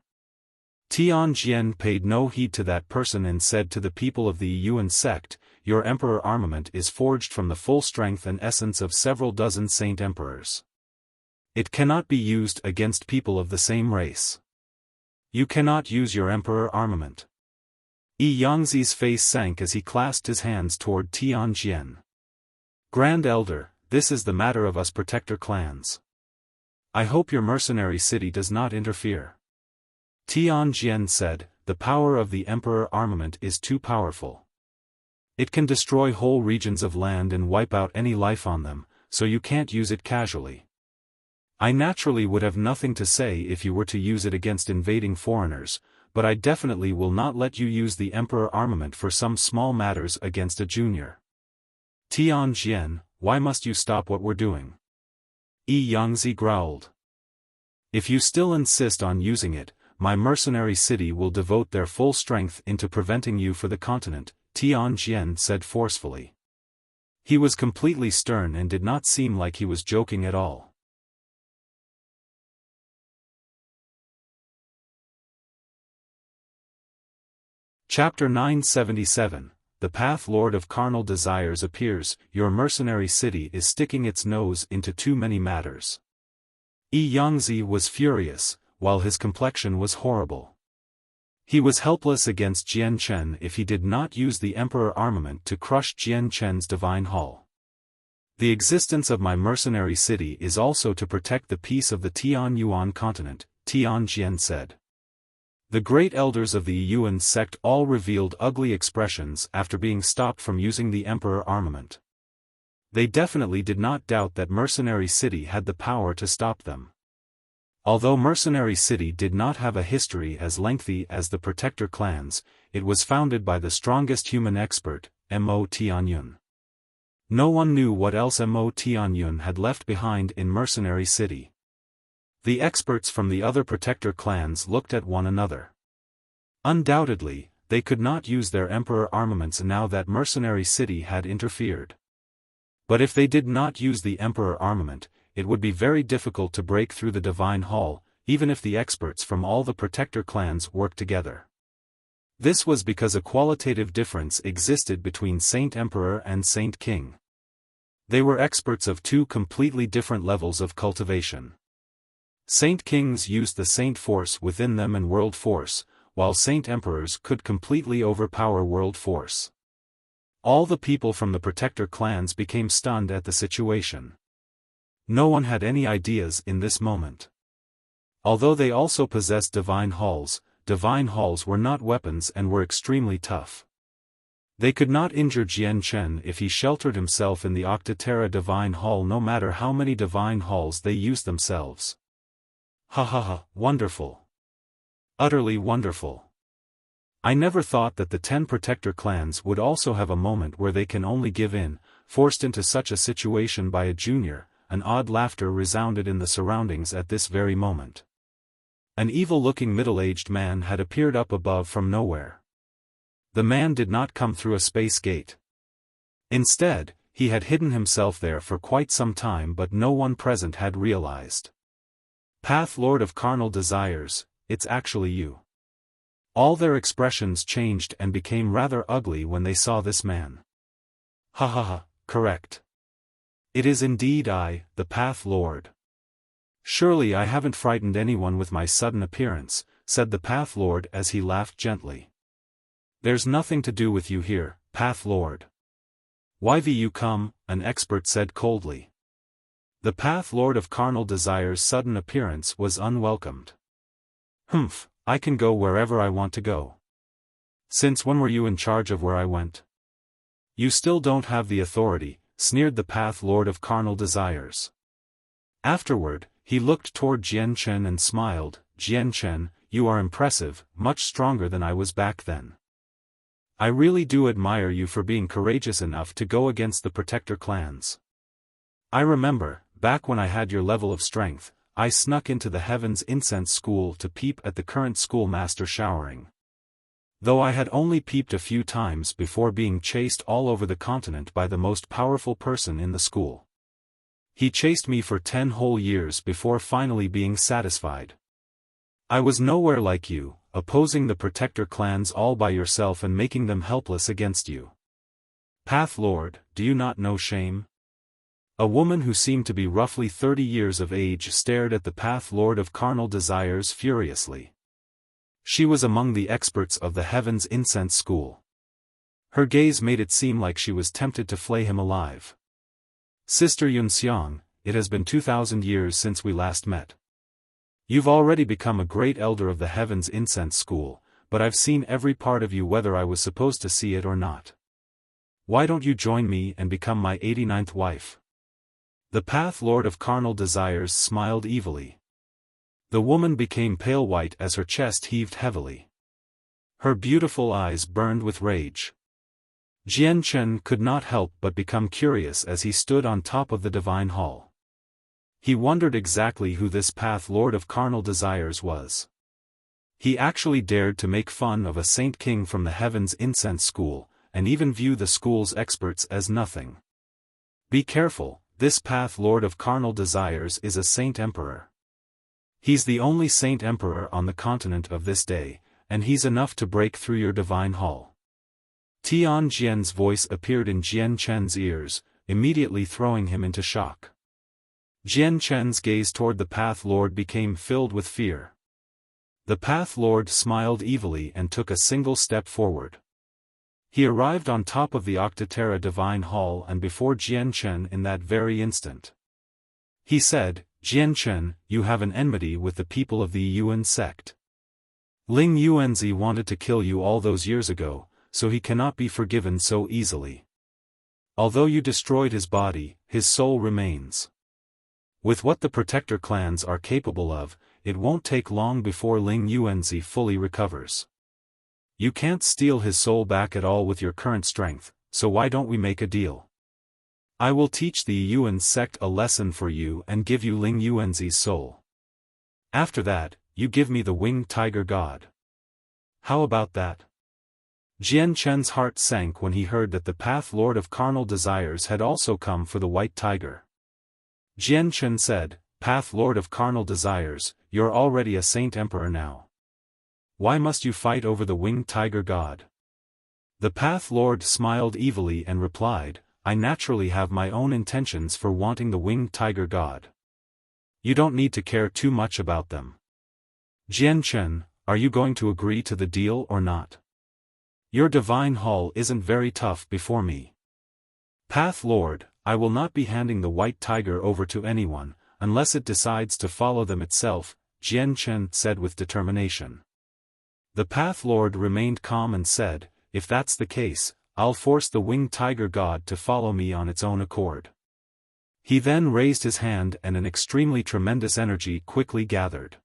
Tian Jian paid no heed to that person and said to the people of the Yuan sect, "Your Emperor armament is forged from the full strength and essence of several dozen Saint Emperors. It cannot be used against people of the same race. You cannot use your Emperor armament." Yi Yangzi's face sank as he clasped his hands toward Tian Jian. "Grand Elder, this is the matter of us protector clans. I hope your mercenary city does not interfere." Tian Jian said, "The power of the Emperor armament is too powerful. It can destroy whole regions of land and wipe out any life on them, so you can't use it casually. I naturally would have nothing to say if you were to use it against invading foreigners, but I definitely will not let you use the Emperor armament for some small matters against a junior. Tian Jian, why must you stop what we're doing?" Yi Yangzi growled. "If you still insist on using it, my mercenary city will devote their full strength into preventing you for the continent," Tianjian said forcefully. He was completely stern and did not seem like he was joking at all. Chapter 977, The Path Lord of Carnal Desires appears. Your mercenary city is sticking its nose into too many matters. Yi Yangzi was furious, while his complexion was horrible. He was helpless against Jian Chen if he did not use the Emperor armament to crush Jian Chen's divine hall. The existence of my mercenary city is also to protect the peace of the Tian Yuan continent, Tianjian said. The great elders of the Yuan sect all revealed ugly expressions after being stopped from using the Emperor armament. They definitely did not doubt that Mercenary City had the power to stop them. Although Mercenary City did not have a history as lengthy as the Protector clans, it was founded by the strongest human expert, Mo Tianyun. No one knew what else Mo Tianyun had left behind in Mercenary City. The experts from the other Protector clans looked at one another. Undoubtedly, they could not use their Emperor armaments now that Mercenary City had interfered. But if they did not use the Emperor armament, it would be very difficult to break through the Divine Hall, even if the experts from all the Protector clans worked together. This was because a qualitative difference existed between Saint Emperor and Saint King. They were experts of two completely different levels of cultivation. Saint Kings used the Saint Force within them and World Force, while Saint Emperors could completely overpower World Force. All the people from the Protector clans became stunned at the situation. No one had any ideas in this moment. Although they also possessed divine halls were not weapons and were extremely tough. They could not injure Jian Chen if he sheltered himself in the Octaterra Divine Hall, no matter how many divine halls they used themselves. Ha ha ha, wonderful. Utterly wonderful. I never thought that the 10 Protector clans would also have a moment where they can only give in, forced into such a situation by a junior. An odd laughter resounded in the surroundings at this very moment. An evil-looking middle-aged man had appeared up above from nowhere. The man did not come through a space gate. Instead, he had hidden himself there for quite some time, but no one present had realized. Path Lord of Carnal Desires, it's actually you. All their expressions changed and became rather ugly when they saw this man. Ha ha ha, correct. It is indeed I, the Path Lord. Surely I haven't frightened anyone with my sudden appearance, said the Path Lord as he laughed gently. There's nothing to do with you here, Path Lord. Why have you come? An expert said coldly. The Path Lord of Carnal Desire's sudden appearance was unwelcomed. Humph, I can go wherever I want to go. Since when were you in charge of where I went? You still don't have the authority, sneered the Path Lord of Carnal Desires. Afterward, he looked toward Jian Chen and smiled. Jian Chen, you are impressive, much stronger than I was back then. I really do admire you for being courageous enough to go against the Protector clans. I remember, back when I had your level of strength, I snuck into the Heaven's Incense School to peep at the current schoolmaster showering. Though I had only peeped a few times before being chased all over the continent by the most powerful person in the school. He chased me for 10 whole years before finally being satisfied. I was nowhere like you, opposing the Protector clans all by yourself and making them helpless against you. Path Lord, do you not know shame? A woman who seemed to be roughly 30 years of age stared at the Path Lord of Carnal Desires furiously. She was among the experts of the Heaven's Incense School. Her gaze made it seem like she was tempted to flay him alive. Sister Yunxiang, it has been 2,000 years since we last met. You've already become a great elder of the Heaven's Incense School, but I've seen every part of you whether I was supposed to see it or not. Why don't you join me and become my 89th wife? The Path Lord of Carnal Desires smiled evilly. The woman became pale white as her chest heaved heavily. Her beautiful eyes burned with rage. Jian Chen could not help but become curious as he stood on top of the Divine Hall. He wondered exactly who this Path Lord of Carnal Desires was. He actually dared to make fun of a Saint King from the Heaven's Incense School, and even view the school's experts as nothing. Be careful, this path lord of carnal desires is a saint emperor. He's the only saint emperor on the continent of this day, and he's enough to break through your divine hall. Tian Jian's voice appeared in Jian Chen's ears, immediately throwing him into shock. Jian Chen's gaze toward the path lord became filled with fear. The path lord smiled evilly and took a single step forward. He arrived on top of the Octaterra Divine Hall and before Jian Chen in that very instant. He said, Jian Chen, you have an enmity with the people of the Yuan sect. Ling Yuanzi wanted to kill you all those years ago, so he cannot be forgiven so easily. Although you destroyed his body, his soul remains. With what the Protector clans are capable of, it won't take long before Ling Yuanzi fully recovers. You can't steal his soul back at all with your current strength, so why don't we make a deal? I will teach the Yuan sect a lesson for you and give you Ling Yuanzi's soul. After that, you give me the winged tiger god. How about that? Jian Chen's heart sank when he heard that the path lord of carnal desires had also come for the white tiger. Jian Chen said, Path lord of carnal desires, you're already a saint emperor now. Why must you fight over the winged tiger god? The path lord smiled evilly and replied, I naturally have my own intentions for wanting the winged tiger god. You don't need to care too much about them. Jian Chen, are you going to agree to the deal or not? Your divine hall isn't very tough before me. Path Lord, I will not be handing the white tiger over to anyone, unless it decides to follow them itself, Jian Chen said with determination. The Path Lord remained calm and said, if that's the case, I'll force the winged tiger god to follow me on its own accord. He then raised his hand and an extremely tremendous energy quickly gathered.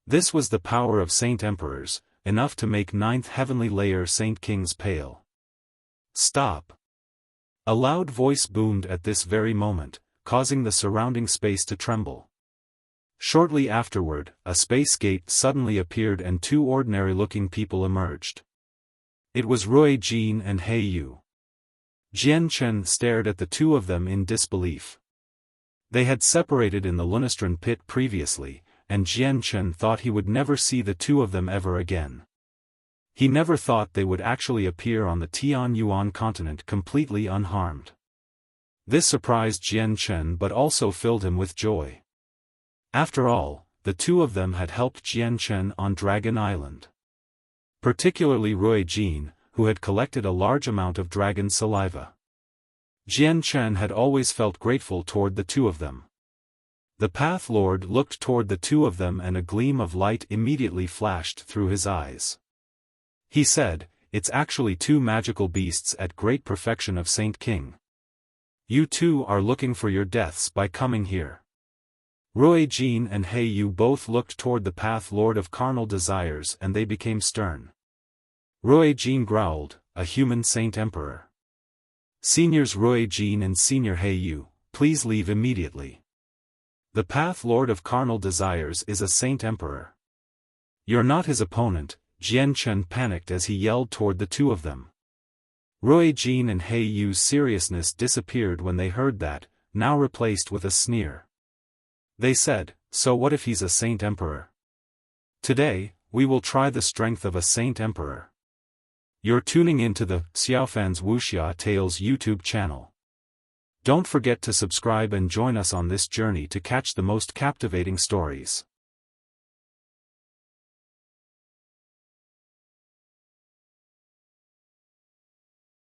This was the power of Saint Emperors, enough to make 9th heavenly layer Saint Kings pale. Stop! A loud voice boomed at this very moment, causing the surrounding space to tremble. Shortly afterward, a space gate suddenly appeared and two ordinary-looking people emerged. It was Rui Jin and He Yu. Jian Chen stared at the two of them in disbelief. They had separated in the Lunastron pit previously, and Jian Chen thought he would never see the two of them ever again. He never thought they would actually appear on the Tian Yuan continent completely unharmed. This surprised Jian Chen but also filled him with joy. After all, the two of them had helped Jian Chen on Dragon Island. Particularly Rui Jin, who had collected a large amount of dragon saliva. Jian Chen had always felt grateful toward the two of them. The Path Lord looked toward the two of them and a gleam of light immediately flashed through his eyes. He said, it's actually two magical beasts at great perfection of Saint King. You two are looking for your deaths by coming here. Rui Jin and He Yu both looked toward the Path Lord of carnal desires and they became stern. Rui Jin growled, a human Saint Emperor. Seniors Rui Jin and Senior He Yu, please leave immediately. The Path Lord of carnal desires is a Saint Emperor. You're not his opponent, Jian Chen panicked as he yelled toward the two of them. Rui Jin and He Yu's seriousness disappeared when they heard that, now replaced with a sneer. They said, so what if he's a Saint Emperor? Today, we will try the strength of a Saint Emperor. You're tuning into the Xiaofan's Wuxia Tales YouTube channel. Don't forget to subscribe and join us on this journey to catch the most captivating stories.